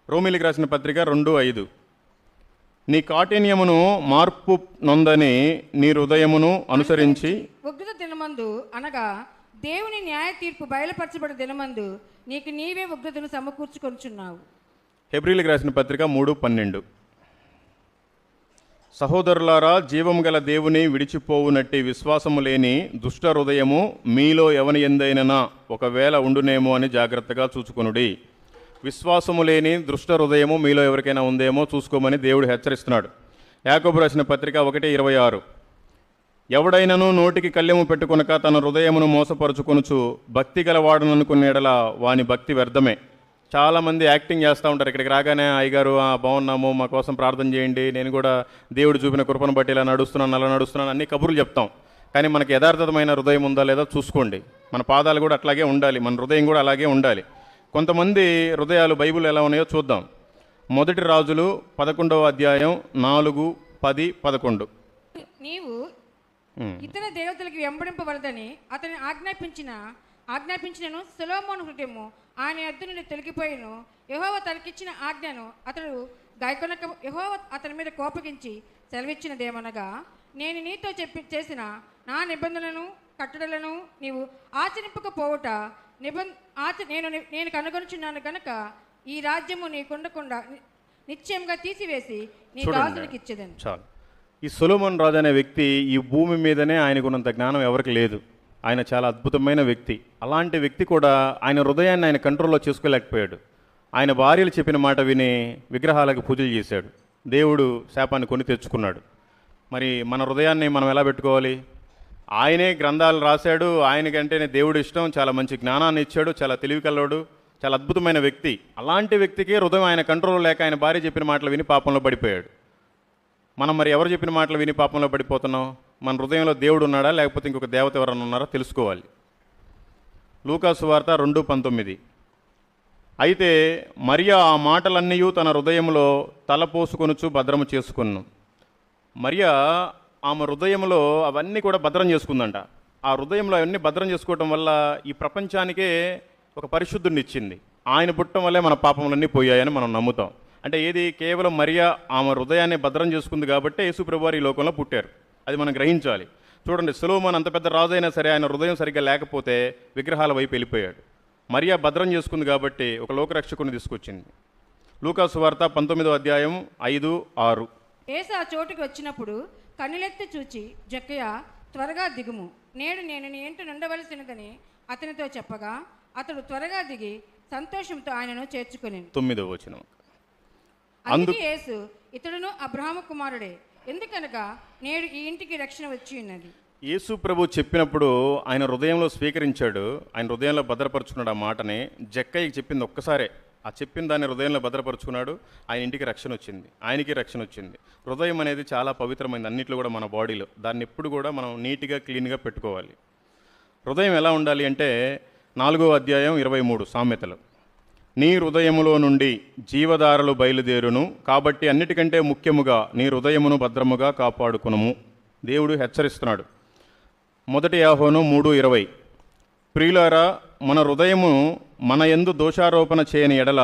రోమీలికి రాసిన పత్రిక 2:5. నీ కాఠిన్యమును మార్పు నొందని నీ హృదయమును అనుసరించి ఉగ్రత దినమందు అనగా దేవుని న్యాయ తీర్పు బయలుపరచబడిన దినమందు నీకు నీవే ఉగ్రతను సమకూర్చుకొనుచున్నావు. హెబ్రీలకు రాసిన పత్రిక 3:12. సహోదరులారా, జీవము గల దేవుని విడిచిపోవునట్టి విశ్వాసము లేని దుష్ట హృదయము మీలో ఎవని ఎందైనా ఒకవేళ ఉండునేమో అని జాగ్రత్తగా చూసుకొనుడి. విశ్వాసము లేని దుష్ట హృదయము మీలో ఎవరికైనా ఉందేమో చూసుకోమని దేవుడు హెచ్చరిస్తున్నాడు. యాకోబు రాసిన పత్రిక 1:26. ఎవడైనను నోటికి కళ్ళెము పెట్టుకొనక తన హృదయమును మోసపరుచుకొనుచు భక్తి గలవాడననుకునే ఎడల వాని భక్తి వ్యర్థమే. చాలామంది యాక్టింగ్ చేస్తూ ఉంటారు. ఇక్కడికి రాగానే అయ్యగారు బాగున్నాము, మా కోసం ప్రార్థన చేయండి, నేను కూడా దేవుడు చూపిన కృపను బట్టి ఇలా నడుస్తున్నాను, అలా నడుస్తున్నాను, అన్ని కబుర్లు చెప్తాం. కానీ మనకి యథార్థమైన హృదయం ఉందా లేదా చూసుకోండి. మన పాదాలు కూడా అట్లాగే ఉండాలి, మన హృదయం కూడా అలాగే ఉండాలి. కొంతమంది హృదయాలు బైబిల్ ఎలా ఉన్నాయో చూద్దాం. 1 రాజులు 11వ అధ్యాయం 4, 10, 11. నీవు ఇతర దేవతలకు వెంబడింపవలదని అతని ఆజ్ఞాపించినను సొలొమోను హృదయము ఆయన యొద్ద నుండి తొలగిపోయిను. యెహోవా తనకిచ్చిన ఆజ్ఞను అతడు గాయకొనక యెహోవా అతని మీద కోపగించి సెలవిచ్చినదేమనగా, నేను నీతో చేసిన నా నిబంధనలను కట్టడలను నీవు ఆచరింపకపోవుట నేను కనుగొనుచున్నాను గనక ఈ రాజ్యము నీకుండకుండా నిశ్చయంగా తీసివేసి నీ దాసునికి ఇచ్చేదని. చాలు. ఈ సొలొమోను రాజు అనే వ్యక్తి ఈ భూమి మీదనే ఆయనకున్నంత జ్ఞానం ఎవరికి లేదు. ఆయన చాలా అద్భుతమైన వ్యక్తి. అలాంటి వ్యక్తి కూడా ఆయన హృదయాన్ని ఆయన కంట్రోల్లో చేసుకోలేకపోయాడు. ఆయన భార్యలు చెప్పిన మాట విని విగ్రహాలకు పూజలు చేశాడు. దేవుడు శాపాన్ని కొని తెచ్చుకున్నాడు. మరి మన హృదయాన్ని మనం ఎలా పెట్టుకోవాలి? ఆయనే గ్రంథాలు రాశాడు, ఆయనకంటేనే దేవుడు ఇష్టం, చాలా మంచి జ్ఞానాన్ని ఇచ్చాడు, చాలా తెలివి కల్లోడు, చాలా అద్భుతమైన వ్యక్తి. అలాంటి వ్యక్తికి హృదయం ఆయన కంట్రోల్ లేక ఆయన భార్య చెప్పిన మాటలు విని పాపంలో పడిపోయాడు. మనం మరి ఎవరు చెప్పిన మాటలు విని పాపంలో పడిపోతున్నాం? మన హృదయంలో దేవుడు ఉన్నాడా లేకపోతే ఇంకొక దేవత ఎవరన్నా ఉన్నారా తెలుసుకోవాలి. లూకా సువార్త 2:19. అయితే మరియా ఆ మాటలన్నీ తన హృదయంలో తలపోసుకొనుచు భద్రము చేసుకున్నాను. మరియా ఆమె హృదయంలో అవన్నీ కూడా భద్రం చేసుకుందంట. ఆ హృదయంలో అవన్నీ భద్రం చేసుకోవటం వల్ల ఈ ప్రపంచానికే ఒక పరిశుద్ధుడిని ఇచ్చింది. ఆయన పుట్టడం వల్లే మన పాపములన్నీ పోయాయని మనం నమ్ముతాం. అంటే ఏది కేవలం మరియా ఆమె హృదయాన్ని భద్రం చేసుకుంది కాబట్టే యేసుప్రభువు వారు ఈ లోకంలో పుట్టారు. అది మనం గ్రహించాలి. చూడండి, సొలొమోను అంత పెద్ద రాజు అయినా సరే ఆయన హృదయం సరిగ్గా లేకపోతే విగ్రహాల వైపు వెళ్ళిపోయాడు. మరియా భద్రం చేసుకుంది కాబట్టి ఒక లోకరక్షకుని తీసుకొచ్చింది. లూకా సువార్త 19:5-6. యేసు ఆ చోటుకి వచ్చినప్పుడు కన్నులెత్తి చూచి, జక్కయ్య త్వరగా దిగుము, నేడు నేను నీ ఇంట ఉండవలసినదని అతనితో చెప్పగా అతడు త్వరగా దిగి సంతోషంతో ఆయనను చేర్చుకుని. 9వ వచనం. అందుకే యేసు, ఇతడును అబ్రహాము కుమారుడే, ఎందుకనగా నేడు ఈ ఇంటికి రక్షణ వచ్చి ఉన్నది. యేసు ప్రభు చెప్పినప్పుడు ఆయన హృదయంలో స్వీకరించాడు, ఆయన హృదయంలో భద్రపరుచుకున్నాడు. ఆ మాటని జక్కయ్యకి చెప్పింది ఒక్కసారే. ఆ చెప్పిన దాన్ని హృదయంలో భద్రపరుచుకున్నాడు. ఆయన ఇంటికి రక్షణ వచ్చింది, ఆయనకి రక్షణ వచ్చింది. హృదయం అనేది చాలా పవిత్రమైనది అన్నిట్లో కూడా మన బాడీలో. దాన్ని ఎప్పుడు కూడా మనం నీట్గా క్లీన్గా పెట్టుకోవాలి. హృదయం ఎలా ఉండాలి అంటే 4:23 సామెతలు. నీ హృదయములో నుండి జీవధారలు బయలుదేరును, కాబట్టి అన్నిటికంటే ముఖ్యముగా నీ హృదయమును భద్రముగా కాపాడుకునుము. దేవుడు హెచ్చరిస్తున్నాడు. 1 యోహాను 3:20. ప్రియులారా, మన హృదయము మన యందు దోషారోపణ చేయని ఎడల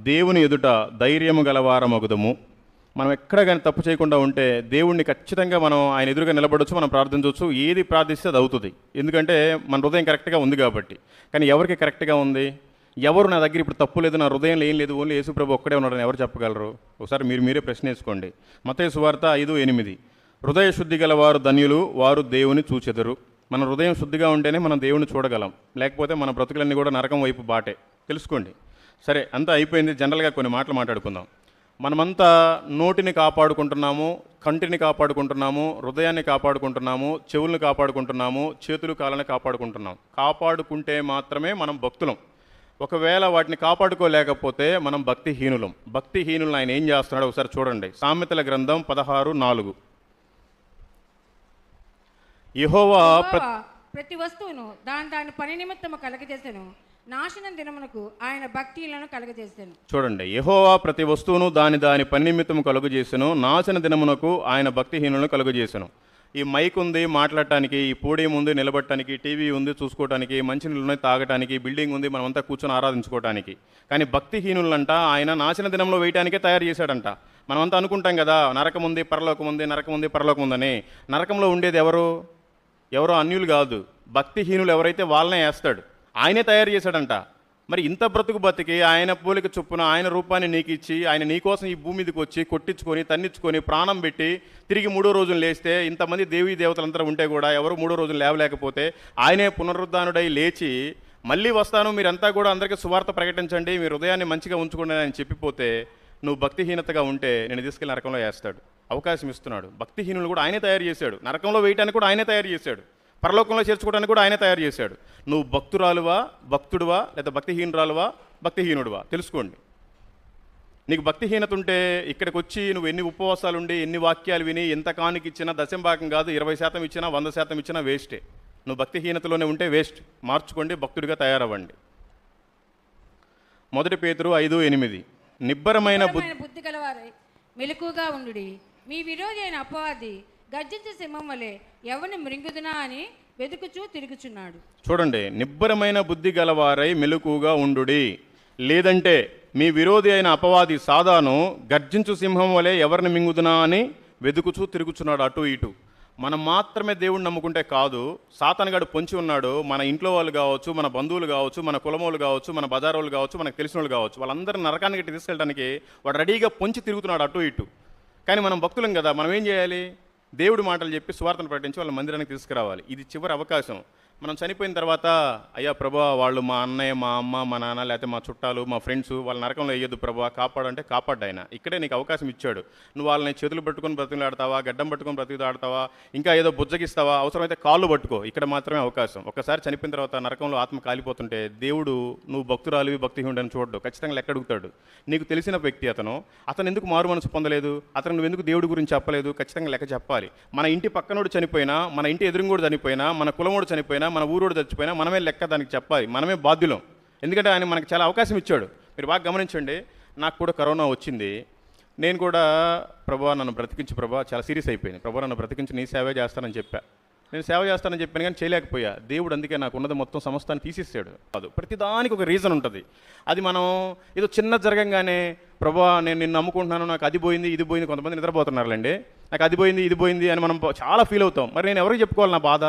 దేవుని ఎదుట ధైర్యము గలవారమగుదము. మనం ఎక్కడ కానీ తప్పు చేయకుండా ఉంటే దేవుణ్ణి ఖచ్చితంగా మనం ఆయన ఎదురుగా నిలబడవచ్చు, మనం ప్రార్థించవచ్చు. ఏది ప్రార్థిస్తే అది అవుతుంది. ఎందుకంటే మన హృదయం కరెక్ట్గా ఉంది కాబట్టి. కానీ ఎవరికి కరెక్ట్గా ఉంది? ఎవరు నా దగ్గర ఇప్పుడు తప్పు లేదు, నా హృదయంలో ఏం లేదు, ఓన్లీ యేసుప్రభు ఒక్కడే ఉన్నాడని ఎవరు చెప్పగలరు? ఒకసారి మీరే ప్రశ్న వేసుకోండి. మత్తయి సువార్త 5:8. హృదయ శుద్ధి గల వారు ధన్యులు, వారు దేవుని చూచెదరు. మన హృదయం శుద్ధిగా ఉంటేనే మనం దేవుని చూడగలం, లేకపోతే మన బ్రతుకులన్నీ కూడా నరకం వైపు బాటే. తెలుసుకోండి. సరే, అంతా అయిపోయింది. జనరల్గా కొన్ని మాటలు మాట్లాడుకుందాం. మనమంతా నోటిని కాపాడుకుంటున్నాము, కంటిని కాపాడుకుంటున్నాము, హృదయాన్ని కాపాడుకుంటున్నాము, చెవులను కాపాడుకుంటున్నాము, చేతులు కాళ్ళని కాపాడుకుంటున్నాం. కాపాడుకుంటే మాత్రమే మనం భక్తులం. ఒకవేళ వాటిని కాపాడుకోలేకపోతే మనం భక్తిహీనులం. భక్తిహీనులను ఆయన ఏం చేస్తున్నాడో ఒకసారి చూడండి. సామెతల గ్రంథం 16:4. యెహోవా ప్రతి వస్తువును దాని పని నిమిత్తము కలగజేసెను, నాశనం దినమునకు ఆయన భక్తిహీనులను కలగజేసెను. చూడండి, యెహోవా ప్రతి వస్తువును దాని పని నిమిత్తము కలుగజేసెను, నాశన దినమునకు ఆయన భక్తిహీనులను కలుగజేసెను. ఈ మైక్ ఉంది మాట్లాడటానికి, ఈ పోడియం ఉంది నిలబడటానికి, టీవీ ఉంది చూసుకోవటానికి, మంచినీళ్ళు ఉన్నాయి తాగటానికి, బిల్డింగ్ ఉంది మనమంతా కూర్చొని ఆరాధించుకోవటానికి. కానీ భక్తిహీనులంట ఆయన నాశన దినంలో వేయటానికే తయారు చేశాడంట. మనమంతా అనుకుంటాం కదా, నరకం ఉంది పరలోకం ఉంది, నరకం ఉంది పరలోకం ఉందని. నరకంలో ఉండేది ఎవరో అన్యులు కాదు, భక్తిహీనులు ఎవరైతే వాళ్ళనే వేస్తాడు. ఆయనే తయారు చేశాడంట. మరి ఇంత బ్రతుకు బతికి ఆయన పోలిక చొప్పున ఆయన రూపాన్ని నీకు ఇచ్చి ఆయన నీకోసం ఈ భూమి మీదకి వచ్చి కొట్టించుకొని తన్నించుకొని ప్రాణం పెట్టి తిరిగి 3వ రోజున లేస్తే, ఇంతమంది దేవీ దేవతలంతా ఉంటే కూడా ఎవరు 3వ రోజున లేవలేకపోతే ఆయనే పునరుద్ధానుడై లేచి మళ్ళీ వస్తాను, మీరంతా కూడా అందరికీ సువార్త ప్రకటించండి, మీ హృదయాన్ని మంచిగా ఉంచుకోండి అని చెప్పిపోతే, నువ్వు భక్తిహీనతగా ఉంటే నేను తీసుకెళ్ళి నరకంలో వేస్తాడు. అవకాశం ఇస్తున్నాడు. భక్తిహీనులు కూడా ఆయనే తయారు చేశాడు. నరకంలో వేయటానికి కూడా ఆయనే తయారు చేశాడు. పరలోకంలో చేర్చుకోవడానికి కూడా ఆయనే తయారు చేశాడు. నువ్వు భక్తురాలువా, భక్తుడువా, లేదా భక్తిహీనురాలువా, భక్తిహీనుడువా తెలుసుకోండి. నీకు భక్తిహీనత ఉంటే ఇక్కడికి వచ్చి నువ్వు ఎన్ని ఉపవాసాలు ఉండి ఎన్ని వాక్యాలు విని ఎంత కానుక ఇచ్చినా, దశంభాగం కాదు 20% ఇచ్చినా 100% ఇచ్చినా వేస్టే. నువ్వు భక్తిహీనతలోనే ఉంటే వేస్ట్. మార్చుకోండి, భక్తుడిగా తయారవ్వండి. 1 పేతురు 5:8. నిబ్బరమైన బుద్ధి గలవారై మెలకుగా ఉండుడి, మీ విరోధి అయిన అపవాది గర్జించే సింహం వలె ఎవరిని మృంగుదునా అని వెతుకుచూ తిరుగుచున్నాడు. చూడండి, నిబ్బరమైన బుద్ధి గలవారై మెలకుగా ఉండుడి, లేదంటే మీ విరోధి అయిన అపవాది సాదాను గర్జించు సింహం వలె ఎవరిని మింగుదునా అని వెతుకుచూ తిరుగుచున్నాడు అటు ఇటు. మనం మాత్రమే దేవుణ్ణి నమ్ముకుంటే కాదు, సాతానుగాడు పొంచి ఉన్నాడు. మన ఇంట్లో వాళ్ళు కావచ్చు, మన బంధువులు కావచ్చు, మన కులమోళ్ళు కావచ్చు, మన బజారోళ్ళు కావచ్చు, మనకు తెలిసిన వాళ్ళు కావచ్చు, వాళ్ళందరినీ నరకానికి తీసుకెళ్ళడానికి వాడు రెడీగా పొంచి తిరుగుతున్నాడు అటు ఇటు. కానీ మనం భక్తులం కదా, మనం ఏం చేయాలి? దేవుడి మాటలు చెప్పి సువార్తను ప్రకటించి వాళ్ళ మందిరానికి తీసుకురావాలి. ఇది చివరి అవకాశం. మనం చనిపోయిన తర్వాత అయ్యా ప్రభా వాళ్ళు మా అన్నయ్య మా అమ్మ మా నాన్న లేకపోతే మా చుట్టాలు మా ఫ్రెండ్స్ వాళ్ళ నరకంలో వేయొద్దు ప్రభా కాపాడంటే కాపాడు ఆయన. ఇక్కడే నీకు అవకాశం ఇచ్చాడు. నువ్వు వాళ్ళని చేతులు పట్టుకొని బ్రతిలాడతావా, గడ్డం పట్టుకొని బ్రతిలాడతావా, ఇంకా ఏదో బుజ్జగిస్తావా, అవసరమైతే కాళ్ళు పట్టుకో. ఇక్కడ మాత్రమే అవకాశం. ఒక్కసారి చనిపోయిన తర్వాత నరకంలో ఆత్మ కాలిపోతుంటే దేవుడు నువ్వు భక్తురాలివి భక్తిహీనుడని చూడడు, ఖచ్చితంగా లెక్క అడుగుతాడు. నీకు తెలిసిన వ్యక్తి అతను ఎందుకు మారు మనసు పొందలేదు, అతను నువ్వు ఎందుకు దేవుడి గురించి చెప్పలేదు, ఖచ్చితంగా లెక్క చెప్పాలి. మన ఇంటి పక్కనోడు చనిపోయినా, మన ఇంటి ఎదురుగోడు చనిపోయినా, మన కులమోడు చనిపోయినా, మన ఊరోడు చచ్చిపోయినా మనమే లెక్క దానికి చెప్పాలి. మనమే బాధ్యులం. ఎందుకంటే ఆయన మనకు చాలా అవకాశం ఇచ్చాడు. మీరు బాగా గమనించండి. నాకు కూడా కరోనా వచ్చింది. నేను కూడా ప్రభా నన్ను బ్రతికించు ప్రభా, చాలా సీరియస్ అయిపోయింది. ప్రభా నన్ను బ్రతికించి నీ సేవే చేస్తానని చెప్పా. నేను సేవ చేస్తానని చెప్పాను కానీ చేయలేకపోయా. దేవుడు అందుకే నాకు ఉన్నది మొత్తం సమస్తాన్ని తీసేసాడు. కాదు, ప్రతిదానికి ఒక రీజన్ ఉంటుంది. అది మనం ఏదో చిన్న జరగంగానే ప్రభా నేను నిన్ను నమ్ముకుంటున్నాను, నాకు అది పోయింది ఇది పోయింది, కొంతమంది నిద్రపోతున్నారులేండి, నాకు అది పోయింది ఇది పోయింది అని మనం చాలా ఫీల్ అవుతాం. మరి నేను ఎవరికి చెప్పుకోవాలి నా బాధ?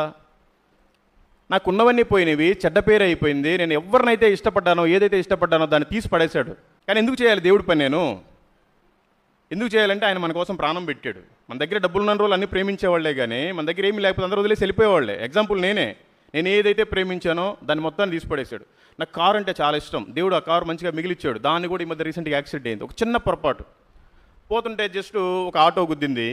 నాకున్నవన్నీ పోయినవి, చెడ్డ పేరు అయిపోయింది. నేను ఎవరినైతే ఇష్టపడ్డానో, ఏదైతే ఇష్టపడ్డానో దాన్ని తీసి పడేశాడు. కానీ ఎందుకు చేయాలి దేవుడి పని? నేను ఎందుకు చేయాలంటే ఆయన మన కోసం ప్రాణం పెట్టాడు. మన దగ్గర డబ్బులు ఉన్న రోజులు అన్నీ ప్రేమించేవాళ్లే, కానీ మన దగ్గర ఏమీ లేకపోతే అందరూ వదిలేసి వెళ్ళిపోయేవాళ్ళే. ఎగ్జాంపుల్ నేను ఏదైతే ప్రేమించానో దాన్ని మొత్తాన్ని తీసి పడేశాడు. నాకు కారు అంటే చాలా ఇష్టం. దేవుడు ఆ కారు మంచిగా మిగిలిచ్చాడు. దాన్ని కూడా ఈ మధ్య రీసెంట్గా యాక్సిడెంట్ అయింది. ఒక చిన్న పొరపాటు, పోతుంటే జస్ట్ ఒక ఆటో గుద్దింది.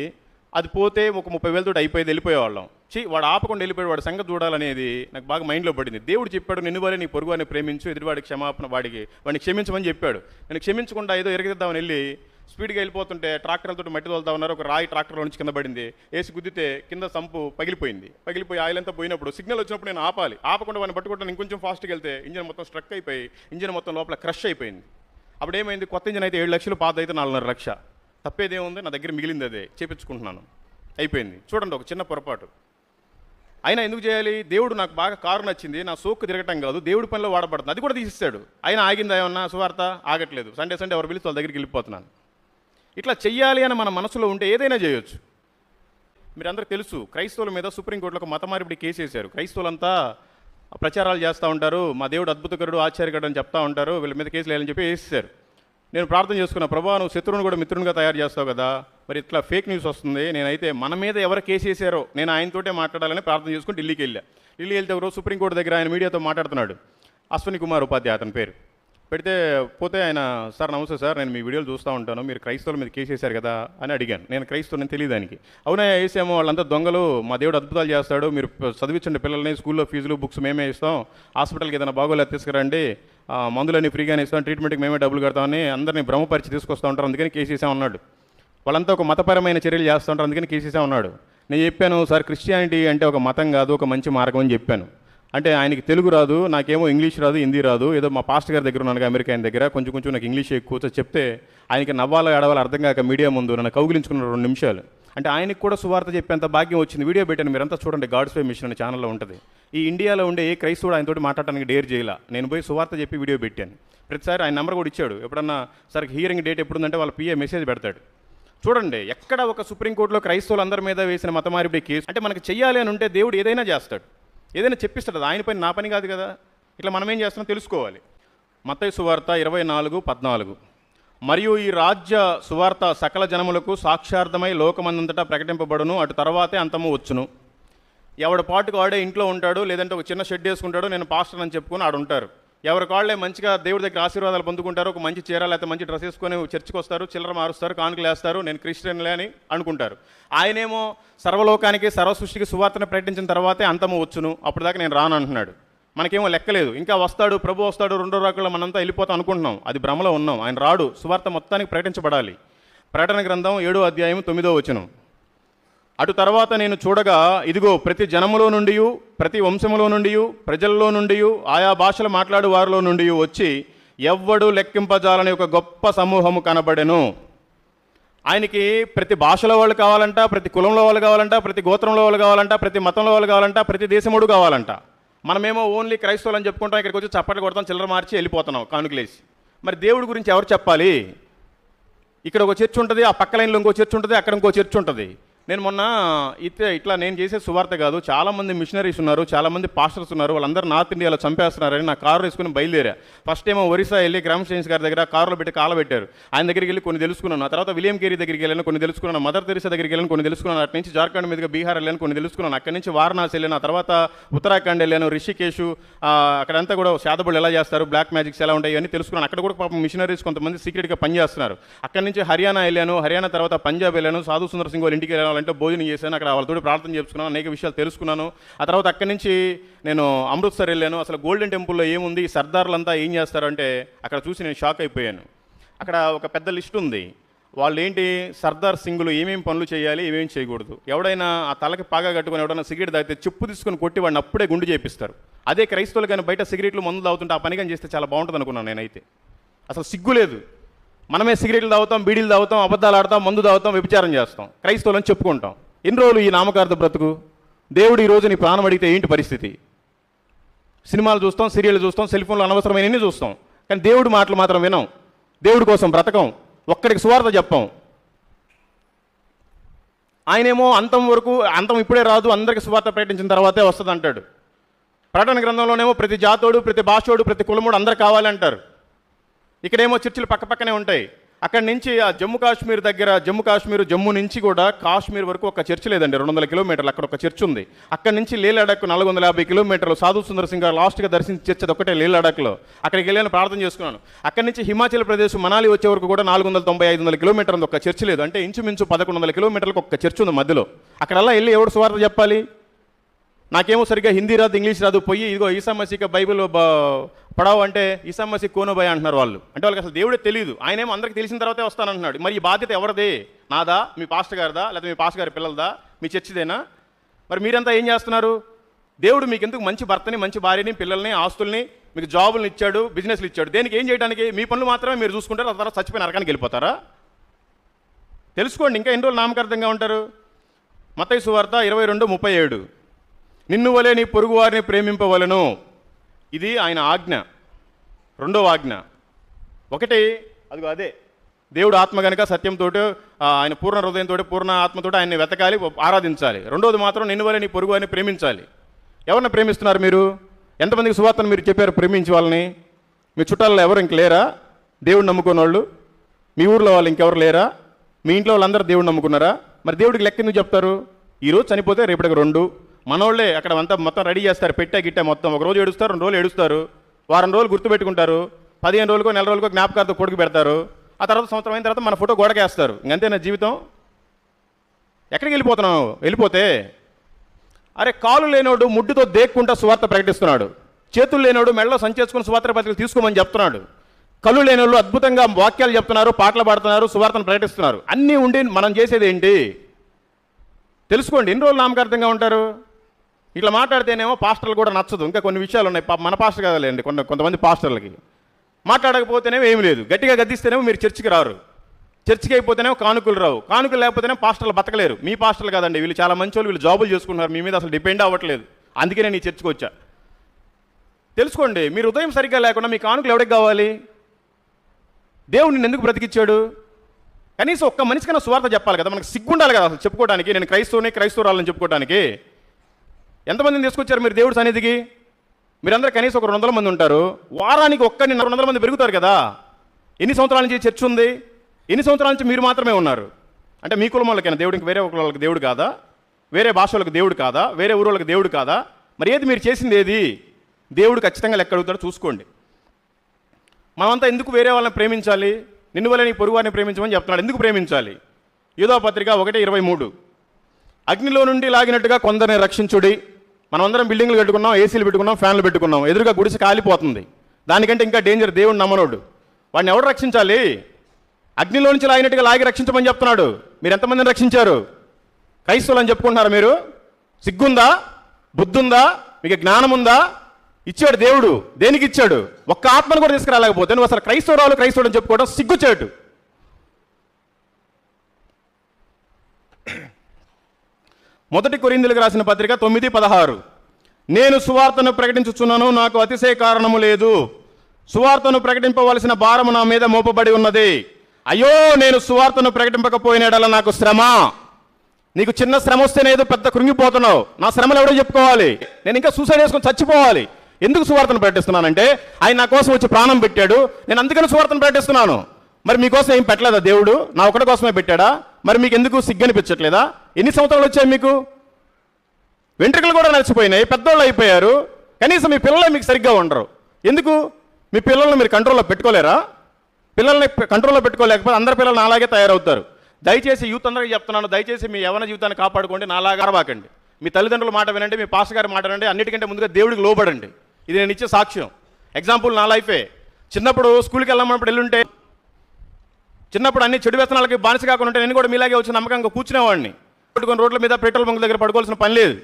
అది పోతే ఒక 30,000 తోటి అయిపోయేది, వెళ్ళిపోయేవాళ్ళం. వాడు ఆపకుండా వెళ్ళిపోయాడు. వాడి సంగతి చూడాలనేది నాకు బాగా మైండ్లో పడింది. దేవుడు చెప్పాడు, నిన్ను వరే నీ పొరుగు అని ప్రేమించు, ఎదుటివాడికి క్షమాపణ వాడిని క్షమించమని చెప్పాడు. నేను క్షమించకుండా ఏదో ఎరగదిద్దామని వెళ్ళి స్పీడ్గా వెళ్ళిపోతుంటే ట్రాక్టర్లతో మట్టి తోలుతా ఉన్నారు. ఒక రాయి ట్రాక్టర్లో నుంచి కింద పడింది. వేసి గుద్దితే కింద సంపు పగిలిపోయి ఆయిల్ అంతా పోయినప్పుడు సిగ్నల్ వచ్చినప్పుడు నేను ఆపకుండా వాడిని పట్టుకుంటాను. ఇంకొంచెం ఫాస్ట్గా వెళ్తే ఇంజిన్ మొత్తం స్ట్రక్ అయిపోయి ఇంజిన్ మొత్తం లోపల క్రష్ అయిపోయింది. అప్పుడు ఏమైంది, కొత్త ఇంజిన్ అయితే 7 లక్షలు, పాత అయితే 4.5 లక్ష. తప్పేదేముంది, నా దగ్గర మిగిలింది అదే, చేపించుకుంటున్నాను, అయిపోయింది. చూడండి, ఒక చిన్న పొరపాటు. అయినా ఎందుకు చేయాలి? దేవుడు నాకు బాగా కారు నచ్చింది, నా సోక్కు తిరగటం కాదు, దేవుడి పనిలో వాడబడుతుంది, అది కూడా తీసిస్తాడు. అయినా ఆగిందా ఏమన్నా? సువార్త ఆగట్లేదు. సండే ఎవరు పిలిచి వాళ్ళ దగ్గరికి వెళ్ళిపోతున్నాను. ఇట్లా చెయ్యాలి అని మన మనసులో ఉంటే ఏదైనా చేయొచ్చు. మీరందరికీ తెలుసు, క్రైస్తవుల మీద సుప్రీంకోర్టులో ఒక మత మార్పిడి కేసు వేశారు. క్రైస్తవులంతా ప్రచారాలు చేస్తూ ఉంటారు, మా దేవుడు అద్భుతకరుడు ఆశ్చర్యకరుడు అని చెప్తా ఉంటారు, వీళ్ళ మీద కేసులు వేయాలని చెప్పి వేసేశారు. నేను ప్రార్థన చేసుకున్న, ప్రభా నువ్వు శత్రువుని కూడా మిత్రునిగా తయారు చేస్తావు కదా, మరి ఇట్లా ఫేక్ న్యూస్ వస్తుంది. నేనైతే మన మీద ఎవరు కేసు వేసారో నేను ఆయనతోటే మాట్లాడాలని ప్రార్థన చేసుకుని ఢిల్లీ వెళ్తే ఒకరోజు సుప్రీంకోర్టు దగ్గర ఆయన మీడియాతో మాట్లాడుతున్నాడు. అశ్విని కుమార్ ఉపాధ్యాయ అతని పేరు. పెడితే పోతే ఆయన, సార్ నమస్తే సార్, నేను మీ వీడియోలు చూస్తూ ఉంటాను, మీరు క్రైస్తవుల మీద కేసు వేశారు కదా అని అడిగాను. నేను క్రైస్తవుని తెలియదు దానికి. అవునా వేసామో, వాళ్ళంతా దొంగలు, మా దేవుడు అద్భుతాలు చేస్తాడు, మీరు చదివించండి పిల్లల్ని, స్కూల్లో ఫీజులు బుక్స్ మేమే ఇస్తాం, హాస్పిటల్కి ఏదైనా బాగోలేదు తీసుకురండి, మందులన్నీ ఫ్రీగానే ఇస్తాం, ట్రీట్మెంట్కి మేమే డబ్బులు కడతామని అందరినీ భ్రమపరిచి తీసుకొస్తూ ఉంటారు, అందుకని కేసు వేసామన్నాడు. వాళ్ళంతా ఒక మతపరమైన చర్యలు చేస్తూ ఉంటారు, అందుకని కేసు వేసామన్నాడు. నేను చెప్పాను, సార్ క్రిస్టియానిటీ అంటే ఒక మతం కాదు, ఒక మంచి మార్గం అని చెప్పాను. అంటే ఆయనకి తెలుగు రాదు, నాకేమో ఇంగ్లీష్ రాదు, హిందీ రాదు, ఏదో మా పాస్టర్ గారి దగ్గర ఉన్నాను అమెరికా ఆయన దగ్గర, కొంచెం నాకు ఇంగ్లీష్ ఎక్కువ చెప్తే ఆయనకి నవ్వాలో ఏడవాలో అర్థం కాక మీడియా ముందు నన్ను కౌగిలించుకున్న 2 నిమిషాలు. అంటే ఆయనకు కూడా సువార్త చెప్పేంత భాగ్యం వచ్చింది. వీడియో పెట్టాను, మీరంతా చూడండి, గాడ్స్ వే మిషన్ అనే ఛానల్లో ఉంటుంది. ఈ ఇండియాలో ఉండే ఏ క్రైస్తవుడు ఆయనతోటి మాట్లాడటానికి డేర్ చేయాల. నేను పోయి సువార్త చెప్పి వీడియో పెట్టాను. ప్రతిసారి ఆయన నెంబర్ కూడా ఇచ్చాడు. ఎప్పుడన్నా సార్ హియరింగ్ డేట్ ఎప్పుడుందంటే వాళ్ళ పిఏ మెసేజ్ పెడతాడు. చూడండి, ఎక్కడ ఒక సుప్రీంకోర్టులో క్రైస్తవులందరి మీద వేసిన మత మార్పిడి కేసు. అంటే మనకు చెయ్యాలి అని ఉంటే దేవుడు ఏదైనా చేస్తాడు, ఏదైనా చెప్పిస్తాడు. ఆయన పని నా పని కాదు కదా. ఇట్లా మనం ఏం చేస్తున్నాం తెలుసుకోవాలి. మత్తయి సువార్త 24:14. మరియు ఈ రాజ్య సువార్త సకల జనములకు సాక్షార్థమై లోకమందంతటా ప్రకటింపబడును, అటు తర్వాతే అంతము వచ్చును. ఎవడి పాటుకు వాడే ఇంట్లో ఉంటాడు, లేదంటే ఒక చిన్న షెడ్ వేసుకుంటాడు, నేను పాస్టర్ అని చెప్పుకొని ఆడు ఉంటారు. ఎవరికి వాళ్ళే మంచిగా దేవుడి దగ్గర ఆశీర్వాదాలు పొందుకుంటారు, ఒక మంచి చీర లేకపోతే మంచి డ్రెస్ వేసుకొని చర్చికి వస్తారు, చిల్లర మారుస్తారు, కానుకలు వేస్తారు, నేను క్రిస్టియన్లే అని అనుకుంటారు. ఆయనేమో సర్వలోకానికి సర్వసృష్టికి సువార్తను ప్రకటించిన తర్వాతే అంతము వచ్చును, అప్పుడు దాకా నేను రాను అంటున్నాడు. మనకేమో లెక్కలేదు, ఇంకా వస్తాడు, ప్రభు వస్తాడు, 2 రాకుల్లో మనంతా వెళ్ళిపోతాం అనుకుంటున్నాం. అది భ్రమలో ఉన్నాం. ఆయన రాడు, సువార్త మొత్తానికి ప్రకటించబడాలి. ప్రకటన గ్రంథం 7:9. అటు తర్వాత నేను చూడగా, ఇదిగో ప్రతి జనములో నుండి, ప్రతి వంశములో నుండి, ప్రజల్లో నుండి, ఆయా భాషలు మాట్లాడు వారిలో నుండి వచ్చి ఎవ్వడు లెక్కింపజాలని ఒక గొప్ప సమూహము కనబడెను. ఆయనకి ప్రతి భాషలో వాళ్ళు కావాలంట, ప్రతి కులంలో వాళ్ళు కావాలంట, ప్రతి గోత్రంలో వాళ్ళు కావాలంట, ప్రతి మతంలో వాళ్ళు కావాలంట, ప్రతి దేశముడు కావాలంట. మనమేమో ఓన్లీ క్రైస్తవులు అని చెప్పుకుంటాం, ఇక్కడికి వచ్చి చప్పట్లు కొడతాం, చిల్లర మార్చి వెళ్ళిపోతున్నాం కానుకలేసి. మరి దేవుడి గురించి ఎవరు చెప్పాలి? ఇక్కడ ఒక చర్చ్ ఉంటుంది, ఆ పక్క లైన్లో ఇంకో చర్చ్ ఉంటుంది, అక్కడ ఇంకో చర్చ్ ఉంటుంది. నేను మొన్న ఇట్లా నేను చేసే సువార్త కాదు, చాలామంది మిషనరీస్ ఉన్నారు, చాలామంది పాస్టర్స్ ఉన్నారు, వాళ్ళందరూ నార్త్ ఇండియాలో చంపేస్తున్నారని నా కారు వేసుకుని బయలుదేరా. ఫస్ట్ ఏమో ఒరిస్సా వెళ్ళి గ్రామసేన్స్ గారి దగ్గర కారులో పెట్టి కాలబెట్టారు. ఆయన దగ్గరికి వెళ్ళి కొన్ని తెలుసుకున్నాను. ఆ తర్వాత విలియం కేరీ దగ్గరికి వెళ్ళాను, కొన్ని తెలుసుకున్నాను. మదర్ తెరిసా దగ్గరికి వెళ్ళాను, కొన్ని తెలుసుకున్నాను. అటు నుంచి జార్ఖండ్ మీదుగా బీహార్ వెళ్ళాను, కొన్ని తెలుసుకున్నాను. అక్కడి నుంచి వారణాసి వెళ్ళాను. ఆ తర్వాత ఉత్తరాఖండ్ వెళ్ళాను, రిషికేషు, అక్కడంతా కూడా శాతబడులు ఎలా చేస్తారు, బ్లాక్ మ్యాజిక్స్ ఎలా ఉంటాయి అని తెలుసుకున్నాను. అక్కడ కూడా పాపం మిషనరీస్ కొంతమంది సీక్రెట్గా పనిచేస్తున్నారు. అక్కడి నుంచి హర్యానా వెళ్ళాను, హర్యానా తర్వాత పంజాబ్ వెళ్ళాను, సాధు సుందర్ సింగ్ వాళ్ళ ఇంటికి వెళ్ళాలంటే భోజనం చేశాను, అక్కడ వాళ్ళతో ప్రార్థన చేసుకున్నాను, అనేక విషయాలు తెలుసుకున్నాను. ఆ తర్వాత అక్కడి నుంచి నేను అమృత్సర్ వెళ్ళాను. అసలు గోల్డెన్ టెంపుల్లో ఏముంది, సర్దార్లంతా ఏం చేస్తారంటే అక్కడ చూసి నేను షాక్ అయిపోయాను. అక్కడ ఒక పెద్ద లిస్ట్ ఉంది. వాళ్ళు ఏంటి, సర్దార్ సింగులు ఏమేమి పనులు చేయాలి, ఏమేమి చేయకూడదు. ఎవడైనా ఆ తలకి పాగా కట్టుకుని ఎవడైనా సిగరెట్ తాగితే చెప్పు తీసుకుని కొట్టి వాడిని అప్పుడే గుండు చేపిస్తారు. అదే క్రైస్తవులు కానీ బయట సిగరెట్లు మందులు తాగుతుంటే ఆ పని కానీ చేస్తే చాలా బాగుంటుంది అనుకున్నాను నేనైతే. అసలు సిగ్గు లేదు. మనమే సిగరెట్లు తాగుతాం, బీడీలు తాగుతాం, అబద్ధాలు ఆడతాం, మందు తాగుతాం, వ్యభిచారం చేస్తాం, క్రైస్తవులని చెప్పుకుంటాం. ఎన్ని రోజులు ఈ నామకార్థ బ్రతుకు? దేవుడు ఈరోజు నీ ప్రాణం అడిగితే ఏంటి పరిస్థితి? సినిమాలు చూస్తాం, సీరియల్ చూస్తాం, సెల్ ఫోన్లో అనవసరమైనవి చూస్తాం, కానీ దేవుడి మాటలు మాత్రం వినం. దేవుడి కోసం బ్రతకం, ఒక్కడికి సువార్త చెప్పం. ఆయనేమో అంతం ఇప్పుడే రాదు, అందరికీ సువార్త ప్రకటించిన తర్వాతే వస్తుంది అంటాడు. ప్రకటన గ్రంథంలోనేమో ప్రతి జాతోడు, ప్రతి భాషోడు, ప్రతి కులముడు అందరు కావాలి అంటారు. ఇక్కడేమో చర్చిలు పక్కపక్కనే ఉంటాయి. అక్కడి నుంచి ఆ జమ్మూ నుంచి కూడా కాశ్మీర్ వరకు ఒక చర్చ్ లేదండి, 200 కిలోమీటర్లు. అక్కడ ఒక చర్చ్ ఉంది. అక్కడి నుంచి లే లడాక్ 450 కిలోమీటర్లు. సాధు సుందర్ సింగ్ గారు లాస్ట్గా దర్శించి చర్చ్ అది ఒకటే లే లడాక్లో. అక్కడికి వెళ్ళాను, ప్రార్థన చేసుకున్నాను. అక్కడి నుంచి హిమాచల్ ప్రదేశ్ మనాలి వచ్చే వరకు కూడా 490-500 కిలోమీటర్లు ఒక చర్చ్ లేదు. అంటే ఇంచుమించు 1100 కిలోమీటర్లకు ఒక చర్చ్ ఉంది మధ్యలో. అక్కడల్లా వెళ్ళి ఎవడు సువార్త చెప్పాలి? నాకేమో సరిగ్గా హిందీ రాదు, ఇంగ్లీష్ రాదు. పోయి ఇదిగో ఈసా మసీక బైబిల్ పడావు అంటే ఈసా మసీ కోనోబాయ్ అంటున్నారు వాళ్ళు. అంటే వాళ్ళకి అసలు దేవుడే తెలియదు. ఆయనేమో అందరికి తెలిసిన తర్వాతే వస్తానంటున్నాడు. మరి ఈ బాధ్యత ఎవరిదే? నాదా, మీ పాస్టర్ గారిదా, లేకపోతే మీ పాస్టర్ గారి పిల్లలదా, మీ చర్చిదేనా? మరి మీరంతా ఏం చేస్తున్నారు? దేవుడు మీకు ఎందుకు మంచి భర్తని, మంచి భార్యని, పిల్లల్ని, ఆస్తుల్ని, మీకు జాబులను ఇచ్చాడు, బిజినెస్లు ఇచ్చాడు. దేనికి? ఏం చేయడానికి? మీ పనులు మాత్రమే మీరు చూసుకుంటారు. ఆ తర్వాత చచ్చిపోయిన నరకానికి వెళ్ళిపోతారా? తెలుసుకోండి. ఇంకా ఎన్ని రోజులు నామకార్థంగా ఉంటారు? మత్తయి సువార్త 22:37, నిన్ను వలె నీ పొరుగు వారిని ప్రేమింపవలను. ఇది ఆయన ఆజ్ఞ, రెండవ ఆజ్ఞ. ఒకటి అదిగో అదే దేవుడు ఆత్మ కనుక సత్యంతో ఆయన పూర్ణ హృదయంతో, పూర్ణ ఆత్మతో ఆయన్ని వెతకాలి, ఆరాధించాలి. రెండోది మాత్రం నిన్ను వలె నీ పొరుగు వారిని ప్రేమించాలి. ఎవరిని ప్రేమిస్తున్నారు మీరు? ఎంతమందికి సువార్తను మీరు చెప్పారు ప్రేమించి వాళ్ళని? మీ చుట్టాలలో ఎవరు ఇంక లేరా దేవుడు నమ్ముకున్న వాళ్ళు? మీ ఊర్లో వాళ్ళు ఇంకెవరు లేరా? మీ ఇంట్లో వాళ్ళందరూ దేవుడు నమ్ముకున్నారా? మరి దేవుడికి లెక్క ఎందుకు చెప్తారు? ఈరోజు చనిపోతే రేపటికి 2. మనోళ్ళే అక్కడ అంతా మొత్తం రెడీ చేస్తారు, పెట్టే గిట్టే మొత్తం. ఒక రోజు ఏడుస్తారు, 2 రోజులు ఏడుస్తారు, వారం రోజులు గుర్తుపెట్టుకుంటారు, 15 రోజులకో నెల రోజులకో జ్ఞాపకార్థం కొడుకు పెడతారు. ఆ తర్వాత సంవత్సరం అయిన తర్వాత మన ఫోటో గోడకేస్తారు. ఇంకంతేనా జీవితం? ఎక్కడికి వెళ్ళిపోతున్నావు? వెళ్ళిపోతే అరే, కాలు లేనోడు ముడ్డుతో దేక్కుంటా సువార్త ప్రకటిస్తున్నాడు. చేతులు లేనోడు మెడలో సంచేసుకుని సువార్త పత్రికలు తీసుకోమని చెప్తున్నాడు. కళ్ళు లేనోళ్ళు అద్భుతంగా వాక్యాలు చెప్తున్నారు, పాటలు పాడుతున్నారు, సువార్తను ప్రకటిస్తున్నారు. అన్నీ ఉండి మనం చేసేది ఏంటి? తెలుసుకోండి. ఎన్ని రోజులు నామకార్థంగా ఉంటారు? ఇట్లా మాట్లాడితేనేమో పాస్టర్లు కూడా నచ్చదు. ఇంకా కొన్ని విషయాలు ఉన్నాయి. మన పాస్టర్ కదలేండి, కొంతమంది పాస్టర్లకి మాట్లాడకపోతేనేమో ఏమి లేదు, గట్టిగా గద్దిస్తేనేమో మీరు చర్చికి రారు, చర్చికి అయిపోతేనేమో కానుకలు రావు, కానుకలు లేకపోతేనేమో పాస్టర్లు బతకలేరు. మీ పాస్టర్లు కాదండి, వీళ్ళు చాలా మంచి వాళ్ళు, వీళ్ళు జాబులు చేసుకుంటున్నారు, మీ మీద అసలు డిపెండ్ అవ్వట్లేదు. అందుకే నేను ఈ చర్చికి వచ్చా. తెలుసుకోండి. మీరు ఉదయం సరిగ్గా లేకుండా మీ కానుకలు ఎవరికి కావాలి? దేవుడు నిన్ను ఎందుకు బ్రతికిచ్చాడు? కనీసం ఒక్క మనిషికైనా సువార్త చెప్పాలి కదా, మనకు సిగ్గుండాలి కదా అసలు చెప్పుకోవడానికి. నేను క్రైస్తవురాలని చెప్పుకోవడానికి. ఎంతమందిని తీసుకొచ్చారు మీరు దేవుడి సన్నిధికి? మీరందరూ కనీసం ఒక 200 మంది ఉంటారు. వారానికి 200 మంది పెరుగుతారు కదా. ఎన్ని సంవత్సరాల నుంచి చర్చ్ ఉంది? ఎన్ని సంవత్సరాల నుంచి మీరు మాత్రమే ఉన్నారు? అంటే మీ కులం వాళ్ళకైనా దేవుడికి, వేరే ఒక వాళ్ళకి దేవుడు కాదా? వేరే భాష వాళ్ళకి దేవుడు కాదా? వేరే ఊరు వాళ్ళకి దేవుడు కాదా? మరి ఏది మీరు చేసింది ఏది? దేవుడు ఖచ్చితంగా లెక్క అడుగుతాడు, చూసుకోండి. మనమంతా ఎందుకు వేరే వాళ్ళని ప్రేమించాలి? నిన్ను వల్ల నీ పొరుగు వారిని ప్రేమించమని చెప్తున్నాడు. ఎందుకు ప్రేమించాలి? యూదా పత్రిక 1:23, అగ్నిలో నుండి లాగినట్టుగా కొందరిని రక్షించుడి. మనమందరం బిల్డింగ్లు కట్టుకున్నాం, ఏసీలు పెట్టుకున్నాం, ఫ్యాన్లు పెట్టుకున్నాం, ఎదురుగా గుడిసి కాలిపోతుంది. దానికంటే ఇంకా డేంజర్ దేవుడు నమ్మనోడు. వాడిని ఎవడు రక్షించాలి? అగ్నిలో నుంచి లాగినట్టుగా లాగి రక్షించమని చెప్తున్నాడు. మీరు ఎంతమందిని రక్షించారు? క్రైస్తవులు అని చెప్పుకుంటున్నారు మీరు? సిగ్గుందా? బుద్ధుందా? మీకు జ్ఞానం ఉందా? ఇచ్చాడు దేవుడు. దేనికి ఇచ్చాడు? ఒక్క ఆత్మను కూడా తీసుకురాలేకపోతే నువ్వు అసలు క్రైస్తవుడు అని చెప్పుకోవడం సిగ్గుచేటు. మొదటి కొరింథీయులకు రాసిన పత్రిక 9:16, నేను సువార్తను ప్రకటించుచున్నాను, నాకు అతిశయ కారణము లేదు. సువార్తను ప్రకటింపవలసిన భారము నా మీద మోపబడి ఉన్నది. అయ్యో, నేను సువార్తను ప్రకటింపకపోయిన యెడల నాకు శ్రమ. నీకు చిన్న శ్రమ వస్తేనే ఏదో పెద్ద కృంగిపోతున్నావు. నా శ్రమలు ఎవడో చెప్పుకోవాలి, నేను ఇంకా సూసైడ్ చేసుకొని చచ్చిపోవాలి. ఎందుకు సువార్తను ప్రకటిస్తున్నానంటే ఆయన నా కోసం వచ్చి ప్రాణం పెట్టాడు, నేను అందుకని సువార్తను ప్రకటిస్తున్నాను. మరి మీకోసం ఏం పెట్టలేదా దేవుడు? నా ఒకటి కోసమే పెట్టాడా? మరి మీకు ఎందుకు సిగ్గనిపించట్లేదా? ఎన్ని సంవత్సరాలు వచ్చాయి మీకు? వెంట్రుకలు కూడా నడిచిపోయినాయి, పెద్దోళ్ళు అయిపోయారు, కనీసం మీ పిల్లలే మీకు సరిగ్గా ఉండరు. ఎందుకు? మీ పిల్లల్ని మీరు కంట్రోల్లో పెట్టుకోలేరా? పిల్లల్ని కంట్రోల్లో పెట్టుకోలేకపోతే అందరి పిల్లలు నాలాగే తయారవుతారు. దయచేసి యూత్ అందరికీ చెప్తున్నాను, దయచేసి మీ యవ్వన జీవితాన్ని కాపాడుకోండి, నాలాగా అరవాకండి. మీ తల్లిదండ్రుల మాట వినండి, మీ పాస్టర్ గారి మాట వినండి, అన్నిటికంటే ముందుగా దేవుడికి లోబడండి. ఇది నేను ఇచ్చే సాక్ష్యం. ఎగ్జాంపుల్ నా లైఫే. చిన్నప్పుడు స్కూల్కి వెళ్ళమన్నప్పుడు వెళ్ళుంటే, చిన్నప్పుడు అన్ని చెడు వ్యసనాలకి బానిస కాకుండా ఉంటే నేను కూడా మీలాగే వచ్చి నమ్మకంగా కూర్చునేవాడిని. కొన్ని రోడ్ల మీద పెట్రోల్ బంక్ దగ్గర పడుకోవాల్సిన పని లేదు.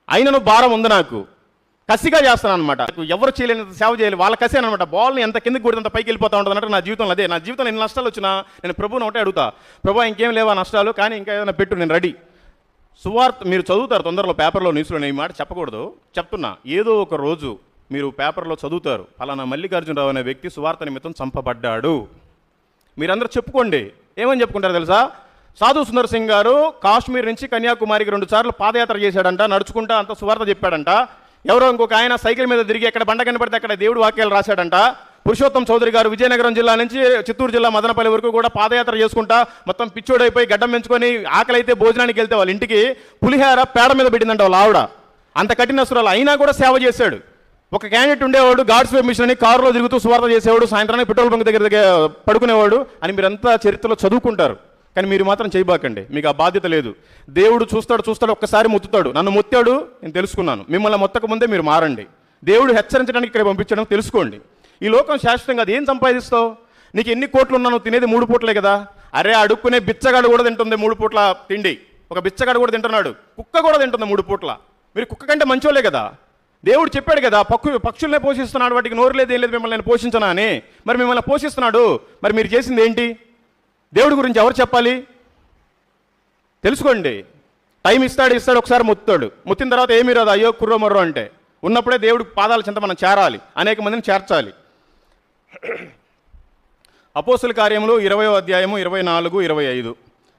అయినను భారం ఉంది నాకు, కసిగా చేస్తాను అనమాట. ఎవరు చేయలేని సేవ చేయాలి, వాళ్ళ కసి అనమాట. బాల్ని ఎంత కిందకి కొడితే అంత పైకి వెళ్ళిపోతా ఉంటుంది అంటే నా జీవితంలో అదే. నా జీవితంలో ఎన్ని నష్టాలు వచ్చినా నేను ప్రభువుని ఒకటే అడుగుతా, ప్రభు ఇంకేం లేవా నష్టాలు, కానీ ఇంకా ఏదైనా పెట్టు, నేను రెడీ. సువార్త మీరు చదువుతారు తొందరలో పేపర్లో, న్యూస్లో. నేను ఈ మాట చెప్పకూడదు, చెప్తున్నా. ఏదో ఒక రోజు మీరు పేపర్లో చదువుతారు, ఫలానా మల్లికార్జునరావు అనే వ్యక్తి సువార్త నిమిత్తం చంపబడ్డాడు. మీరందరూ చెప్పుకోండి. ఏమని చెప్పుకుంటారు తెలుసా? సాధు సుందర్ సింగ్ గారు కాశ్మీర్ నుంచి కన్యాకుమారికి 2 సార్లు పాదయాత్ర చేశాడంట, నడుచుకుంటా అంత సువార్త చెప్పాడంట. ఎవరో ఇంకొక ఆయన సైకిల్ మీద తిరిగి ఎక్కడ బండ కనపడితే అక్కడ దేవుడు వాక్యాలు రాశాడంట. పురుషోత్తం చౌదరి గారు విజయనగరం జిల్లా నుంచి చిత్తూరు జిల్లా మదనపల్లి వరకు కూడా పాదయాత్ర చేసుకుంటా మొత్తం పిచ్చోడైపోయి గడ్డం పెంచుకొని ఆకలి అయితే భోజనానికి వెళ్తే వాళ్ళ ఇంటికి పులిహార పేడ మీద పెట్టిందంట వాళ్ళ ఆవిడ. అంత కఠినస్తురాలు అయినా కూడా సేవ చేశాడు. ఒక క్యాండిడేట్ ఉండేవాడు, గాడ్స్ వే మిషన్ అని కారులో తిరుగుతూ సువార్త చేసేవాడు, సాయంత్రానికి పెట్రోల్ బంక్ దగ్గర పడుకునేవాడు అని మీరంతా చరిత్రలో చదువుకుంటారు. కానీ మీరు మాత్రం చేయబాకండి, మీకు ఆ బాధ్యత లేదు. దేవుడు చూస్తాడు, ఒక్కసారి మొత్తుతాడు. నన్ను మొత్తాడు, నేను తెలుసుకున్నాను. మిమ్మల్ని మొత్తక ముందే మీరు మారండి. దేవుడు హెచ్చరించడానికి ఇక్కడ పంపించడం తెలుసుకోండి. ఈ లోకం శాశ్వతంగా అది ఏం సంపాదిస్తావు? నీకు ఎన్ని కోట్లు ఉన్నా నువ్వు తినేది 3 పూట్లే కదా. అరే అడుక్కునే బిచ్చగాడు కూడా తింటుంది 3 పూట్ల తిండి. ఒక బిచ్చగాడు కూడా తింటున్నాడు, కుక్క కూడా తింటుంది 3 పూట్ల. మీరు కుక్క కంటే మంచోలే కదా. దేవుడు చెప్పాడు కదా, పక్షుల్నే పోషిస్తున్నాడు, వాటికి నోరు లేదు ఏం లేదు, మిమ్మల్ని నేను పోషించనా అని. మరి మిమ్మల్ని పోషిస్తున్నాడు, మరి మీరు చేసింది ఏంటి? దేవుడి గురించి ఎవరు చెప్పాలి? తెలుసుకోండి. టైం ఇస్తాడు, ఒకసారి మొత్తాడు. మొత్తిన తర్వాత ఏమీ రాదు, అయ్యో కుర్రో మర్రో అంటే. ఉన్నప్పుడే దేవుడి పాదాల చెంత మనం చేరాలి, అనేక మందిని చేర్చాలి. అపోస్తుల కార్యములు 20వ అధ్యాయము 24, 25.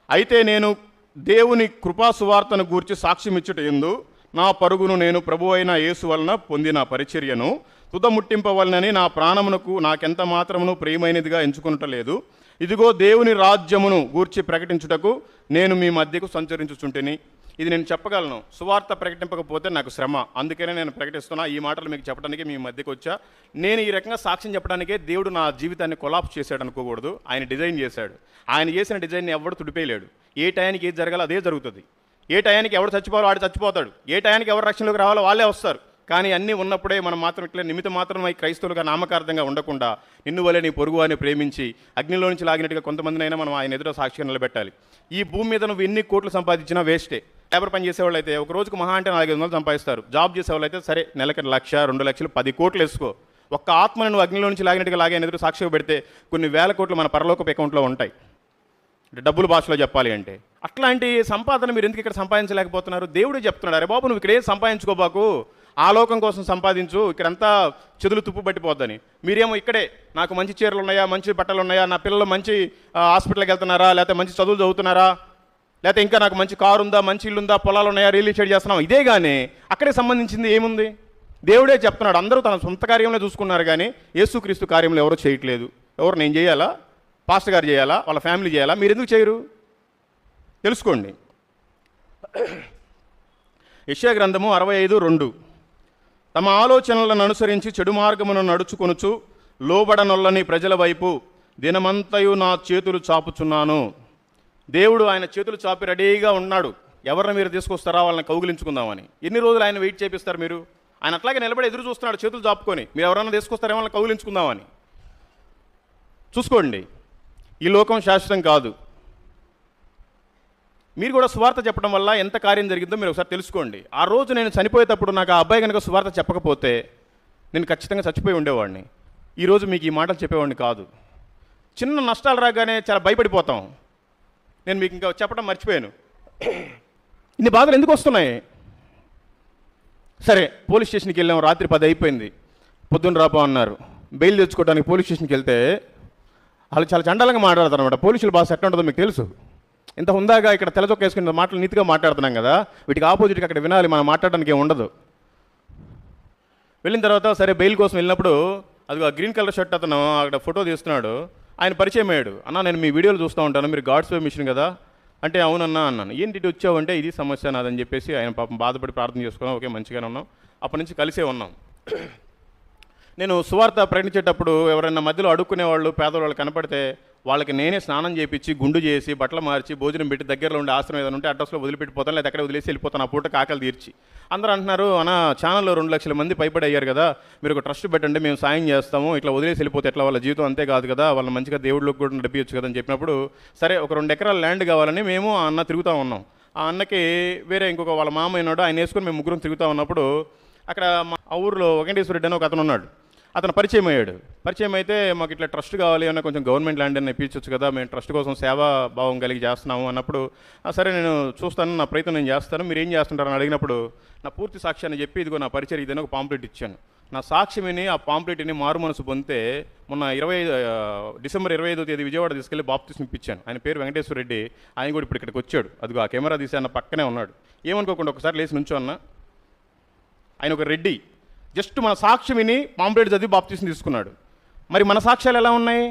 అయితే నేను దేవుని కృపా సువార్తను గూర్చి సాక్ష్యం ఇచ్చుట యందు నా పరుగును నేను ప్రభు అయిన యేసు వలన పొందిన పరిచర్యను తుదముట్టింపవలనని నా ప్రాణమునకు నాకెంత మాత్రమును ప్రియమైనదిగా ఎంచుకొనటలేదు. ఇదిగో దేవుని రాజ్యమును గూర్చి ప్రకటించుటకు నేను మీ మధ్యకు సంచరించుచుంటిని. ఇది నేను చెప్పగలను. సువార్త ప్రకటింపకపోతే నాకు శ్రమ, అందుకనే నేను ప్రకటిస్తున్నా. ఈ మాటలు మీకు చెప్పడానికి మీ మధ్యకు వచ్చా. నేను ఈ రకంగా సాక్ష్యం చెప్పడానికే దేవుడు నా జీవితాన్ని కొలాప్స్ చేశాడు అనుకోకూడదు. ఆయన డిజైన్ చేశాడు. ఆయన చేసిన డిజైన్ని ఎవడు తుడిపేయలేడు. ఏ టయానికి ఏది జరగాలో అదే జరుగుతుంది. ఏ టయానికి ఎవడు చచ్చిపోవాలో వాడు చచ్చిపోతాడు. ఏ టయానికి ఎవరు రక్షణలోకి రావాలో వాళ్ళే వస్తారు. కానీ అన్నీ ఉన్నప్పుడే మనం మాత్రం ఇట్లా నిమిత్త మాత్రమై క్రైస్తవులుగా నామకార్థంగా ఉండకుండా నిన్ను వలె నీ పొరుగు అని ప్రేమించి అగ్నిలో నుంచి లాగినట్టుగా కొంతమందినైనా మనం ఆయన ఎదుట సాక్షిగా నిలబెట్టాలి. ఈ భూమి మీద నువ్వు ఎన్ని కోట్లు సంపాదించినా వేస్టే. లేబర్ పని చేసేవాళ్ళు అయితే ఒక రోజుకు మహా అంటే 400 సంపాదిస్తారు. జాబ్ చేసేవాళ్ళు అయితే సరే నెలకి 1,00,000, 2 లక్షలు, 10 కోట్లు వేసుకో. ఒక్క ఆత్మను నువ్వు అగ్నిలో నుంచి లాగినట్టుగా లాగే ఆయన ఎదురు సాక్షిగా పెడితే కొన్ని వేల కోట్లు మన పరలోకపు అకౌంట్లో ఉంటాయి. డబ్బుల భాషలో చెప్పాలి అంటే. అట్లాంటి సంపాదన మీరు ఎందుకు ఇక్కడ సంపాదించలేకపోతున్నారు? దేవుడే చెప్తున్నాడు, అరే బాబు నువ్వు ఇక్కడ ఏం సంపాదించుకోబాకు, ఆ లోకం కోసం సంపాదించు, ఇక్కడంతా చెదులు తుప్పు పట్టిపోద్దని. మీరేమో ఇక్కడే నాకు మంచి చీరలు ఉన్నాయా, మంచి బట్టలు ఉన్నాయా, నా పిల్లలు మంచి హాస్పిటల్కి వెళ్తున్నారా, లేకపోతే మంచి చదువులు చదువుతున్నారా, లేకపోతే ఇంకా నాకు మంచి కారు ఉందా, మంచి ఇల్లు ఉందా, పొలాలు ఉన్నాయా, రియల్ ఎస్టేట్ చేస్తున్నాం, ఇదే కానీ అక్కడే సంబంధించింది ఏముంది? దేవుడే చెప్తున్నాడు. అందరూ తన సొంత కార్యంలో చూసుకున్నారు కానీ యేసుక్రీస్తు కార్యంలో ఎవరో చేయట్లేదు. ఎవరు? నేను చేయాలా, పాస్టర్ గారు చేయాలా, వాళ్ళ ఫ్యామిలీ చేయాలా? మీరు ఎందుకు చేయరు? తెలుసుకోండి. యెషయా గ్రంథము 65:2. తమ ఆలోచనలను అనుసరించి చెడు మార్గమును నడుచుకొనుచు లోబడనొల్లని ప్రజల వైపు దినమంతయు నా చేతులు చాపుచున్నాను. దేవుడు ఆయన చేతులు చాపి రెడీగా ఉన్నాడు. ఎవరిని మీరు తీసుకొస్తారా వాళ్ళని కౌగిలించుకుందామని. ఎన్ని రోజులు ఆయన వెయిట్ చేపిస్తారు మీరు? ఆయన అట్లాగే నిలబడి ఎదురు చూస్తున్నాడు చేతులు చాపుకొని. మీరు ఎవరైనా తీసుకొస్తారేమో వాళ్ళని కౌగిలించుకుందామని. చూసుకోండి, ఈ లోకం శాశ్వతం కాదు. మీరు కూడా సువార్త చెప్పడం వల్ల ఎంత కార్యం జరిగిందో మీరు ఒకసారి తెలుసుకోండి. ఆ రోజు నేను చనిపోయేటప్పుడు నాకు ఆ అబ్బాయి కనుక సువార్త చెప్పకపోతే నేను ఖచ్చితంగా చచ్చిపోయి ఉండేవాడిని. ఈరోజు మీకు ఈ మాటలు చెప్పేవాడిని కాదు. చిన్న నష్టాలు రాగానే చాలా భయపడిపోతాం. నేను మీకు ఇంకా చెప్పడం మర్చిపోయాను. ఇన్ని బాధలు ఎందుకు వస్తున్నాయి? సరే, పోలీస్ స్టేషన్కి వెళ్ళాము, రాత్రి 10 అయిపోయింది, పొద్దున్న రాపో అన్నారు. బెయిల్ తెచ్చుకోవడానికి పోలీస్ స్టేషన్కి వెళ్తే వాళ్ళు చాలా చండాలంగా మాట్లాడతారు అనమాట. పోలీసుల భాష ఎట్లా ఉంటుందో మీకు తెలుసు. ఇంత హుందాగా ఇక్కడ తెల్లచొక్క వేసుకున్న మాటలు నీతిగా మాట్లాడుతున్నాం కదా, వీటికి ఆపోజిట్గా అక్కడ వినాలి, మనం మాట్లాడడానికి ఏమి ఉండదు. వెళ్ళిన తర్వాత సరే బెయిల్ కోసం వెళ్ళినప్పుడు అది ఆ గ్రీన్ కలర్ షర్ట్ అతను అక్కడ ఫోటో తీస్తున్నాడు. ఆయన పరిచయం అయ్యాడు. అన్న నేను మీ వీడియోలు చూస్తూ ఉంటాను, మీరు గాడ్స్ వే మిషన్ కదా అంటే అవునన్నా అన్నాను. ఏంటి ఇటు వచ్చావంటే ఇది సమస్య నాదని చెప్పేసి ఆయన పాపం బాధపడి ప్రార్థన చేసుకున్నాం. ఓకే మంచిగానే ఉన్నాం, అప్పటి నుంచి కలిసే ఉన్నాం. నేను సువార్త ప్రకటించేటప్పుడు ఎవరైనా మధ్యలో అడుక్కునే వాళ్ళు పేదవాళ్ళు కనపడితే వాళ్ళకి నేనే స్నానం చేయించి గుండు చేసి బట్టలు మార్చి భోజనం పెట్టి దగ్గరలో ఉండే ఆశ్రమం ఏదైనా ఉంటే అడ్రస్లో వదిలిపెట్టిపోతాను, లేదా అక్కడ వదిలేసి వెళ్ళిపోతాను. ఆ పూటకి ఆకలి తీర్చి అందరూ అంటున్నారు, అన్న ఛానల్లో 2 లక్షల మంది పైపడి అయ్యారు కదా, మీరు ఒక ట్రస్ట్ పెట్టండి, మేము సాయం చేస్తాము, ఇట్లా వదిలేసి వెళ్ళిపోతే ఎట్లా, వాళ్ళ జీవితం అంతే కాదు కదా, వాళ్ళని మంచిగా దేవుళ్ళకి కూడా నడిపించచ్చు కదా అని చెప్పినప్పుడు సరే ఒక 2 ఎకరాల ల్యాండ్ కావాలని మేము ఆ అన్న తిరుగుతూ ఉన్నాం. ఆ అన్నకి వేరే ఇంకొక వాళ్ళ మామ అయినాడు, ఆయన వేసుకొని మేము ముగ్గురం తిరుగుతూ ఉన్నప్పుడు అక్కడ మా ఊరిలో వెంకటేశ్వర రెడ్డి అని ఒక అతను ఉన్నాడు. అతను పరిచయం అయ్యాడు. పరిచయం అయితే మాకు ఇట్లా ట్రస్ట్ కావాలి అన్న, కొంచెం గవర్నమెంట్ ల్యాండ్ అని ఇప్పించవచ్చు కదా, మేము ట్రస్ట్ కోసం సేవా భావం కలిగి చేస్తున్నాము అన్నప్పుడు సరే నేను చూస్తాను, నా ప్రయత్నం నేను చేస్తాను, మీరు ఏం చేస్తుంటారని అడిగినప్పుడు నా పూర్తి సాక్ష్యాన్ని చెప్పి ఇదిగో నా పరిచయం ఇదని ఒక పాంప్లెట్ ఇచ్చాను. నా సాక్ష్యమని ఆ పాంప్లెట్ని మారు మనసు పొందితే మొన్న డిసెంబర్ 25వ తేదీ విజయవాడ తీసుకెళ్లి బాప్తిస్మం ఇప్పించాను. ఆయన పేరు వెంకటేశ్వర రెడ్డి. ఆయన కూడా ఇప్పుడు ఇక్కడికి వచ్చాడు. అదిగో ఆ కెమెరా తీసి అన్న పక్కనే ఉన్నాడు. ఏమనుకోకుండా ఒకసారి లేచి నుంచో అన్న. ఆయన ఒక రెడ్డి, జస్ట్ మన సాక్ష్యం విని పాంప్లెట్ చదివి బాప్తిస్మం తీసుకున్నాడు. మరి మన సాక్ష్యాలు ఎలా ఉన్నాయి?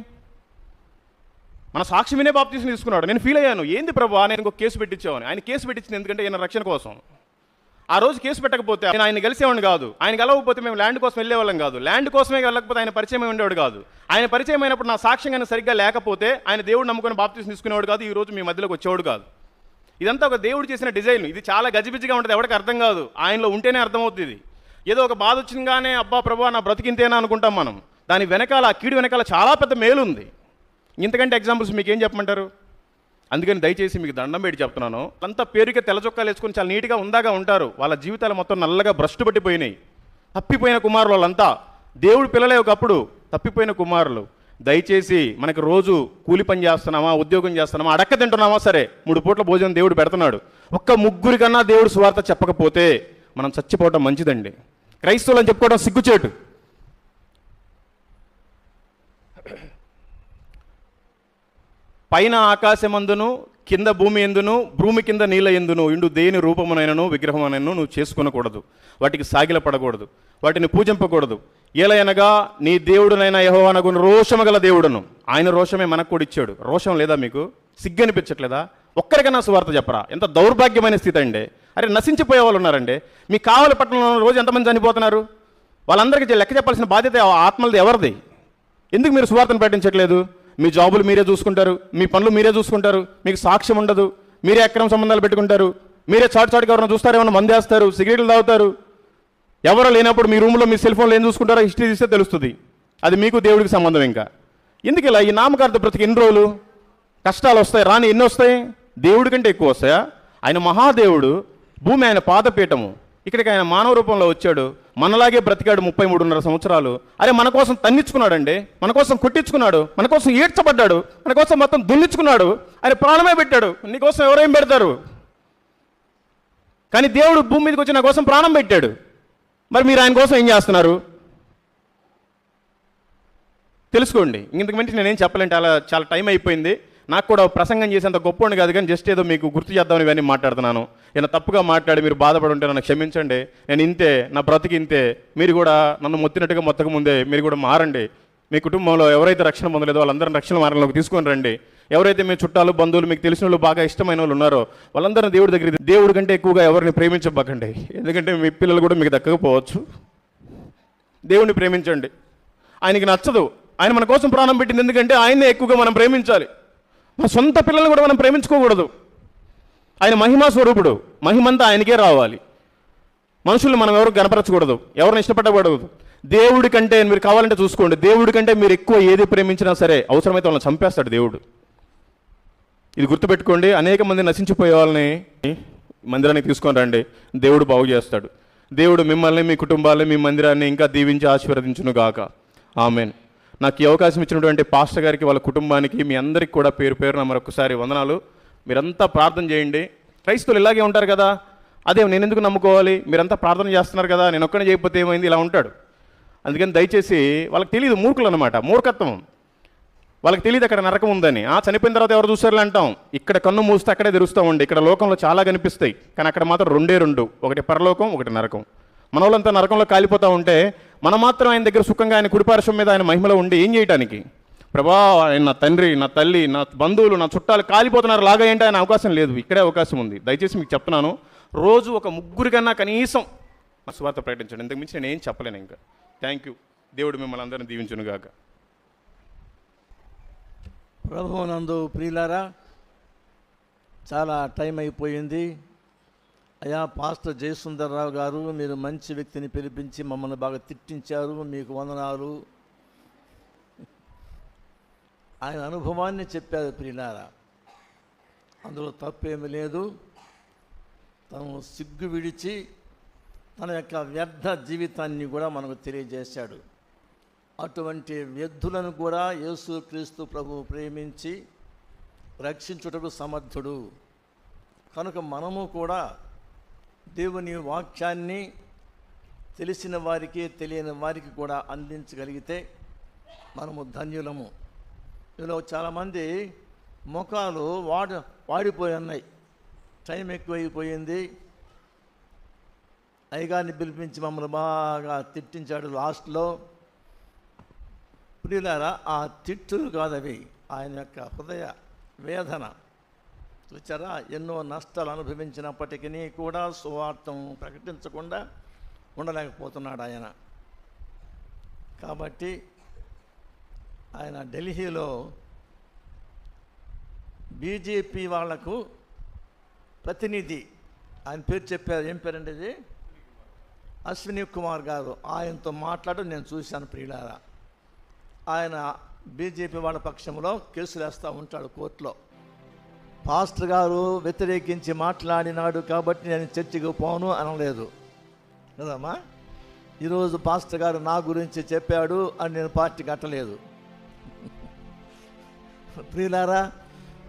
మన సాక్ష్యం వినే బాప్తిస్మం తీసుకున్నాడు. నేను ఫీల్ అయ్యాను, ఏంది ప్రభా నేను ఇంకొక కేసు పెట్టించామని. ఆయన కేసు పెట్టించింది ఎందుకంటే ఈయన రక్షణ కోసం. ఆ రోజు కేసు పెట్టకపోతే నేను ఆయన కలిసేవాడిని కాదు, ఆయన కలవకపోతే మేము ల్యాండ్ కోసం వెళ్ళేవాళ్ళం కాదు, ల్యాండ్ కోసమే వెళ్ళకపోతే ఆయన పరిచయం ఉండేవాడు కాదు. ఆయన పరిచయం అయినప్పుడు నా సాక్ష్యం కానీ సరిగ్గా లేకపోతే ఆయన దేవుడు నమ్ముకొని బాప్తిస్మం తీసుకునేవాడు కాదు, ఈ రోజు మీ మధ్యలోకి వచ్చేవాడు కాదు. ఇదంతా ఒక దేవుడు చేసిన డిజైన్. ఇది చాలా గజిబిజిగా ఉంటుంది, ఎవరికి అర్థం కాదు, ఆయనలో ఉంటేనే అర్థమవుతుంది. ఇది ఏదో ఒక బాధ వచ్చినగానే అబ్బా ప్రభా నా బ్రతికింతేనా అనుకుంటాం మనం. దాని వెనకాల ఆ కీడు వెనకాల చాలా పెద్ద మేలు ఉంది. ఇంతకంటే ఎగ్జాంపుల్స్ మీకు ఏం చెప్పమంటారు? అందుకని దయచేసి మీకు దండం పెట్టి చెప్తున్నాను, అంతా పేరుకే తెల్ల చొక్కాలు వేసుకొని చాలా నీట్గా ఉందాగా ఉంటారు, వాళ్ళ జీవితాలు మొత్తం నల్లగా భ్రష్టు పట్టిపోయినాయి. తప్పిపోయిన కుమారులు వాళ్ళంతా, దేవుడు పిల్లలే ఒకప్పుడు తప్పిపోయిన కుమారులు. దయచేసి మనకి రోజు కూలి పని చేస్తున్నామా, ఉద్యోగం చేస్తున్నామా, అడక్క తింటున్నామా, సరే 3 పూట్ల భోజనం దేవుడు పెడుతున్నాడు. ఒక్క ముగ్గురికన్నా దేవుడు సువార్త చెప్పకపోతే మనం చచ్చిపోవటం మంచిదండి. క్రైస్తవులు అని చెప్పుకోవడం సిగ్గుచేటు. పైన ఆకాశమందును కింద భూమి ఎందును భూమి కింద నీళ్ళ ఎందును ఇండు దేని రూపమునైనను విగ్రహమునైనను నువ్వు చేసుకొనకూడదు, వాటికి సాగిలపడకూడదు, వాటిని పూజింపకూడదు. ఏలయనగా నీ దేవుడునైనా యెహోవానగు రోషము గల దేవుడును. ఆయన రోషమే మనకు కూడా ఇచ్చాడు. రోషం లేదా మీకు? సిగ్గు అనిపించట్లేదా? ఒక్కరికన్నా సువార్త చెప్పరా? ఎంత దౌర్భాగ్యమైన స్థితి అండి. అరే నశించిపోయే వాళ్ళు ఉన్నారండి. మీ కావలి పట్టణంలో రోజు ఎంతమంది చనిపోతున్నారు? వాళ్ళందరికీ లెక్క చెప్పాల్సిన బాధ్యత ఆత్మలది ఎవరిది? ఎందుకు మీరు సువార్తను ప్రకటించట్లేదు? మీ జాబులు మీరే చూసుకుంటారు, మీ పనులు మీరే చూసుకుంటారు, మీకు సాక్ష్యం ఉండదు, మీరే అక్రమ సంబంధాలు పెట్టుకుంటారు, మీరే చాటుచాటుగా ఎవరైనా చూస్తారేమన్నా మందేస్తారు, సిగరెట్లు తాగుతారు. ఎవరో లేనప్పుడు మీ రూమ్లో మీ సెల్ ఫోన్లో ఏం చూసుకుంటారో హిస్టరీ తీస్తే తెలుస్తుంది. అది మీకు దేవుడికి సంబంధం. ఇంకా ఎందుకు ఇలా ఈ నామకార్థ బ్రతికి ఎన్ని రోజులు? కష్టాలు వస్తాయి, రాని ఎన్ని వస్తాయి? దేవుడి కంటే ఎక్కువ వస్తాయా? ఆయన మహాదేవుడు, భూమి ఆయన పాదపీఠము. ఇక్కడికి ఆయన మానవ రూపంలో వచ్చాడు, మనలాగే బ్రతికాడు 33.5 సంవత్సరాలు. అరే మన కోసం తన్నించుకున్నాడండి, మన కోసం కొట్టించుకున్నాడు, మన కోసం ఏడ్చబడ్డాడు, మన కోసం మొత్తం దున్నించుకున్నాడు. ఆయన ప్రాణమే పెట్టాడు. నీకోసం ఎవరేం పెడతారు? కానీ దేవుడు భూమి మీదకి వచ్చి నా కోసం ప్రాణం పెట్టాడు. మరి మీరు ఆయన కోసం ఏం చేస్తున్నారు? తెలుసుకోండి. ఇంతకు మించి నేనేం చెప్పలేంటే చాలా టైం అయిపోయింది. నాకు కూడా ప్రసంగం చేసేంత గొప్పవాడిని కాదు, కానీ జస్ట్ ఏదో మీకు గుర్తు చేద్దామని ఇవన్నీ మాట్లాడుతున్నాను. ఏదైనా తప్పుగా మాట్లాడి మీరు బాధపడి ఉంటే నన్ను క్షమించండి. నేను ఇంతే, నా బ్రతికి ఇంతే. మీరు కూడా నన్ను మొత్తినట్టుగా మొత్తక ముందే మీరు కూడా మారండి. మీ కుటుంబంలో ఎవరైతే రక్షణ పొందలేదో వాళ్ళందరినీ రక్షణ మార్గంలోకి తీసుకొని రండి. ఎవరైతే మీ చుట్టాలు బంధువులు మీకు తెలిసిన వాళ్ళు బాగా ఇష్టమైన వాళ్ళు ఉన్నారో వాళ్ళందరినీ దేవుడి దగ్గర, దేవుడి కంటే ఎక్కువగా ఎవరిని ప్రేమించబాకండి. ఎందుకంటే మీ పిల్లలు కూడా మీకు దక్కకపోవచ్చు. దేవుడిని ప్రేమించండి. ఆయనకి నచ్చదు, ఆయన మన కోసం ప్రాణం పెట్టింది ఎందుకంటే ఆయన్నే ఎక్కువగా మనం ప్రేమించాలి. మన సొంత పిల్లల్ని కూడా మనం ప్రేమించుకోకూడదు. ఆయన మహిమా స్వరూపుడు, మహిమంతా ఆయనకే రావాలి. మనుషుల్ని మనం ఎవరు గనపరచకూడదు, ఎవరిని ఇష్టపడకూడదు. దేవుడి కంటే మీరు కావాలంటే చూసుకోండి, దేవుడి కంటే మీరు ఎక్కువ ఏది ప్రేమించినా సరే అవసరమైతే వాళ్ళని చంపేస్తాడు దేవుడు. ఇది గుర్తుపెట్టుకోండి. అనేక మంది నశించిపోయే వాళ్ళని మందిరానికి తీసుకొని రండి, దేవుడు బాగు చేస్తాడు. దేవుడు మిమ్మల్ని, మీ కుటుంబాన్ని, మీ మందిరాన్ని ఇంకా దీవించి ఆశీర్వదించును గాక. ఆమెన్. నాకు ఈ అవకాశం ఇచ్చినటువంటి పాస్టర్ గారికి, వాళ్ళ కుటుంబానికి, మీ అందరికీ కూడా పేరు పేరున మరొకసారి వందనాలు. మీరంతా ప్రార్థన చేయండి. క్రైస్తవులు ఇలాగే ఉంటారు కదా, అదే నేను ఎందుకు నమ్ముకోవాలి, మీరంతా ప్రార్థన చేస్తున్నారు కదా, నేను ఒక్కనే చేయకపోతే ఏమైంది, ఇలా ఉంటాడు. అందుకని దయచేసి వాళ్ళకి తెలియదు, మూర్ఖులు అనమాట, మూర్ఖత్వం. వాళ్ళకి తెలియదు అక్కడ నరకం ఉందని. చనిపోయిన తర్వాత ఎవరు చూసారులే అంటాం. ఇక్కడ కన్ను మూస్తే అక్కడే తెరుస్తామండి. ఇక్కడ లోకంలో చాలా కనిపిస్తాయి, కానీ అక్కడ మాత్రం రెండే రెండు, ఒకటి పరలోకం, ఒకటి నరకం. మన వాళ్ళంతా నరకంలో కాలిపోతూ ఉంటే మనం మాత్రం ఆయన దగ్గర సుఖంగా ఆయన కుడిపార్శ్వం మీద ఆయన మహిమలో ఉండి ఏం చేయడానికి? ప్రభా, ఆయన నా తండ్రి, నా తల్లి, నా బంధువులు, నా చుట్టాలు కాలిపోతున్నారు, లాగా ఏంటి ఆయన అవకాశం లేదు. ఇక్కడే అవకాశం ఉంది. దయచేసి మీకు చెప్తున్నాను, రోజు ఒక ముగ్గురు కన్నా కనీసం సువార్త ప్రకటించండి. ఇంతకు మించి నేను ఏం చెప్పలేను ఇంకా. Thank you. దేవుడు మిమ్మల్ని అందరినీ దీవించునుగాక. ప్రభువునందు ప్రియులారా, చాలా టైం అయిపోయింది. అయ్యా పాస్టర్ జయసుందర్రావు గారు, మీరు మంచి వ్యక్తిని పిలిపించి మమ్మల్ని బాగా తిట్టించారు, మీకు వందనాలు. ఆయన అనుభవాన్ని చెప్పారు ప్రియులారా, అందులో తప్పేమీ లేదు. తను సిగ్గు విడిచి తన యొక్క వ్యర్థ జీవితాన్ని కూడా మనకు తెలియజేశాడు. అటువంటి వ్యర్థులను కూడా యేసుక్రీస్తు ప్రభువు ప్రేమించి రక్షించుటకు సమర్థుడు. కనుక మనము కూడా దేవుని వాక్యాన్ని తెలిసిన వారికి, తెలియని వారికి కూడా అందించగలిగితే మనము ధన్యులము. ఇందులో చాలామంది ముఖాలు వాడిపోయి ఉన్నాయి, టైం ఎక్కువైపోయింది. అయ్యగారిని పిలిపించి మమ్మల్ని బాగా తిట్టించాడు లాస్ట్లో. ప్రియులారా, ఆ తిట్టులు కాదవి, ఆయన యొక్క హృదయ వేదన. చూచారా, ఎన్నో నష్టాలు అనుభవించినప్పటికీ కూడా సువార్తం ప్రకటించకుండా ఉండలేకపోతున్నాడు ఆయన. కాబట్టి ఆయన ఢిల్లీలో బీజేపీ వాళ్లకు ప్రతినిధి, ఆయన పేరు చెప్పారు, ఏం పేరండి ఇది, అశ్విని కుమార్ గారు. ఆయనతో మాట్లాడడం నేను చూశాను ప్రియులారా. ఆయన బీజేపీ వాళ్ళ పక్షంలో కేసులు వేస్తూ ఉంటాడు కోర్టులో. పాస్టర్ గారు వ్యతిరేకించి మాట్లాడినాడు కాబట్టి నేను చర్చికి పోను అనలేదు కదమ్మా. ఈరోజు పాస్టర్ గారు నా గురించి చెప్పాడు అని నేను పార్టీ కట్టలేదు. ప్రియులారా,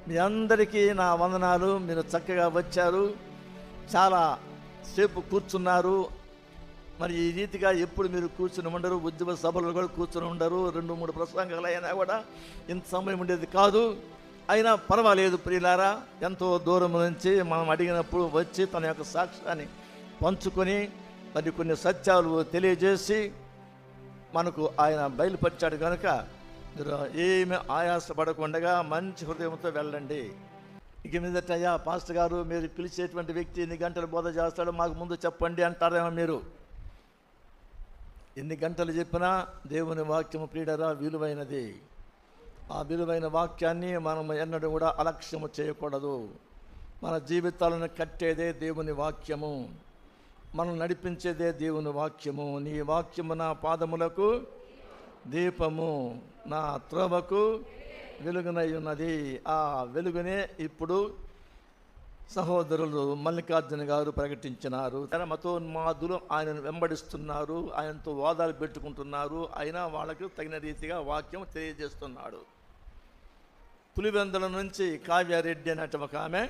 మీ అందరికీ నా వందనాలు. మీరు చక్కగా వచ్చారు, చాలా సేపు కూర్చున్నారు. మరి ఈ రీతిగా ఎప్పుడు మీరు కూర్చుని ఉండరు, ఉద్యమ సభలు కూడా కూర్చుని ఉండరు. 2-3 ప్రసంగాలు అయినా కూడా ఇంత సమయం ఉండేది కాదు. అయినా పర్వాలేదు ప్రియులారా, ఎంతో దూరం నుంచి మనం అడిగినప్పుడు వచ్చి తన యొక్క సాక్ష్యాన్ని పంచుకొని మరి కొన్ని సత్యాలు తెలియజేసి మనకు ఆయన బయలుపరిచాడు. కనుక మీరు ఏమి ఆయాసపడకుండా మంచి హృదయంతో వెళ్ళండి. ఇక మీదట, అయ్యా పాస్టర్ గారు మీరు పిలిచేటువంటి వ్యక్తి ఎన్ని గంటలు బోధ చేస్తాడో మాకు ముందు చెప్పండి అంటారేమో మీరు. ఎన్ని గంటలు చెప్పినా దేవుని వాక్యము ప్రియుడరా విలువైనది. ఆ విలువైన వాక్యాన్ని మనం ఎన్నడూ కూడా అలక్ష్యము చేయకూడదు. మన జీవితాలను కట్టేదే దేవుని వాక్యము, మనం నడిపించేదే దేవుని వాక్యము. నీ వాక్యము నా పాదములకు దీపము, నా త్రోవకు వెలుగునై ఉన్నది. ఆ వెలుగునే ఇప్పుడు సహోదరులు మల్లికార్జున గారు ప్రకటించినారు. మతోన్మాదులు ఆయనను వెంబడిస్తున్నారు, ఆయనతో వాదాలు పెట్టుకుంటున్నారు. అయినా వాళ్ళకు తగిన రీతిగా వాక్యం తెలియజేస్తున్నాడు. పులివెందుల నుంచి కావ్యారెడ్డి అనేట ఒక ఆమె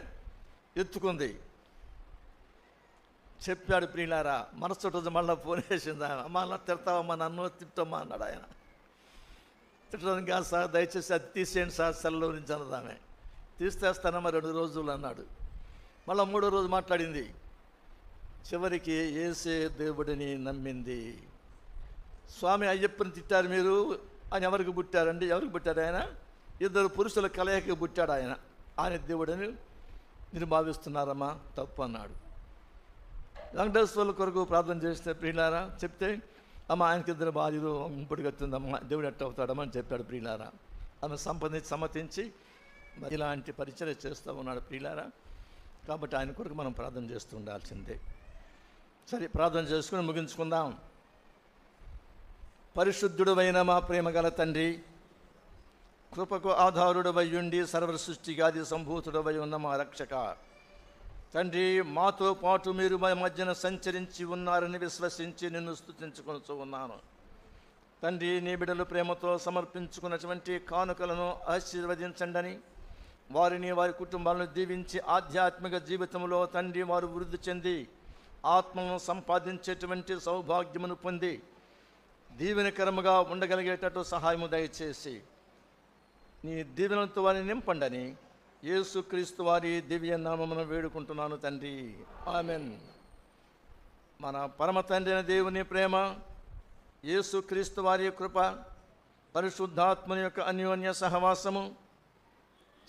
ఎత్తుకుంది, చెప్పాడు ప్రియులారా. మరుసటి రోజు మళ్ళీ ఫోన్ వేసింది, మళ్ళీ తిడతావమ్మా నన్ను, తిట్టమ్మా అన్నాడు ఆయన. తిట్టడం కాదు సార్, దయచేసి అది తీసేయండి సార్ సెల్లో నుంచి అన్నది ఆమె. తీసేస్తానమ్మా 2 రోజులు అన్నాడు. మళ్ళీ 3వ రోజు మాట్లాడింది. చివరికి యేసే దేవుడిని నమ్మింది. స్వామి అయ్యప్పని తిట్టారు మీరు, ఆయన ఎవరికి పుట్టారండి? ఎవరికి పుట్టారు? ఆయన 2 పురుషుల కలయికకి పుట్టాడు ఆయన. ఆయన దేవుడని మీరు భావిస్తున్నారమ్మా, తప్పు అన్నాడు. వెంకటేశ్వర్ల కొరకు ప్రార్థన చేస్తే ప్రియులారా చెప్తే, అమ్మ ఆయనకి 2 భార్యలు ఇంపుడు కట్టిందమ్మా, దేవుడు ఎట్ట అవుతాడమ్మా అని చెప్పాడు ప్రియులారా. ఆమె సమ్మతించి ఇలాంటి పరిచయం చేస్తూ ఉన్నాడు ప్రియులారా. కాబట్టి ఆయన కొరకు మనం ప్రార్థన చేస్తూ ఉండాల్సిందే. సరే, ప్రార్థన చేసుకుని ముగించుకుందాం. పరిశుద్ధుడైన మా ప్రేమగల తండ్రి, కృపకు ఆధారుడవై ఉండి సర్వ సృష్టిగాది సంభూతుడవై ఉన్న మా రక్షక తండ్రి, మాతో పాటు మీరు మా మధ్యన సంచరించి ఉన్నారని విశ్వసించి నిన్ను స్తుతించుకొనుచూ ఉన్నాను. తండ్రి, నీ బిడ్డలు ప్రేమతో సమర్పించుకున్నటువంటి కానుకలను ఆశీర్వదించండి. వారిని, వారి కుటుంబాలను దీవించి ఆధ్యాత్మిక జీవితంలో తండ్రి వారు వృద్ధి చెంది ఆత్మను సంపాదించేటువంటి సౌభాగ్యమును పొంది దీవెనకరముగా ఉండగలిగేటట్టు సహాయము దయచేసి నీ దీవెనలతో వారిని నింపండని యేసుక్రీస్తు వారి దివ్య నామమున వేడుకుంటున్నాను తండ్రి, ఆమెన్. మన పరమ తండ్రి అయిన దేవుని ప్రేమ, యేసుక్రీస్తు వారి కృప, పరిశుద్ధాత్మని యొక్క అన్యోన్య సహవాసము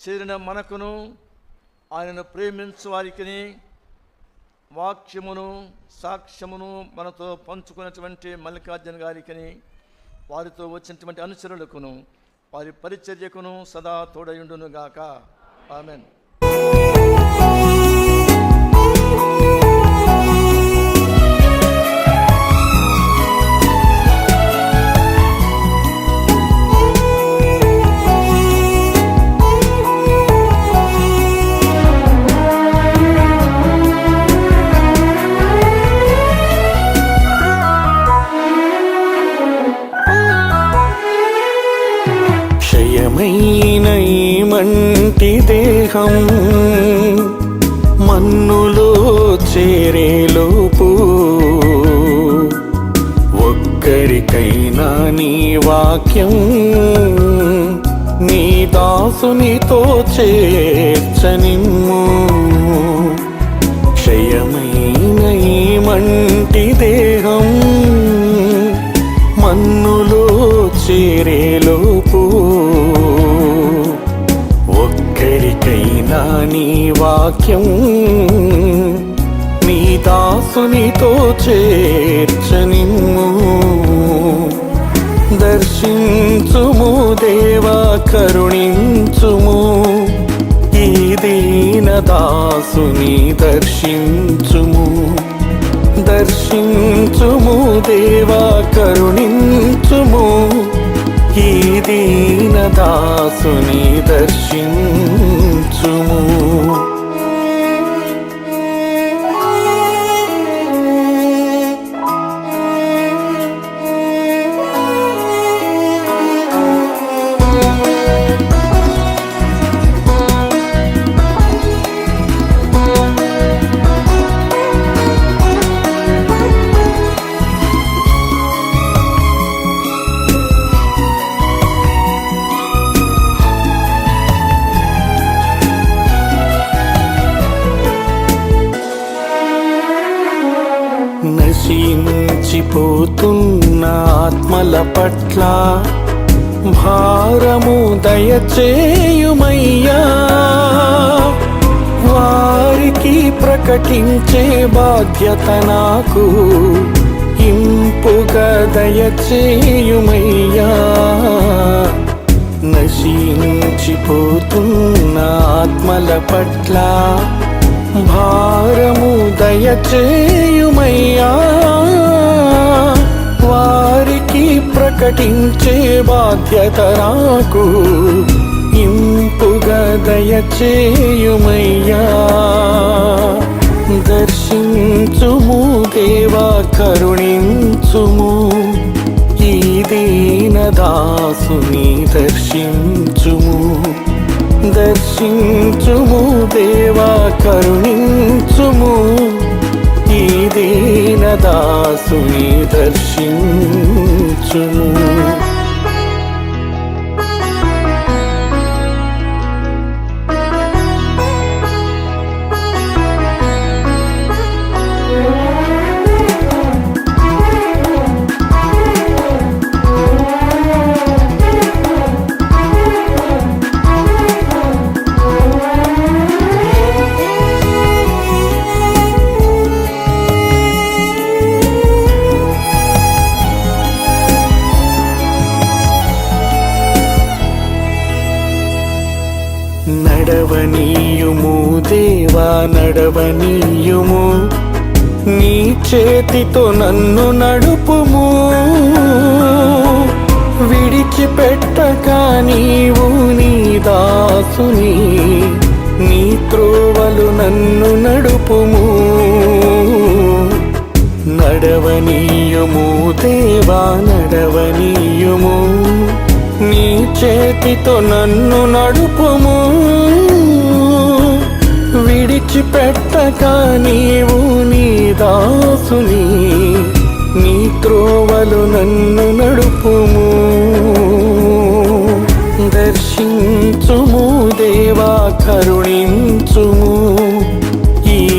చేరిన మనకును, ఆయనను ప్రేమించు వారికి వాక్యమును సాక్ష్యమును మనతో పంచుకున్నటువంటి మల్లికార్జున గారికి, వారితో వచ్చినటువంటి అనుచరులకును, వారి పరిచర్యకును సదా తోడయుండునుగాక. ఆమెన్. క్షయమైన ఈ మంటి దేహం మన్నులో చేరేలోపు ఒక్కరికైనా నీ వాక్యం నీ దాసునితో చేర్చనిమ్ము. క్షయమైన ఈ మంటి దేహం మన్నులో చేరేలోపు ఒక్కరికైనా నీ వాక్యం నీ దాసునితో చేర్చనిమ్ము. దర్శించుము దేవా, కరుణించుము ఈ దీన దాసుని దర్శించుము. దర్శించుము దేవా, కరుణించుము ఈ దీన దాసుని దర్శించుము. నశించిపోతున్న ఆత్మల పట్ల భారము దయచేయుమయ్యా. వారికి ప్రకటించే బాధ్యత నాకు ఇంపుగా దయచేయుమయ్యా. నశించిపోతున్న ఆత్మల పట్ల భారము దయచేయుమయ్యా. వారికి ప్రకటించే బాధ్యత నాకు ఇంపుగా దయచేయుమయ్యా. దర్శించుము దేవా, కరుణించుము ఈ దీన దాసుని దర్శించుము. దర్శించుము దేవా, కరుణించుము ఈ దీన దాసుని దర్శించుము. నడవనీయుము దేవా, నడవనీయుము నీ చేతితో నన్ను నడుపుము. విడిచిపెట్టక నీవు నీ దాసుని నీ త్రోవలు నన్ను నడుపుము. నడవనీయుము దేవా, నడవనీయుము నీ చేతితో నన్ను నడుపుము. విడిచిపెట్టక నీవు నీ దాసుని నీ త్రోవలు నన్ను నడుపుము. దర్శి రక్షించుము దేవా కరుణించుము.